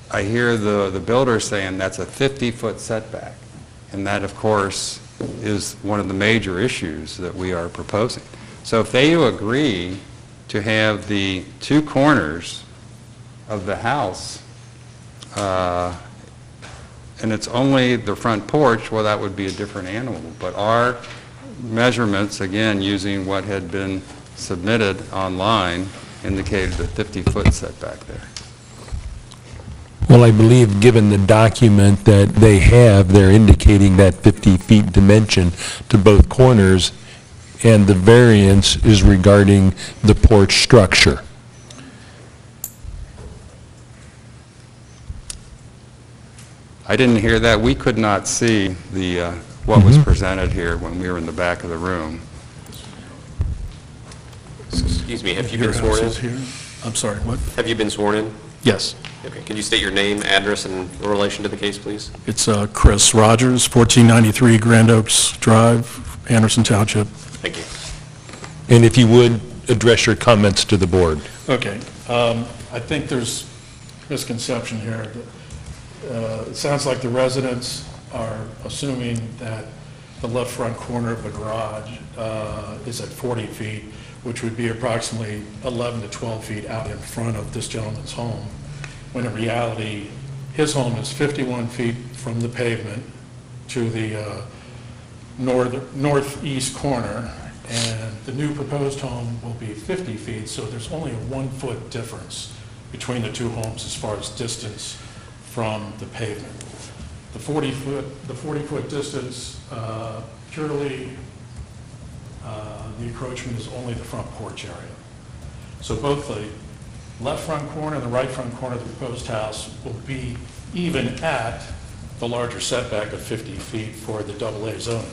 S18: I hear the builder saying that's a 50-foot setback. And that, of course, is one of the major issues that we are proposing. So if they agree to have the two corners of the house, and it's only the front porch, well, that would be a different animal. But our measurements, again, using what had been submitted online, indicated a 50-foot setback there.
S5: Well, I believe, given the document that they have, they're indicating that 50 feet dimension to both corners, and the variance is regarding the porch structure.
S18: I didn't hear that. We could not see the what was presented here when we were in the back of the room.
S1: Excuse me, have you been sworn in?
S2: I'm sorry, what?
S1: Have you been sworn in?
S2: Yes.
S1: Okay, can you state your name, address, and relation to the case, please?
S2: It's Chris Rogers, 1493 Grand Oaks Drive, Anderson Township.
S1: Thank you.
S5: And if you would, address your comments to the board.
S2: Okay. I think there's misconception here. It sounds like the residents are assuming that the left front corner of the garage is at 40 feet, which would be approximately 11 to 12 feet out in front of this gentleman's home, when in reality, his home is 51 feet from the pavement to the northeast corner, and the new proposed home will be 50 feet, so there's only a 1 foot difference between the two homes as far as distance from the pavement. The 40-foot distance, purely, the encroachment is only the front porch area. So both the left front corner and the right front corner of the proposed house will be even at the larger setback of 50 feet for the AA zoning,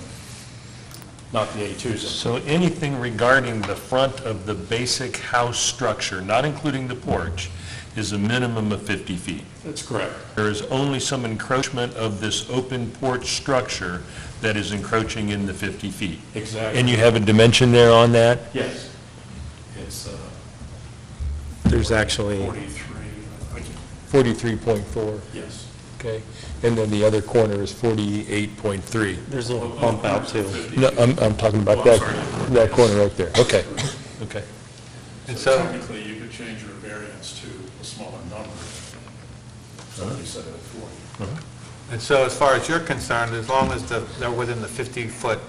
S2: not the A2 zone.
S5: So anything regarding the front of the basic house structure, not including the porch, is a minimum of 50 feet.
S2: That's correct.
S5: There is only some encroachment of this open porch structure that is encroaching in the 50 feet.
S2: Exactly.
S5: And you have a dimension there on that?
S2: Yes. It's
S10: There's actually,
S5: 43.4?
S2: Yes.
S5: Okay. And then the other corner is 48.3?
S10: there's a little bump out too.
S5: No, I'm talking about that corner right there. Okay. Okay.
S2: So technically, you could change your variance to a smaller number. Somebody said it at 40.
S3: And so as far as you're concerned, as long as they're within the 50-foot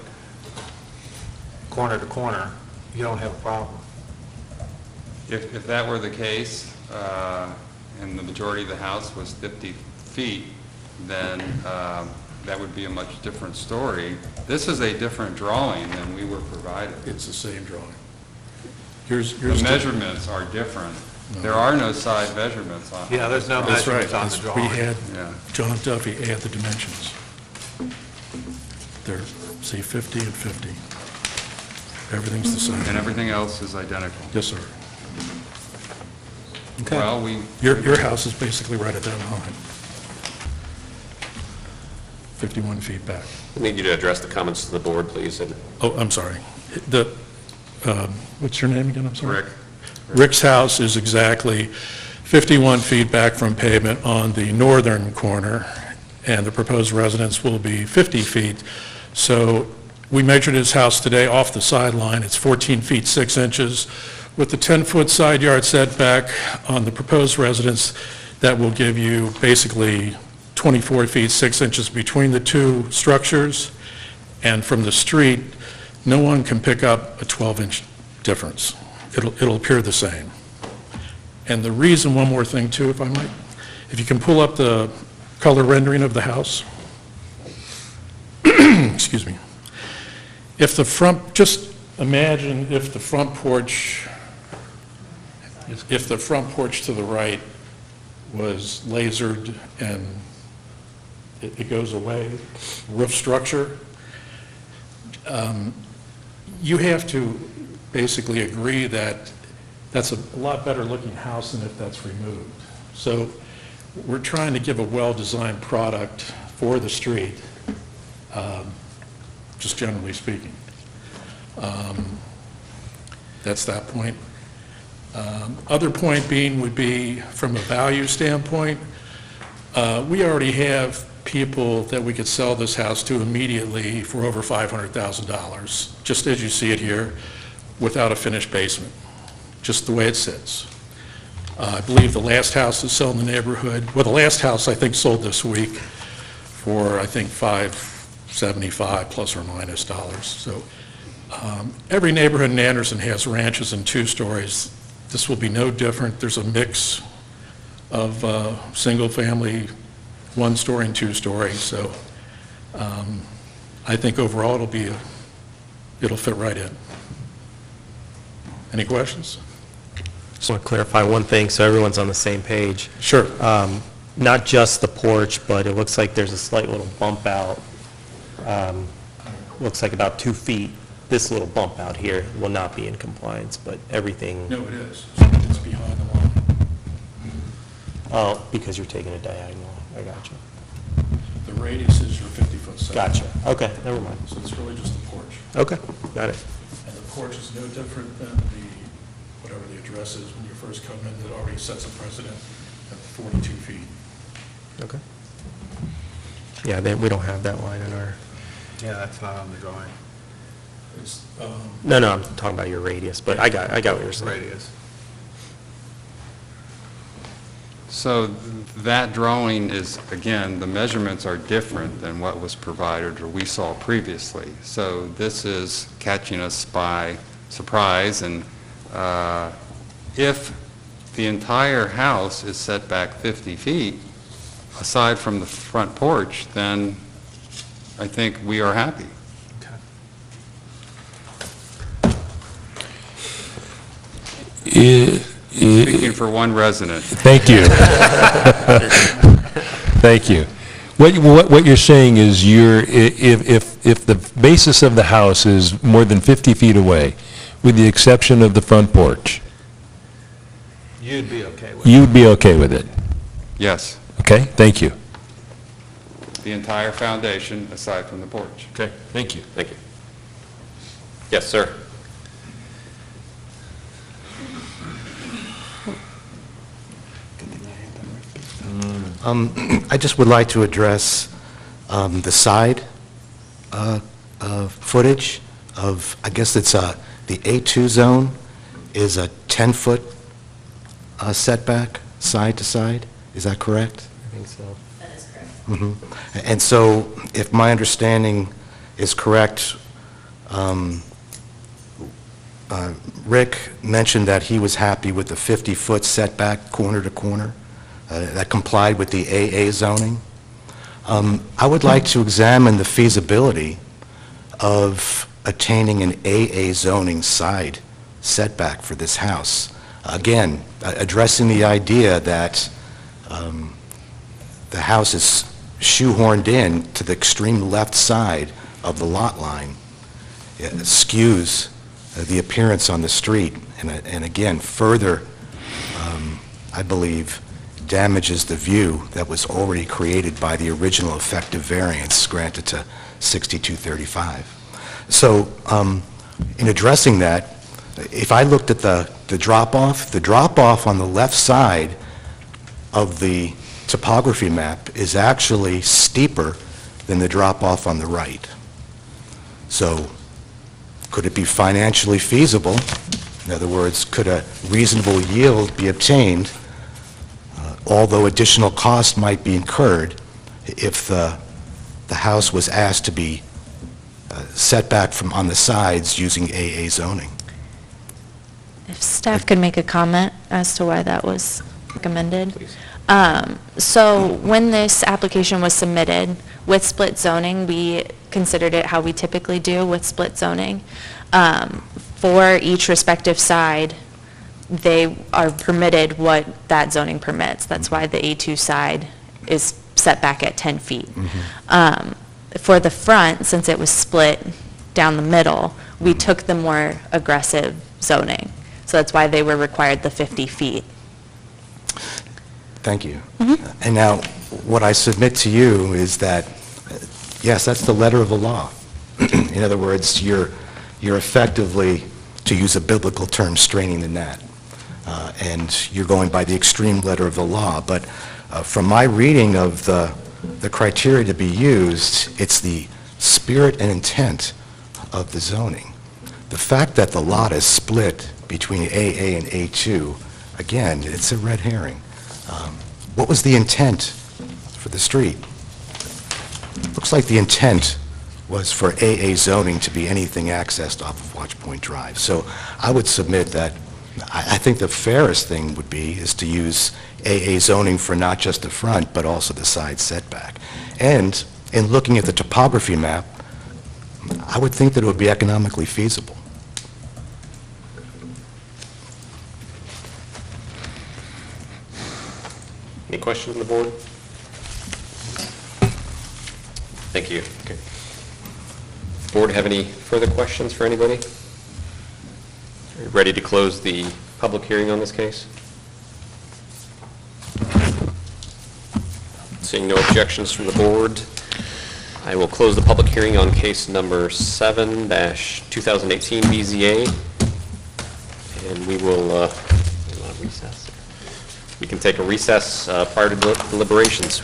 S3: corner to corner, you don't have a problem?
S18: If that were the case, and the majority of the house was 50 feet, then that would be a much different story. This is a different drawing than we were provided.
S2: It's the same drawing.
S18: The measurements are different. There are no side measurements on it.
S3: Yeah, there's no
S2: That's right.
S3: measurements on the drawing.
S2: We had
S18: Yeah.
S2: John Duffy add the dimensions. They're, say, 50 and 50. Everything's the same.
S18: And everything else is identical.
S2: Yes, sir.
S18: Well, we...
S2: Your house is basically right at that line. 51 feet back.
S1: I need you to address the comments to the board, please. And
S2: Oh, I'm sorry. The, what's your name again? I'm sorry.
S18: Rick.
S2: Rick's house is exactly 51 feet back from pavement on the northern corner, and the proposed residence will be 50 feet. So we measured his house today off the sideline. It's 14 feet 6 inches. With the 10-foot side yard setback on the proposed residence, that will give you basically 24 feet 6 inches between the two structures. And from the street, no one can pick up a 12-inch difference. It'll appear the same. And the reason, one more thing too, if I might, if you can pull up the color rendering of the house. Excuse me. If the front, just imagine if the front porch, to the right was lasered and it goes away, roof structure, you have to basically agree that that's a lot better looking house than if that's removed. So we're trying to give a well-designed product for the street, just generally speaking. That's that point. Other point being would be from a value standpoint, we already have people that we could sell this house to immediately for over $500,000, just as you see it here, without a finished basement, just the way it sits. I believe the last house to sell in the neighborhood, well, the last house I think sold this week for, I think, $575 plus or minus dollars. So every neighborhood in Anderson has ranches and 2 stories. This will be no different. There's a mix of single-family, 1-story and 2-story. So I think overall it'll fit right in. Any questions?
S10: Just want to clarify one thing so everyone's on the same page.
S2: Sure.
S10: Not just the porch, but it looks like there's a slight little bump out. Looks like about 2 feet. This little bump out here will not be in compliance, but everything...
S2: No, it is. It's behind the line.
S10: Oh, because you're taking a diagonal. I got you.
S2: The radius is your 50-foot setback.
S10: Gotcha. Okay, never mind.
S2: So it's really just the porch.
S10: Okay, got it.
S2: And the porch is no different than whatever the address is when you first come in, that already sets a precedent at 42 feet.
S10: Okay. Yeah, we don't have that line in our...
S3: Yeah, that's not on the drawing.
S2: It's,
S10: No, I'm talking about your radius, but I got what you're saying.
S3: Radius.
S18: So that drawing is, again, the measurements are different than what was provided or we saw previously. So this is catching us by surprise, and if the entire house is set back 50 feet, aside from the front porch, then I think we are happy. Speaking for one resident.
S5: Thank you. Thank you. What you're saying is if the basis of the house is more than 50 feet away, with the exception of the front porch,
S3: You'd be okay with it?
S5: you'd be okay with it?
S18: Yes,
S5: Okay, thank you.
S18: the entire foundation aside from the porch.
S5: Okay, thank you.
S1: Thank you. Yes, sir.
S20: I just would like to address the side footage of, I guess it's the A2 zone is a 10-foot setback, side to side. Is that correct?
S10: I think so.
S4: That is correct.
S20: And so, if my understanding is correct, Rick mentioned that he was happy with the 50-foot setback corner to corner that complied with the AA zoning. I would like to examine the feasibility of attaining an AA zoning side setback for this house. Again, addressing the idea that the house is shoehorned in to the extreme left side of the lot line. It skews the appearance on the street, and again, further, I believe, damages the view that was already created by the original effective variance granted to 6235. So, in addressing that, if I looked at the drop-off on the left side of the topography map is actually steeper than the drop-off on the right. So, could it be financially feasible? In other words, could a reasonable yield be obtained, although additional cost might be incurred if the house was asked to be set back from on the sides using AA zoning?
S4: If staff could make a comment as to why that was recommended. So when this application was submitted with split zoning, we considered it how we typically do with split zoning. For each respective side, they are permitted what that zoning permits. That's why the A2 side is set back at 10 feet. For the front, since it was split down the middle, we took the more aggressive zoning. So that's why they were required the 50 feet.
S20: Thank you. And now, what I submit to you is that, yes, that's the letter of the law. In other words, you're effectively, to use a biblical term, straining the net. And you're going by the extreme letter of the law. But from my reading of the criteria to be used, it's the spirit and intent of the zoning. The fact that the lot is split between AA and A2, again, it's a red herring. What was the intent for the street? Looks like the intent was for AA zoning to be anything accessed off of Watch Point Drive. So I would submit that I think the fairest thing would be is to use AA zoning for not just the front, but also the side setback. And in looking at the topography map, I would think that it would be economically feasible.
S1: Any questions on the board? Thank you. Okay. Board, have any further questions for anybody? Are you ready to close the public hearing on this case? Seeing no objections from the board, I will close the public hearing on case number 7-2018 BZA, and we will recess. We can take a recess prior to deliberations.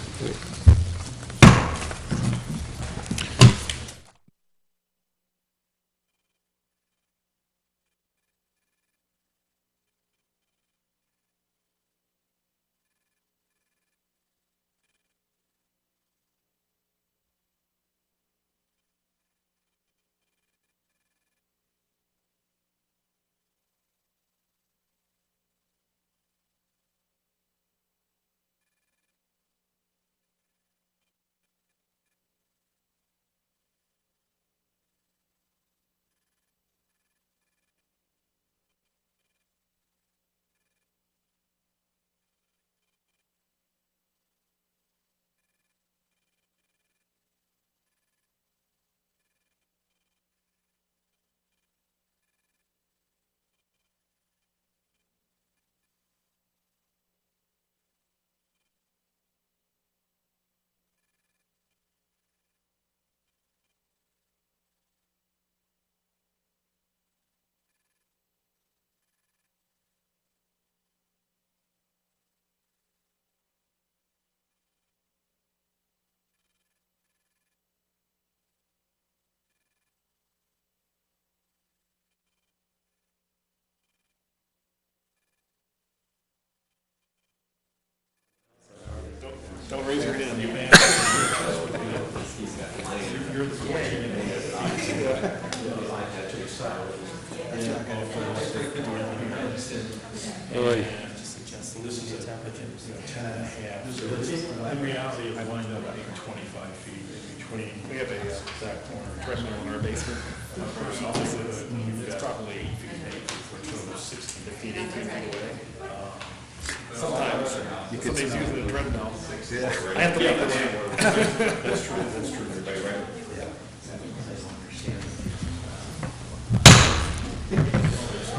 S2: Don't raise your hand, you may. You're the question. This is a 10 and a half. In reality, I wind up being 25 feet between, we have a exact corner treadmill in our basement. First office, it's probably 8 feet, 8 feet, so 16 feet, 18 feet away. Sometimes, somebody's using a treadmill. I have to leave the neighbor. That's true, that's true.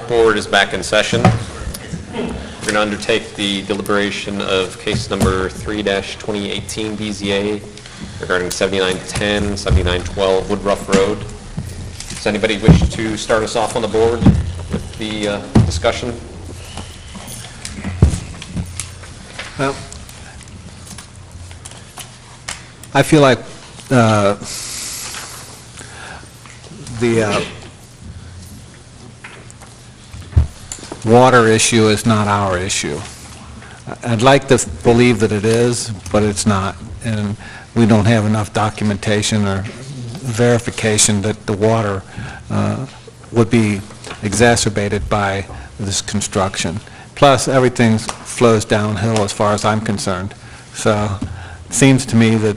S1: Board is back in session. We're going to undertake the deliberation of case number 3-2018 BZA regarding 7910, 7912 Woodruff Road. Does anybody wish to start us off on the board with the discussion?
S3: Well, I feel like the water issue is not our issue. I'd like to believe that it is, but it's not. And we don't have enough documentation or verification that the water would be exacerbated by this construction. Plus, everything flows downhill as far as I'm concerned. So it seems to me that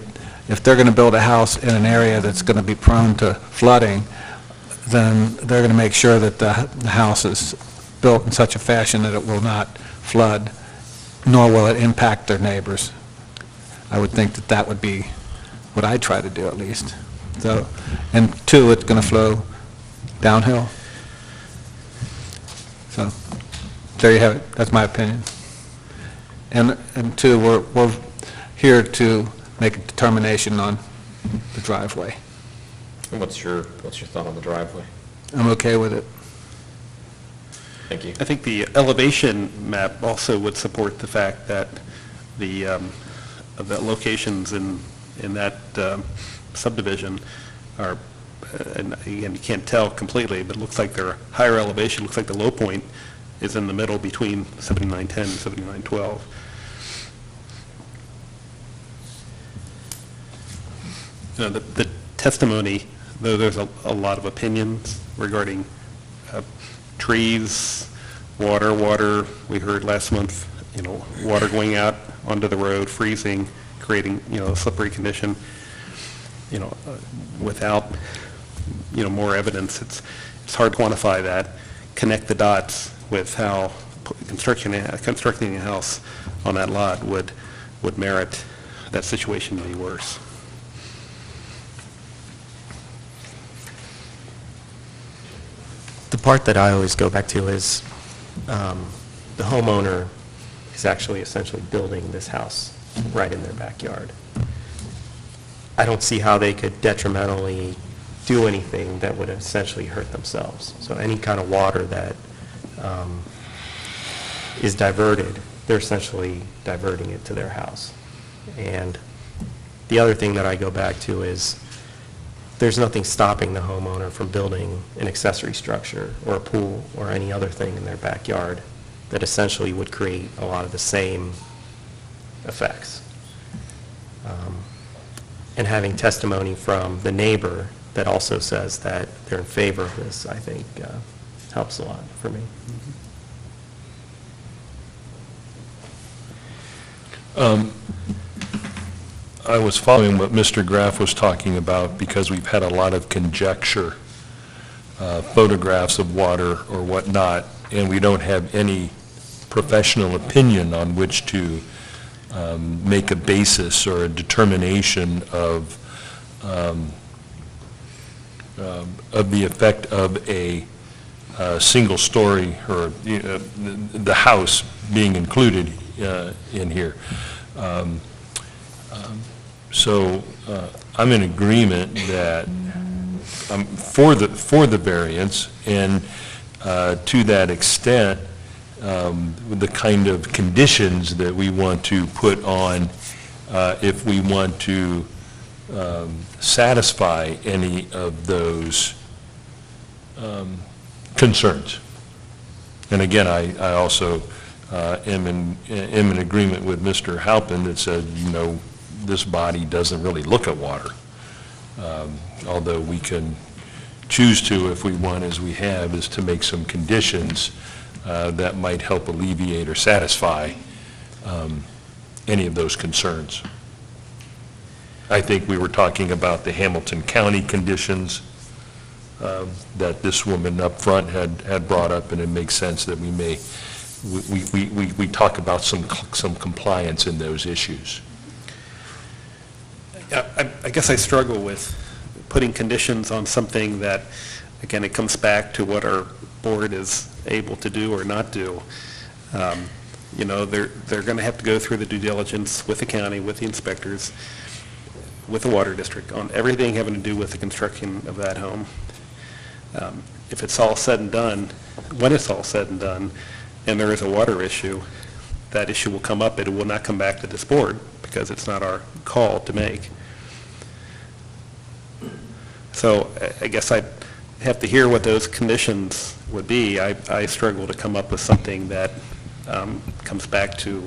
S3: if they're going to build a house in an area that's going to be prone to flooding, then they're going to make sure that the house is built in such a fashion that it will not flood, nor will it impact their neighbors. I would think that that would be what I'd try to do at least. So, and two, it's going to flow downhill. So, there you have it. That's my opinion. And two, we're here to make a determination on the driveway.
S1: And what's your thought on the driveway?
S3: I'm okay with it.
S1: Thank you.
S13: I think the elevation map also would support the fact that the locations in that subdivision are, and again, you can't tell completely, but it looks like they're higher elevation. Looks like the low point is in the middle between 7910 and 7912. You know, the testimony, though there's a lot of opinions regarding trees, water, we heard last month, you know, water going out onto the road, freezing, creating, you know, a slippery condition, you know, without, you know, more evidence, it's hard to quantify that, connect the dots with how constructing a house on that lot would merit that situation to be worse.
S10: The part that I always go back to is the homeowner is actually essentially building this house right in their backyard. I don't see how they could detrimentally do anything that would essentially hurt themselves. So any kind of water that is diverted, they're essentially diverting it to their house. And the other thing that I go back to is there's nothing stopping the homeowner from building an accessory structure or a pool or any other thing in their backyard that essentially would create a lot of the same effects. And having testimony from the neighbor that also says that they're in favor of this, I think, helps a lot for me.
S5: I was following what Mr. Graff was talking about because we've had a lot of conjecture, photographs of water or whatnot, and we don't have any professional opinion on which to make a basis or a determination of the effect of a single story or the house being included in here. So I'm in agreement that I'm for the variance, and to that extent, with the kind of conditions that we want to put on if we want to satisfy any of those concerns. And again, I also am in agreement with Mr. Halpin that said, this body doesn't really look at water. Although we can choose to, if we want, as we have, is to make some conditions that might help alleviate or satisfy any of those concerns. I think we were talking about the Hamilton County conditions that this woman up front had brought up, and it makes sense that we talk about some compliance in those issues.
S13: I guess I struggle with putting conditions on something that, again, it comes back to what our board is able to do or not do. They're going to have to go through the due diligence with the county, with the inspectors, with the water district, on everything having to do with the construction of that home. If it's all said and done, when it's all said and done, and there is a water issue, that issue will come up. It will not come back to this board because it's not our call to make. So I guess I'd have to hear what those conditions would be. I struggle to come up with something that comes back to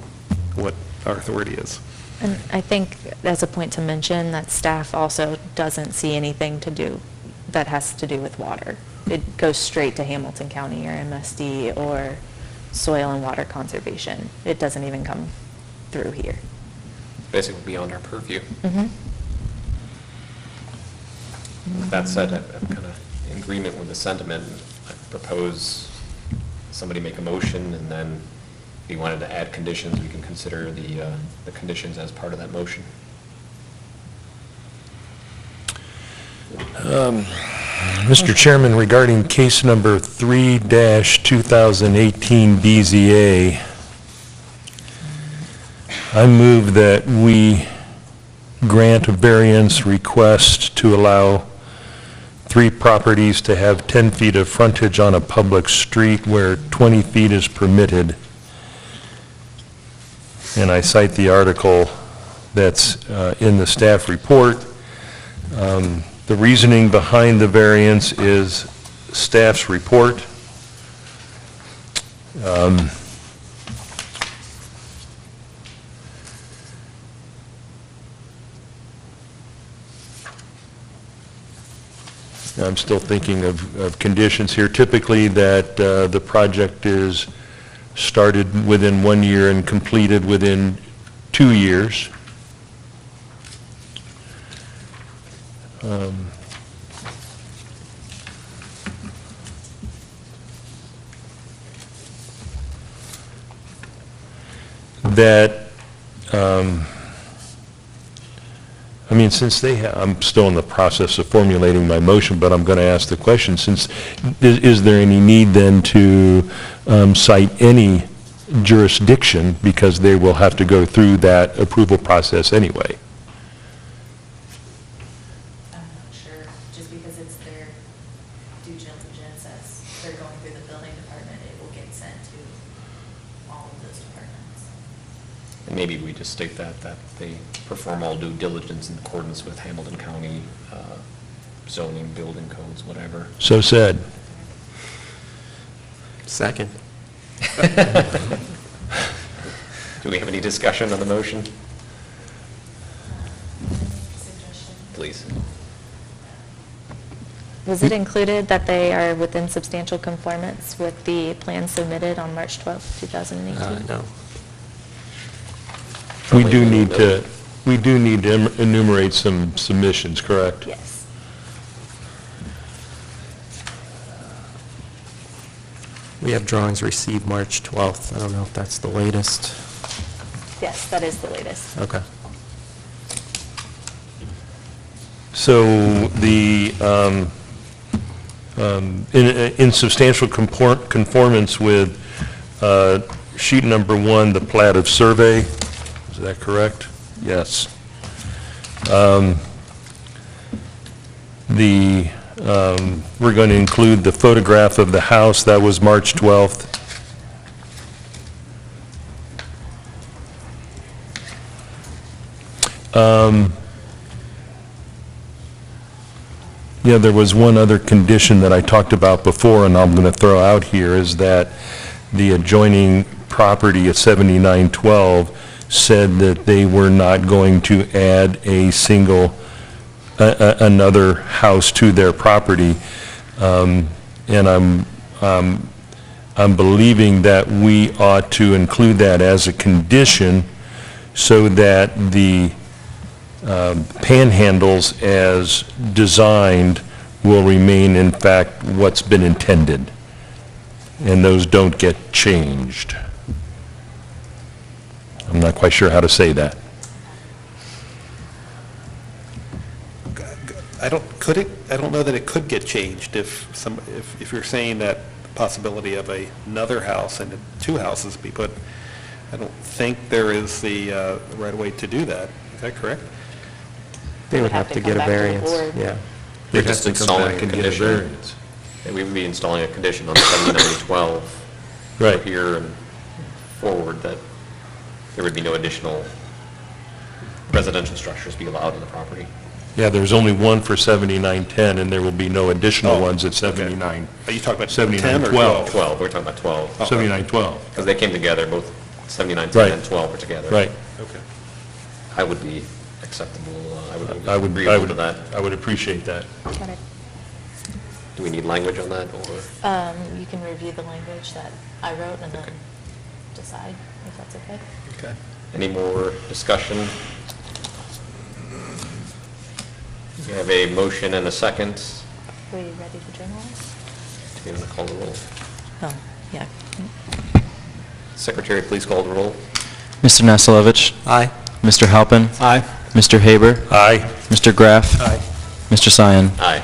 S13: what our authority is.
S4: And I think as a point to mention that staff also doesn't see anything to do that has to do with water. It goes straight to Hamilton County or MSD or Soil and Water Conservation. It doesn't even come through here.
S1: Basically beyond our purview.
S4: Mm-hmm.
S1: With that said, I'm kind of in agreement with the sentiment. I propose somebody make a motion, and then if you wanted to add conditions, we can consider the conditions as part of that motion.
S5: Mr. Chairman, regarding case number 3-2018 BZA, I move that we grant a variance request to allow 3 properties to have 10 feet of frontage on a public street where 20 feet is permitted. And I cite the article that's in the staff report. The reasoning behind the variance is staff's report. I'm still thinking of conditions here. Typically that the project is started within 1 year and completed within 2 years. I mean, since I'm still in the process of formulating my motion, but I'm going to ask the question, is there any need then to cite any jurisdiction, because they will have to go through that approval process anyway?
S4: I'm not sure, just because it's their due diligence as they're going through the building department, it will get sent to all of those departments.
S1: And maybe we just state that they perform all due diligence in accordance with Hamilton County zoning, building codes, whatever.
S5: So said.
S10: Second.
S1: Do we have any discussion on the motion? Please.
S4: Was it included that they are within substantial conformance with the plan submitted on March 12th, 2018?
S10: No.
S5: We do need to enumerate some submissions, correct?
S4: Yes.
S10: We have drawings received March 12th. I don't know if that's the latest.
S4: Yes, that is the latest.
S10: Okay.
S5: So in substantial conformance with sheet number 1, the plat of survey, is that correct? Yes. We're going to include the photograph of the house. That was March 12th. Yeah, there was one other condition that I talked about before, and I'm going to throw out here, is that the adjoining property at 7912 said that they were not going to add a single, another house to their property. And I'm believing that we ought to include that as a condition so that the panhandles as designed will remain, in fact, what's been intended, and those don't get changed. I'm not quite sure how to say that.
S13: I don't know that it could get changed if you're saying that possibility of another house and two houses be put. I don't think there is the right way to do that. Is that correct?
S10: They would have to get a variance, yeah.
S1: They're just installing a condition. And we would be installing a condition on 7912.
S5: Right.
S1: Here and forward that there would be no additional residential structures be allowed on the property.
S5: Yeah, there's only one for 7910, and there will be no additional ones at 79.
S13: Are you talking about
S5: 7912.
S1: 12, we're talking about 12.
S5: 7912.
S1: Because they came together, both 7910 and 12 were together.
S5: Right.
S13: Okay.
S1: I would be acceptable,
S5: I would
S1: agreeable to that.
S5: I would appreciate that.
S4: Got it.
S1: Do we need language on that, or?
S4: You can review the language that I wrote and then decide if that's okay.
S1: Okay. Any more discussion? We have a motion and a second.
S4: Are you ready to journalize?
S1: Do you want to call the roll?
S4: Oh, yeah.
S1: Secretary, please call the roll.
S19: Mr. Nasilevich?
S3: Aye.
S19: Mr. Halpin?
S3: Aye.
S19: Mr. Haber?
S5: Aye.
S19: Mr. Graff?
S3: Aye.
S19: Mr. Sion?
S1: Aye.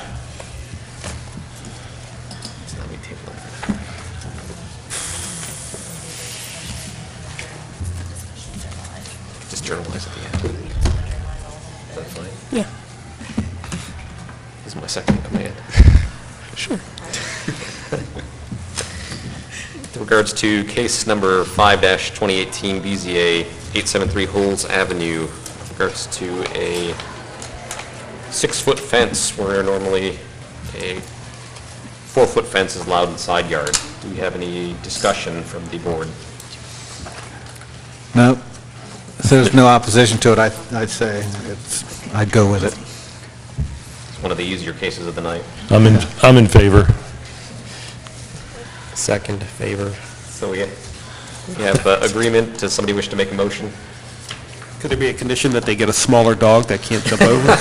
S1: Just journalize at the end. Is that fine?
S11: Yeah.
S1: This is my second command.
S11: Sure.
S1: With regards to case number 5-2018 BZA 873 Holes Avenue, with regards to a 6-foot fence where normally a 4-foot fence is allowed in the side yard. Do we have any discussion from the board?
S3: No. If there's no opposition to it, I'd say I'd go with it.
S1: It's one of the easier cases of the night.
S5: I'm in favor.
S10: Second favor.
S1: So we have agreement. Does somebody wish to make a motion?
S13: Could there be a condition that they get a smaller dog that can't jump over?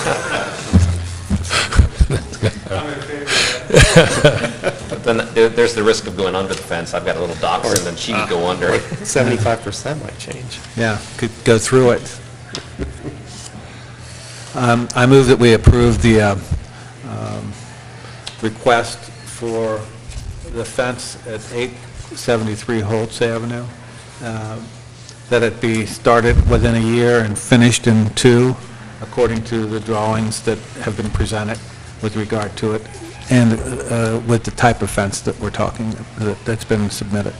S1: But then there's the risk of going under the fence. I've got a little dachshund, and she could go under.
S10: 75% might change.
S3: Yeah, could go through it. I move that we approve the request for the fence at 873 Holtz Avenue, that it be started within a year and finished in 2, according to the drawings that have been presented with regard to it, and with the type of fence that we're talking, that's been submitted.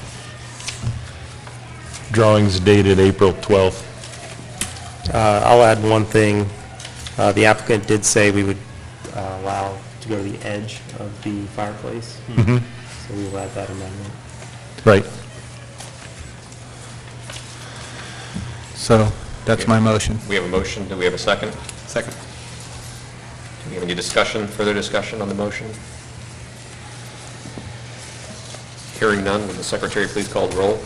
S5: Drawings dated April 12th.
S10: I'll add one thing. The applicant did say we would allow to go to the edge of the fireplace.
S5: Mhm.
S10: So we will add that amendment.
S5: Right.
S3: So that's my motion.
S1: We have a motion. Do we have a second?
S13: Second.
S1: Do we have any discussion, further discussion on the motion? Hearing none, will the secretary please call the roll?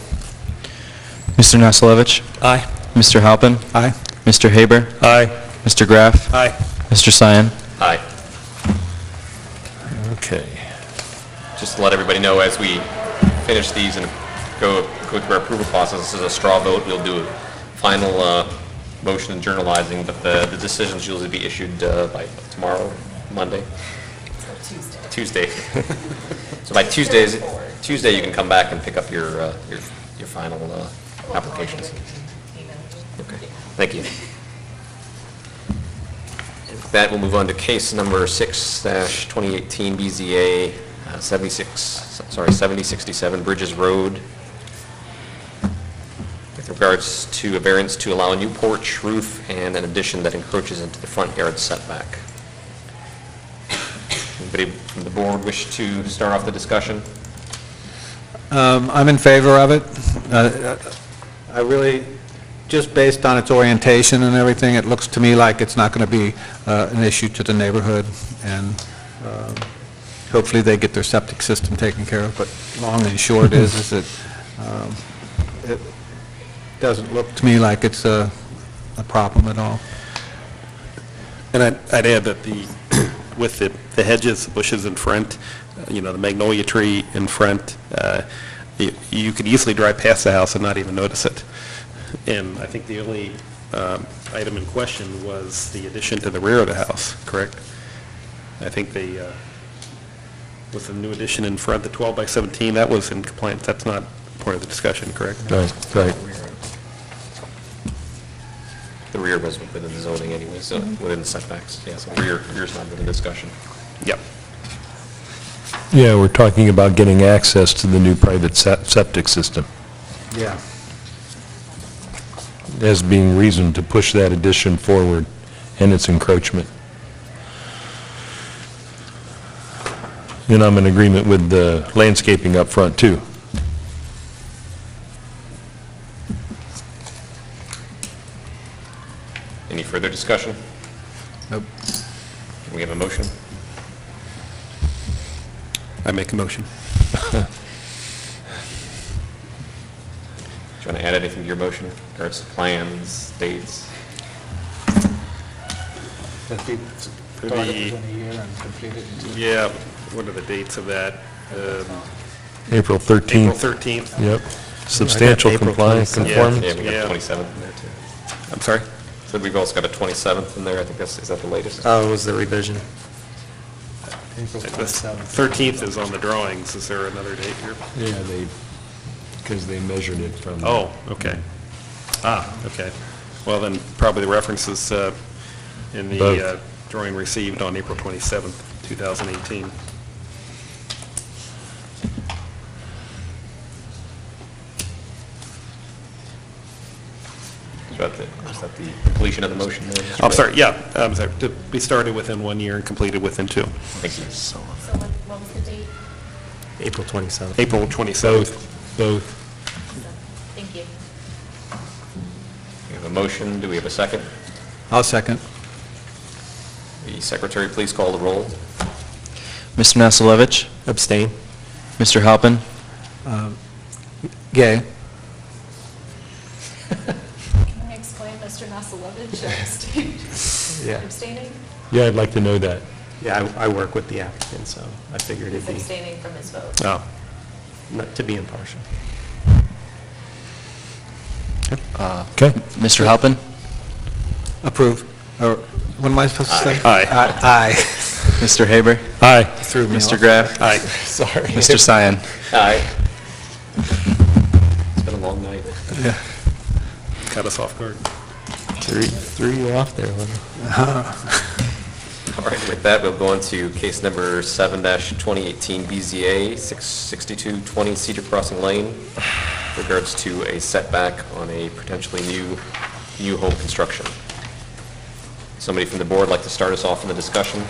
S19: Mr. Nasilevich?
S3: Aye.
S19: Mr. Halpin?
S3: Aye.
S19: Mr. Haber?
S5: Aye.
S19: Mr. Graff?
S13: Aye.
S19: Mr. Sion?
S1: Aye.
S5: Okay.
S1: Just to let everybody know, as we finish these and go through our approval process, this is a straw vote. We'll do a final motion and journalizing, but the decisions usually be issued by tomorrow, Monday? Tuesday. So by Tuesday you can come back and pick up your final applications. Okay, thank you. With that, we'll move on to case number 6-2018 BZA 7067 Bridges Road. With regards to a variance to allow a new porch, roof, and an addition that encroaches into the front yard setback. Anybody from the board wish to start off the discussion?
S3: I'm in favor of it. I really, just based on its orientation and everything, it looks to me like it's not going to be an issue to the neighborhood, and hopefully they get their septic system taken care of, but long and short is that it doesn't look to me like it's a problem at all.
S13: And I'd add that with the hedges, bushes in front, the magnolia tree in front, you could easily drive past the house and not even notice it. And I think the only item in question was the addition to the rear of the house, correct? I think with the new addition in front, the 12 by 17, that was in compliance. That's not part of the discussion, correct?
S5: Right.
S1: The rear was within the zoning anyway, so within the setbacks. Yeah, so rear's not within discussion.
S13: Yep.
S5: Yeah, we're talking about getting access to the new private septic system
S3: Yeah.
S5: as being reason to push that addition forward and its encroachment. And I'm in agreement with the landscaping up front, too.
S1: Any further discussion?
S3: Nope.
S1: Can we have a motion?
S13: I make a motion.
S1: Do you want to add anything to your motion? Regards to plans, dates?
S13: Yeah, what are the dates of that?
S5: April 13th.
S13: April 13th.
S5: Yep. Substantial compliance, conformance.
S1: Yeah, we got the 27th in there, too.
S13: I'm sorry?
S1: So we've also got a 27th in there. I think is that the latest?
S10: Oh, it was the revision.
S13: The 13th is on the drawings. Is there another date here?
S5: Yeah, because they measured it from...
S13: Oh, okay. Okay. Well, then probably the reference is in the
S5: Both.
S13: drawing received on April 27th, 2018.
S1: Is that the completion of the motion there? Mr.
S13: I'm sorry, yeah, I'm sorry. To be started within 1 year and completed within 2.
S1: Thank you.
S4: So what was the date?
S10: April 27th.
S13: April 27th.
S5: Both.
S4: Thank you.
S1: We have a motion. Do we have a second?
S3: I'll second.
S1: The secretary, please call the roll.
S17: Mr. Nasilevich?
S10: Abstain.
S17: Mr. Halpin?
S3: Gay.
S4: Can I explain Mr. Nasilevich
S10: Yeah.
S4: abstaining?
S5: Yeah, I'd like to know that.
S10: Yeah, I work with the applicant, so I figured it'd
S4: He's
S10: be,
S4: abstaining from his vote.
S13: Oh.
S10: not to be impartial.
S5: Okay.
S17: Mr. Halpin?
S3: Approve. Or, what am I supposed to say?
S13: Aye.
S3: Aye.
S17: Mr. Haber?
S5: Aye.
S3: Threw me
S17: Mr.
S3: off.
S17: Graff?
S13: Aye.
S3: Sorry.
S17: Mr. Sion?
S1: Aye. It's been a long night.
S3: Yeah.
S13: Cut us off guard.
S10: Threw you off there, Lenny.
S1: All right, with that, we'll go on to case number 7-2018 BZA 66220 Cedar Crossing Lane, regards to a setback on a potentially new home construction. Somebody from the board like to start us off in the discussion?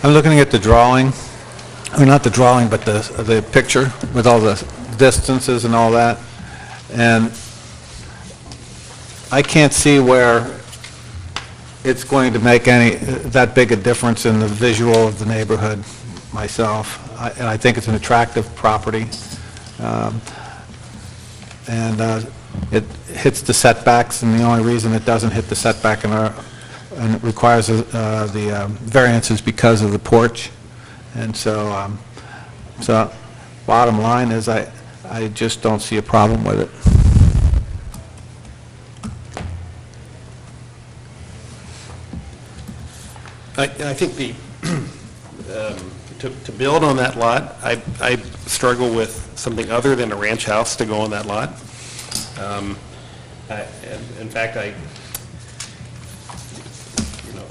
S3: I'm looking at the drawing, or not the drawing, but the picture with all the distances and all that, and I can't see where it's going to make that big a difference in the visual of the neighborhood myself. And I think it's an attractive property. And it hits the setbacks, and the only reason it doesn't hit the setback and it requires the variance is because of the porch. And so, bottom line is I just don't see a problem with it.
S13: I think to build on that lot, I struggle with something other than a ranch house to go on that lot. In fact, a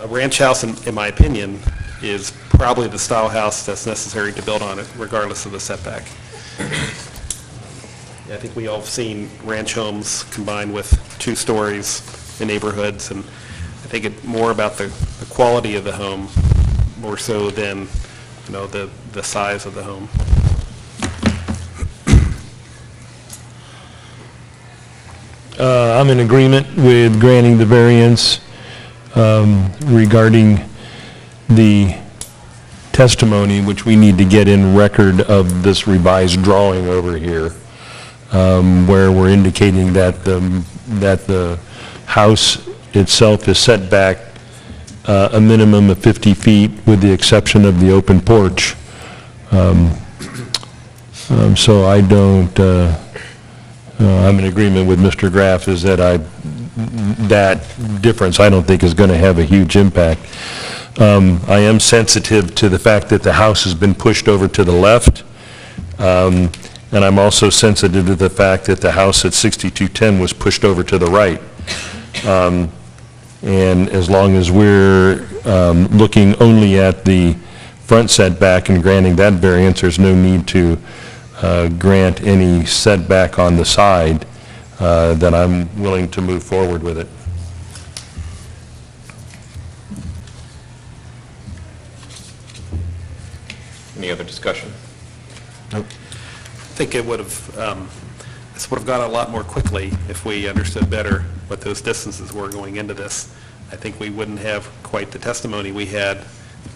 S13: ranch house, in my opinion, is probably the style house that's necessary to build on it, regardless of the setback. I think we all have seen ranch homes combined with 2 stories in neighborhoods, and I think it's more about the quality of the home, more so than the size of the home.
S5: I'm in agreement with granting the variance regarding the testimony, which we need to get in record of this revised drawing over here, where we're indicating that the house itself is set back a minimum of 50 feet with the exception of the open porch. So I don't, I'm in agreement with Mr. Graff is that that difference I don't think is going to have a huge impact. I am sensitive to the fact that the house has been pushed over to the left, and I'm also sensitive to the fact that the house at 6210 was pushed over to the right. And as long as we're looking only at the front setback and granting that variance, there's no need to grant any setback on the side, then I'm willing to move forward with it.
S1: Any other discussion?
S13: Nope. I think it would have, this would have gone a lot more quickly if we understood better what those distances were going into this. I think we wouldn't have quite the testimony we had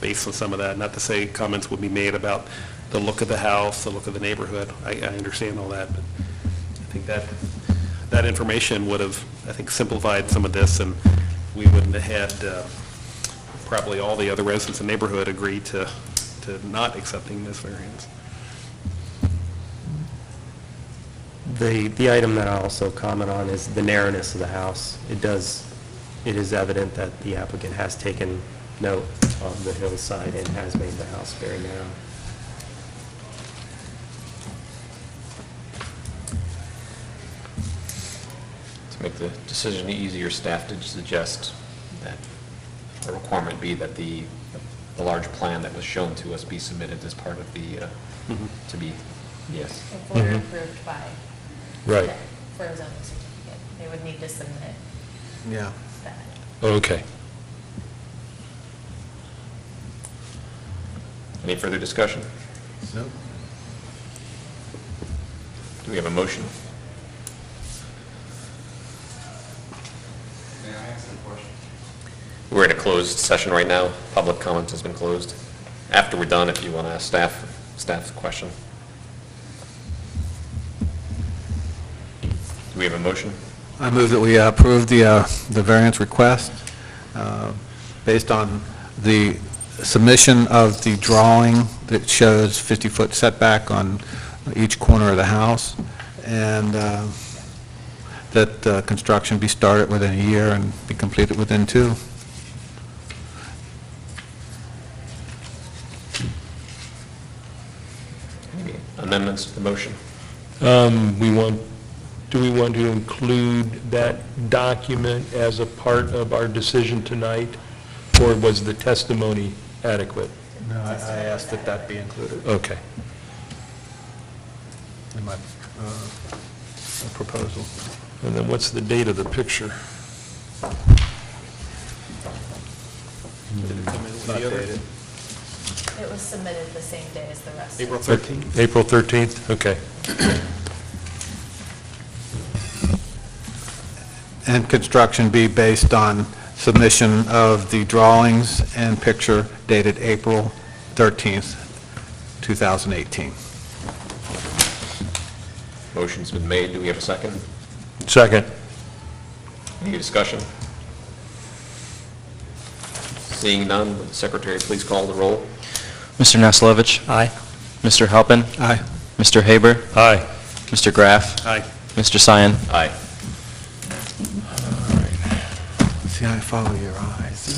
S13: based on some of that. Not to say comments would be made about the look of the house, the look of the neighborhood. I understand all that, but I think that information would have, I think, simplified some of this, and we wouldn't have had probably all the other residents in the neighborhood agree to not accepting this variance.
S10: The item that I also comment on is the narrowness of the house. It is evident that the applicant has taken note of the hillside and has made the house very narrow.
S1: To make the decision easier, staff did suggest that a requirement be that the large plan that was shown to us be submitted as part of the, to be, yes.
S4: If we're approved by.
S5: Right.
S4: For a zoning certificate, they would need to submit
S3: Yeah.
S4: that.
S5: Okay.
S1: Any further discussion?
S3: No.
S1: Do we have a motion?
S18: May I ask a question?
S1: We're in a closed session right now. Public comment has been closed. After we're done, if you want to ask staff a question. Do we have a motion?
S3: I move that we approve the variance request based on the submission of the drawing that shows 50-foot setback on each corner of the house, and that construction be started within a year and be completed within 2.
S1: Any amendments to the motion?
S5: Do we want to include that document as a part of our decision tonight, or was the testimony adequate?
S3: No, I asked that that be included
S5: Okay.
S3: in my proposal.
S5: And then what's the date of the picture?
S3: Not dated.
S4: It was submitted the same day as the rest.
S13: April 13th.
S5: April 13th? Okay.
S3: And construction be based on submission of the drawings and picture dated April 13th, 2018.
S1: Motion's been made. Do we have a second?
S5: Second.
S1: Any discussion? Seeing none, would the secretary please call the roll?
S17: Mr. Naslevich? Aye. Mr. Halpin?
S3: Aye.
S17: Mr. Haber?
S5: Aye.
S17: Mr. Graff?
S13: Aye.
S17: Mr. Sion?
S1: Aye.
S3: See, I follow your eyes.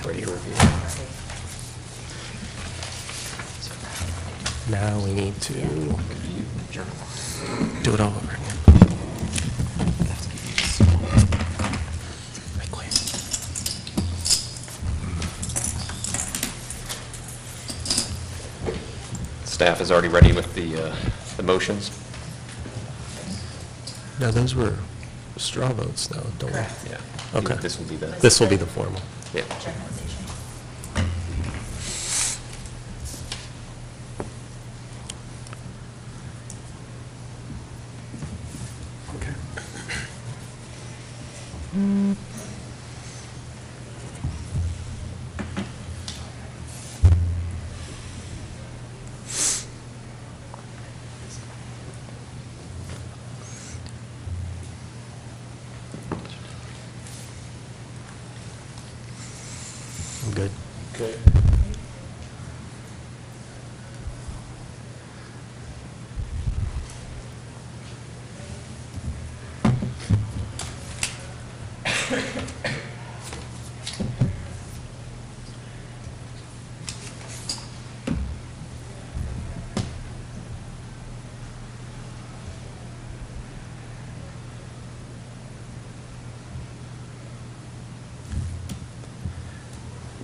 S1: Ready to review.
S10: Now we need to do it all over again.
S1: Staff is already ready with the motions.
S10: No, those were straw votes, though, don't we?
S1: Yeah.
S10: Okay.
S1: This will be the...
S10: This will be the formal.
S1: Yeah.
S10: I'm good.
S5: Okay.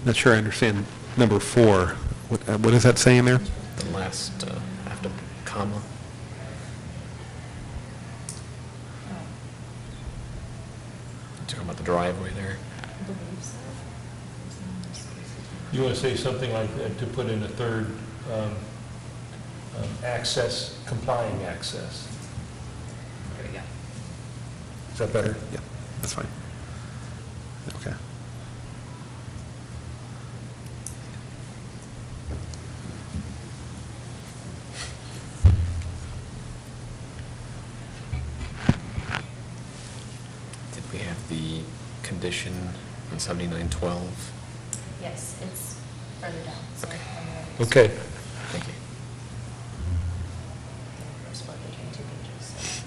S13: Not sure I understand number 4. What is that saying there?
S1: The last, after comma. Talking about the driveway there.
S5: You want to say something like that, to put in a third access, complying access?
S1: There we go.
S13: Is that better? Yeah, that's fine. Okay.
S1: Did we have the condition on 7912?
S4: Yes, it's further down, so.
S5: Okay.
S1: Thank you.
S4: Split between 2 pages.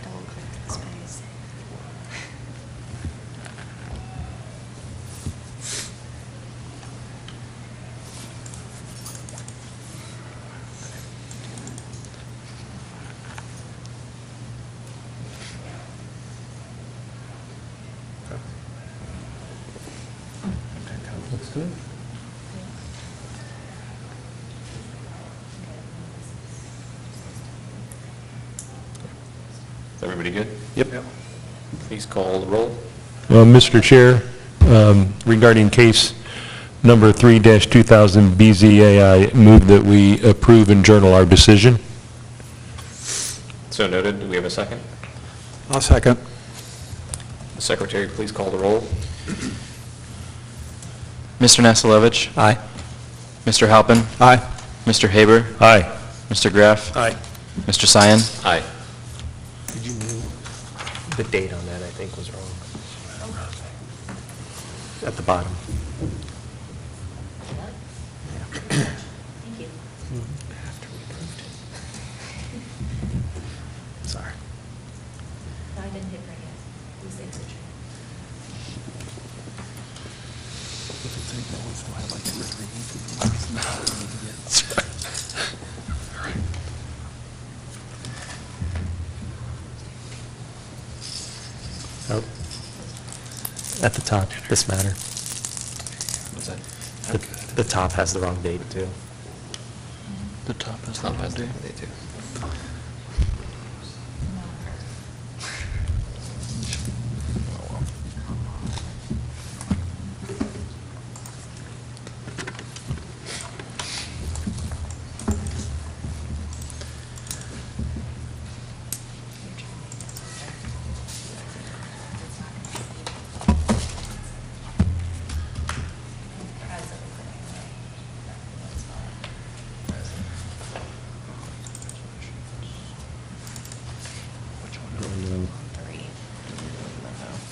S4: Double click the space.
S5: Looks good.
S1: Is everybody good?
S13: Yep.
S1: Please call the roll.
S5: Mr. Chair, regarding case number 3-2000 BZA, I move that we approve and journal our decision.
S1: So noted. Do we have a second?
S21: I'll second.
S1: Secretary, please call the roll.
S17: Mr. Nasilevich?
S21: Aye.
S17: Mr. Halpin?
S21: Aye.
S17: Mr. Haber?
S5: Aye.
S17: Mr. Graff?
S13: Aye.
S17: Mr. Sion?
S1: Aye.
S10: Did you move? The date on that, I think, was wrong. At the bottom.
S4: Thank you.
S10: Sorry.
S4: No, I didn't hit bring it. These things are true.
S10: Oh. At the top, this matter.
S1: What's that?
S10: The top has the wrong date, too.
S1: The top is not past day too.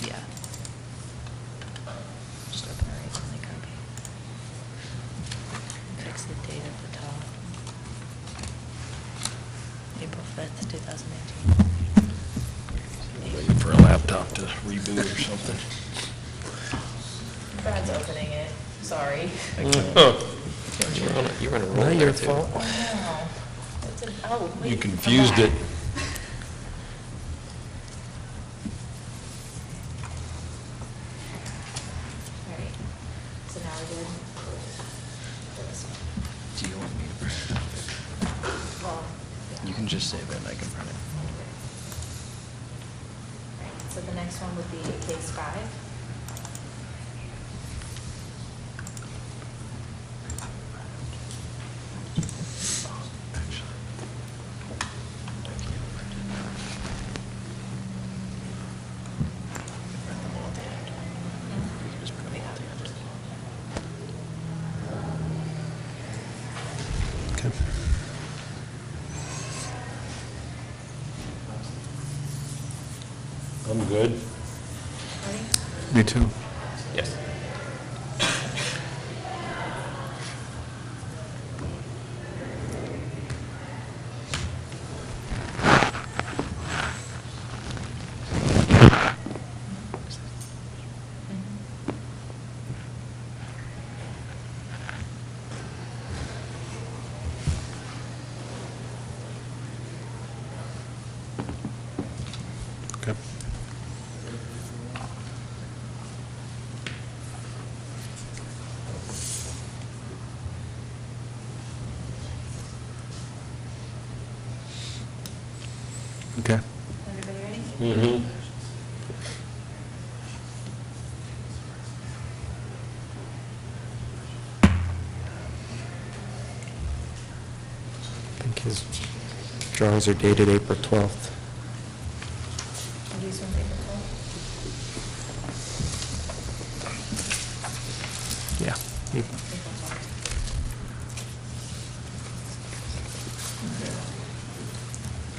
S4: Yeah. Just open the recently copy. Fix the date at the top. April 5th, 2018.
S5: Waiting for a laptop to reboot or something.
S4: Brad's opening it, sorry.
S1: You're on a roll.
S10: Not
S1: there,
S10: your
S1: too.
S10: fault.
S4: Wow. Wait,
S5: You
S4: come
S5: confused
S4: back.
S5: it.
S4: All right, so now we're good?
S17: Do you want me to print it out?
S4: Well,
S17: You can just save it and I can print it.
S4: right, so the next one would be case 5.
S5: I'm good.
S21: Me too.
S1: Yes.
S21: Okay. Okay.
S5: Mm-hmm.
S10: I think his drawings are dated April 12th. Yeah.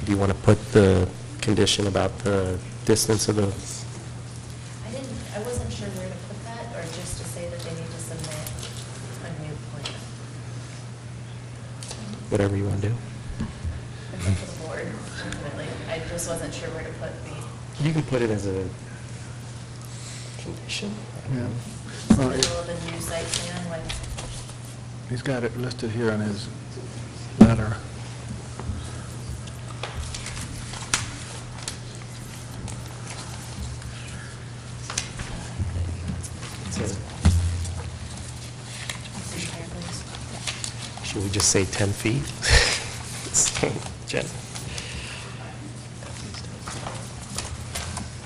S10: Do you want to put the condition about the distance of the,
S4: I wasn't sure where to put that, or just to say that they need to submit a new plan.
S10: whatever you want to do?
S4: It's up to the board, ultimately. I just wasn't sure where to put the,
S10: You can put it as a condition.
S21: Yeah.
S4: middle of the new site plan, like,
S21: He's got it listed here on his letter.
S10: Should we just say 10 feet? Jen?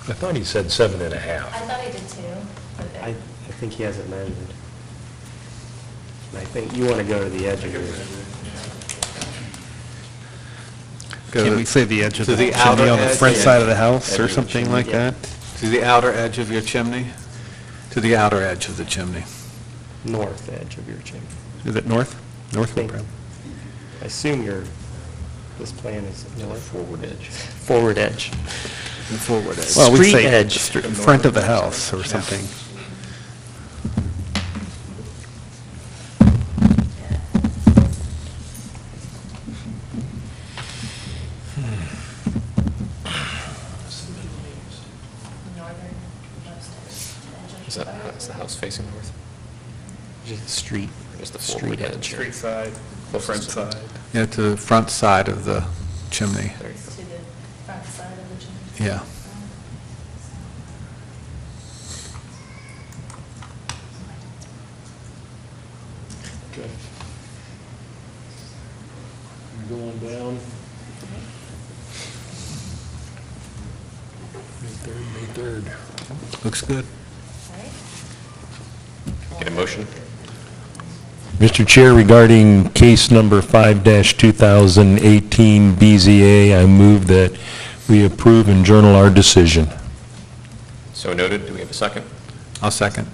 S5: I thought he said 7.5.
S4: I thought I did too. But
S10: I think he has it measured. And I think you want to go to the edge of your...
S13: Can we say the edge of
S3: To
S13: the
S3: the outer
S13: chimney on the
S3: edge?
S13: front
S3: Yeah.
S13: side of the house
S10: Edge
S13: or
S10: of the
S13: something
S10: chimney,
S13: like
S10: yeah.
S13: that?
S3: To the outer edge of your chimney? To the outer edge of the chimney.
S10: North edge of your chimney.
S13: Is it north? North?
S10: think- I assume this plan is north.
S1: Forward edge.
S10: Forward edge.
S3: The forward edge.
S13: Well, we
S10: Street
S13: say
S10: edge.
S13: front of the house or something.
S1: Is the house facing north?
S10: Just street.
S1: Is the
S10: Street
S1: forward
S10: edge.
S1: edge?
S13: Street side,
S1: Front side.
S21: Yeah, to the front side of the chimney.
S4: to the front side of the chimney.
S21: Yeah.
S5: Okay. You're going down. May 3rd.
S21: Looks good.
S1: Get a motion?
S5: Mr. Chair, regarding case number 5-2018 BZA, I move that we approve and journal our decision.
S1: So noted. Do we have a second?
S21: I'll second.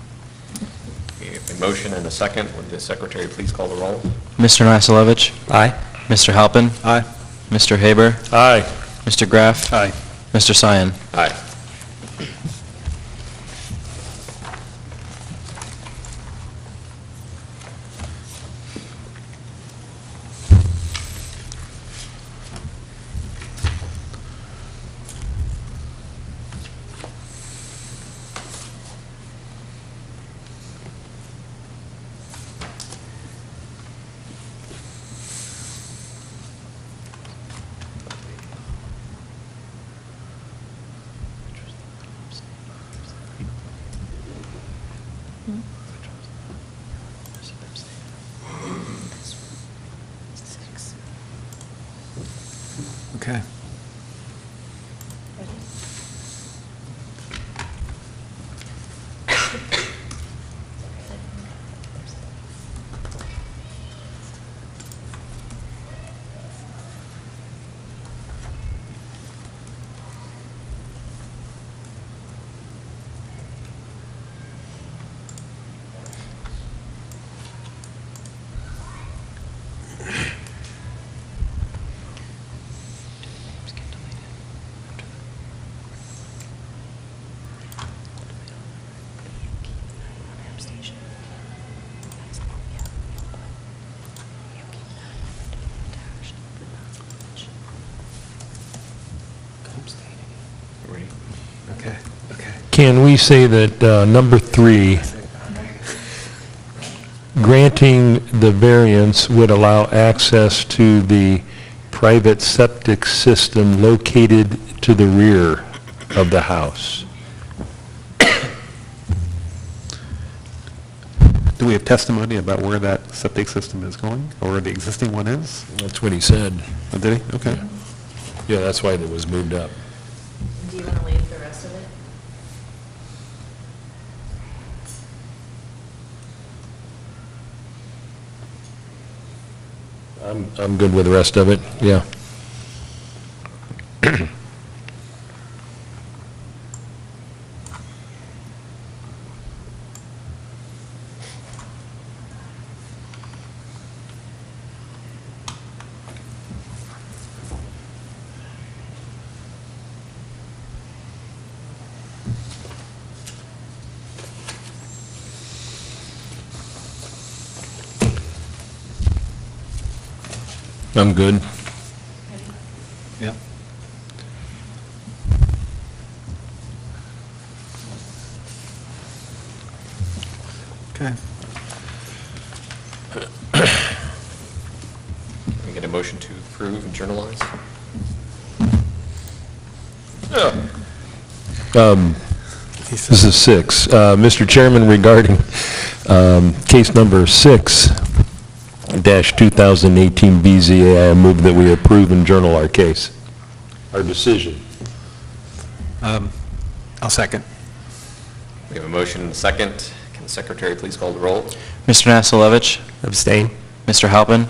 S1: We have a motion and a second. Would the secretary please call the roll?
S19: Mr. Nasilevich?
S10: Aye.
S19: Mr. Halpin?
S21: Aye.
S19: Mr. Haber?
S5: Aye.
S19: Mr. Graff?
S13: Aye.
S19: Mr. Sion?
S1: Aye.
S21: Okay.
S5: Can we say that number 3, granting the variance would allow access to the private septic system located to the rear of the house?
S13: Do we have testimony about where that septic system is going, or where the existing one is?
S5: That's what he said.
S13: Oh, did he? Okay.
S5: Yeah, that's why it was moved up.
S4: Do you want to leave the rest of it?
S5: I'm good with the rest of it, yeah. I'm good.
S3: Yeah. Okay.
S1: Can we get a motion to approve and journalize?
S5: This is 6. Mr. Chairman, regarding case number 6-2018 BZA, I move that we approve and journal our case, our decision.
S3: I'll second.
S1: We have a motion and a second. Can the secretary please call the roll?
S19: Mr. Nasilevich?
S10: Abstain.
S19: Mr. Halpin?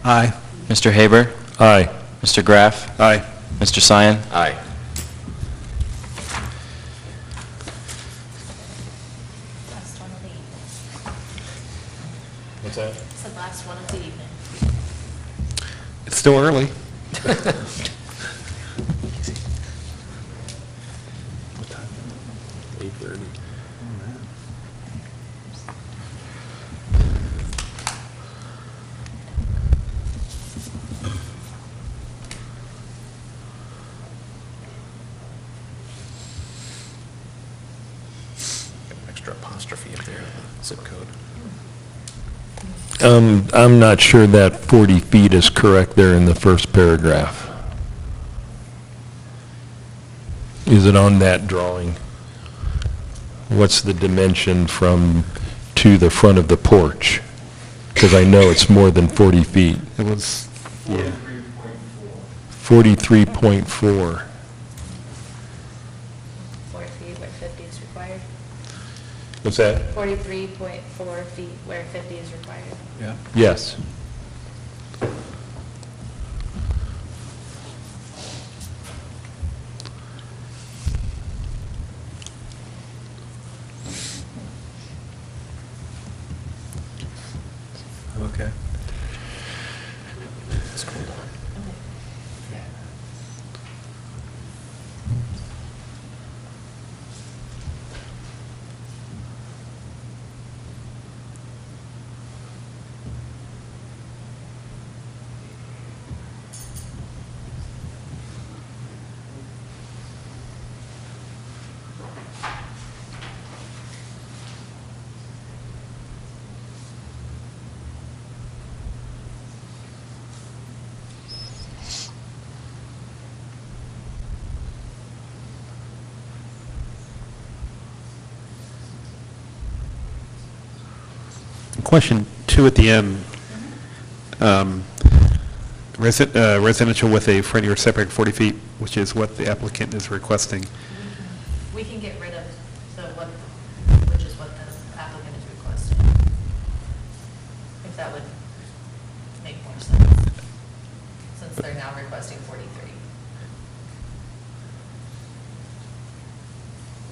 S3: Aye.
S19: Mr. Haber?
S5: Aye.
S19: Mr. Graff?
S13: Aye.
S19: Mr. Sion?
S1: Aye.
S4: Last one of the evening.
S5: What's that?
S4: It's the last one of the evening.
S13: It's still early.
S5: What time? 8:30.
S1: Extra apostrophe up there, zip code.
S5: I'm not sure that 40 feet is correct there in the first paragraph. Is it on that drawing? What's the dimension from to the front of the porch? Because I know it's more than 40 feet.
S13: It was, yeah.
S5: 43.4.
S4: 4 feet where 50 is required.
S5: What's that?
S4: 43.4 feet where 50 is required.
S3: Yeah.
S5: Yes.
S3: Okay.
S13: Question 2 at the end. Residential with a front yard setback 40 feet, which is what the applicant is requesting.
S4: We can get rid of the one, which is what the applicant is requesting. If that would make more sense, since they're now requesting 43.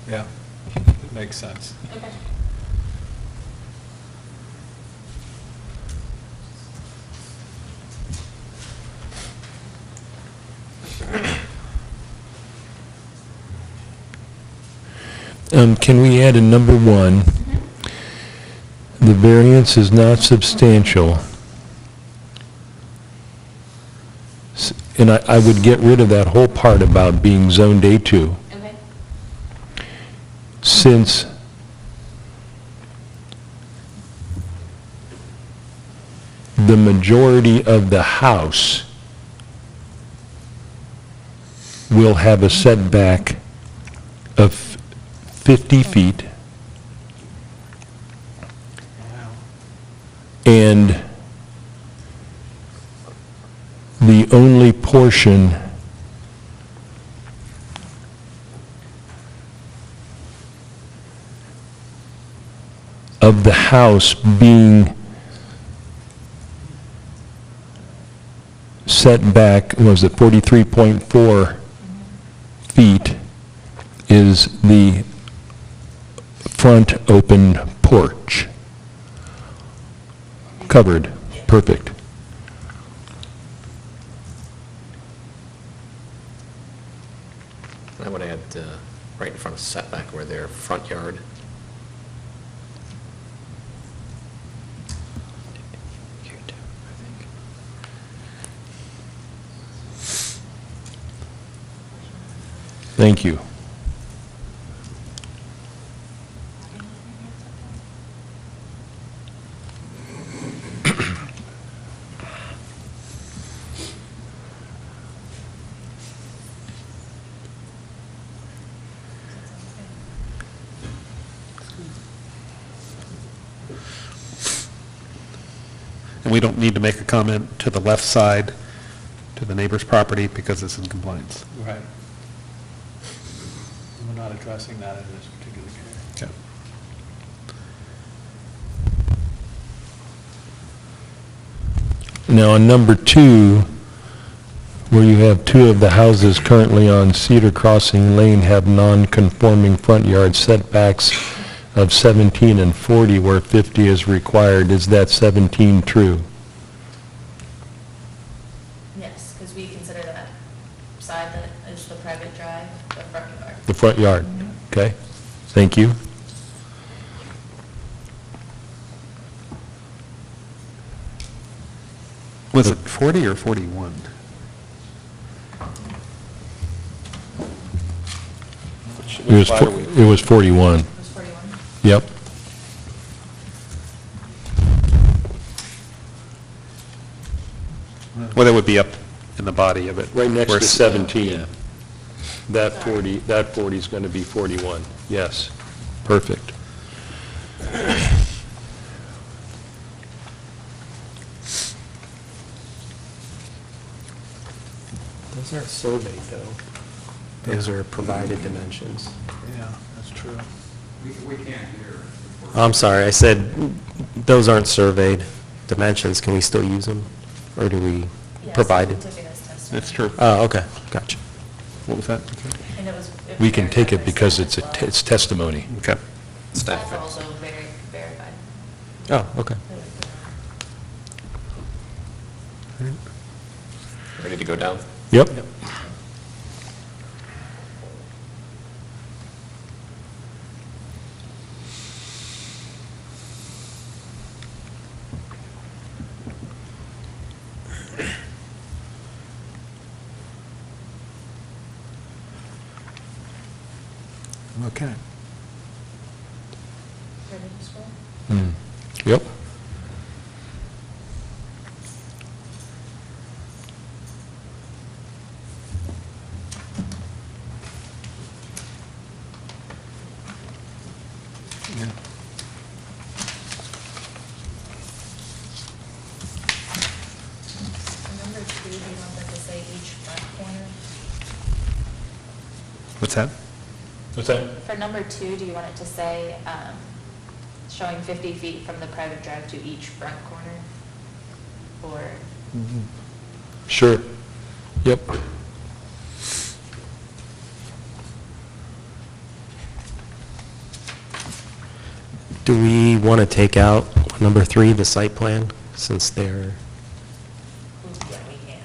S3: Yeah, it makes sense.
S4: Okay.
S5: Can we add a number 1? The variance is not substantial. And I would get rid of that whole part about being zoned A2.
S4: Okay.
S5: since the majority of the house will have a setback of 50 feet, and the only portion of the house being set back, was it 43.4 feet, is the front open porch. Covered, perfect.
S1: I would add right in front of setback where their front yard.
S5: Thank you.
S13: And we don't need to make a comment to the left side, to the neighbor's property, because it's in compliance.
S2: Right. We're not addressing that in this particular case.
S13: Okay.
S5: Now, on number 2, where you have 2 of the houses currently on Cedar Crossing Lane have non-conforming front yard setbacks of 17 and 40, where 50 is required, is that 17 true?
S4: Yes, because we consider that side that is the private drive, the front yard.
S5: The front yard, okay? Thank you.
S13: Was it 40 or 41?
S5: It was 41.
S4: It was 41?
S5: Yep.
S13: Well, that would be up in the body of it.
S5: Right next
S13: Where
S5: to
S13: it's-
S5: 17. That 40 is going to be 41. Yes. Perfect.
S10: Those aren't surveyed, though. Those are provided dimensions.
S2: Yeah, that's true.
S18: We can't hear.
S10: I'm sorry, I said those aren't surveyed dimensions. Can we still use them? Or do we provide it?
S13: That's true.
S10: Oh, okay, gotcha.
S13: What was that?
S4: And it was.
S5: We can take it because it's testimony.
S13: Okay.
S4: Staff also verified.
S10: Oh, okay.
S1: Ready to go down?
S5: Yep.
S13: Okay.
S4: Ready to scroll?
S5: Yep.
S4: Number 2, do you want that to say each front corner?
S13: What's that?
S5: What's that?
S4: For number 2, do you want it to say, showing 50 feet from the private drive to each front corner? Or,
S5: Sure. Yep.
S10: Do we want to take out number 3, the site plan, since they're,
S4: yeah, we can.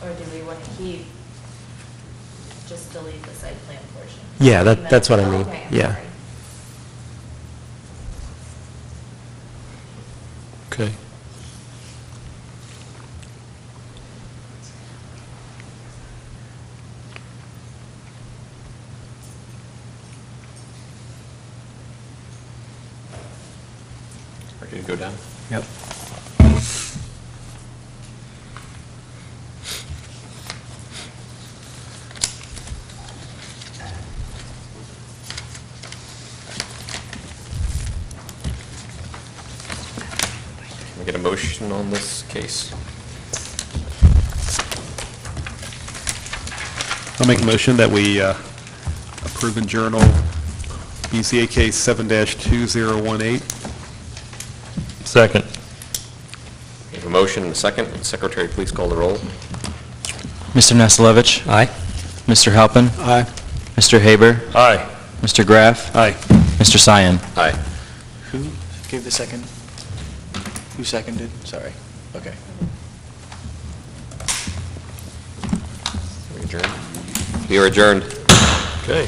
S4: Or do we want to keep, just delete the site plan portion?
S10: yeah, that's what I mean,
S4: Okay, I'm
S10: yeah.
S4: sorry.
S5: Okay.
S1: to go down?
S14: Yep.
S1: Can we get a motion on this case?
S13: I'll make a motion that we approve and journal BCA case 7-2018.
S5: Second.
S1: We have a motion and a second. Would the Secretary please call the roll?
S19: Mr. Nasilevich? Aye. Mr. Halpin?
S14: Aye.
S19: Mr. Haber?
S5: Aye.
S19: Mr. Graff?
S13: Aye.
S19: Mr. Sion?
S1: Aye.
S14: Who gave the second? Who seconded? Sorry. Okay.
S1: We adjourn. We are adjourned.
S5: Okay.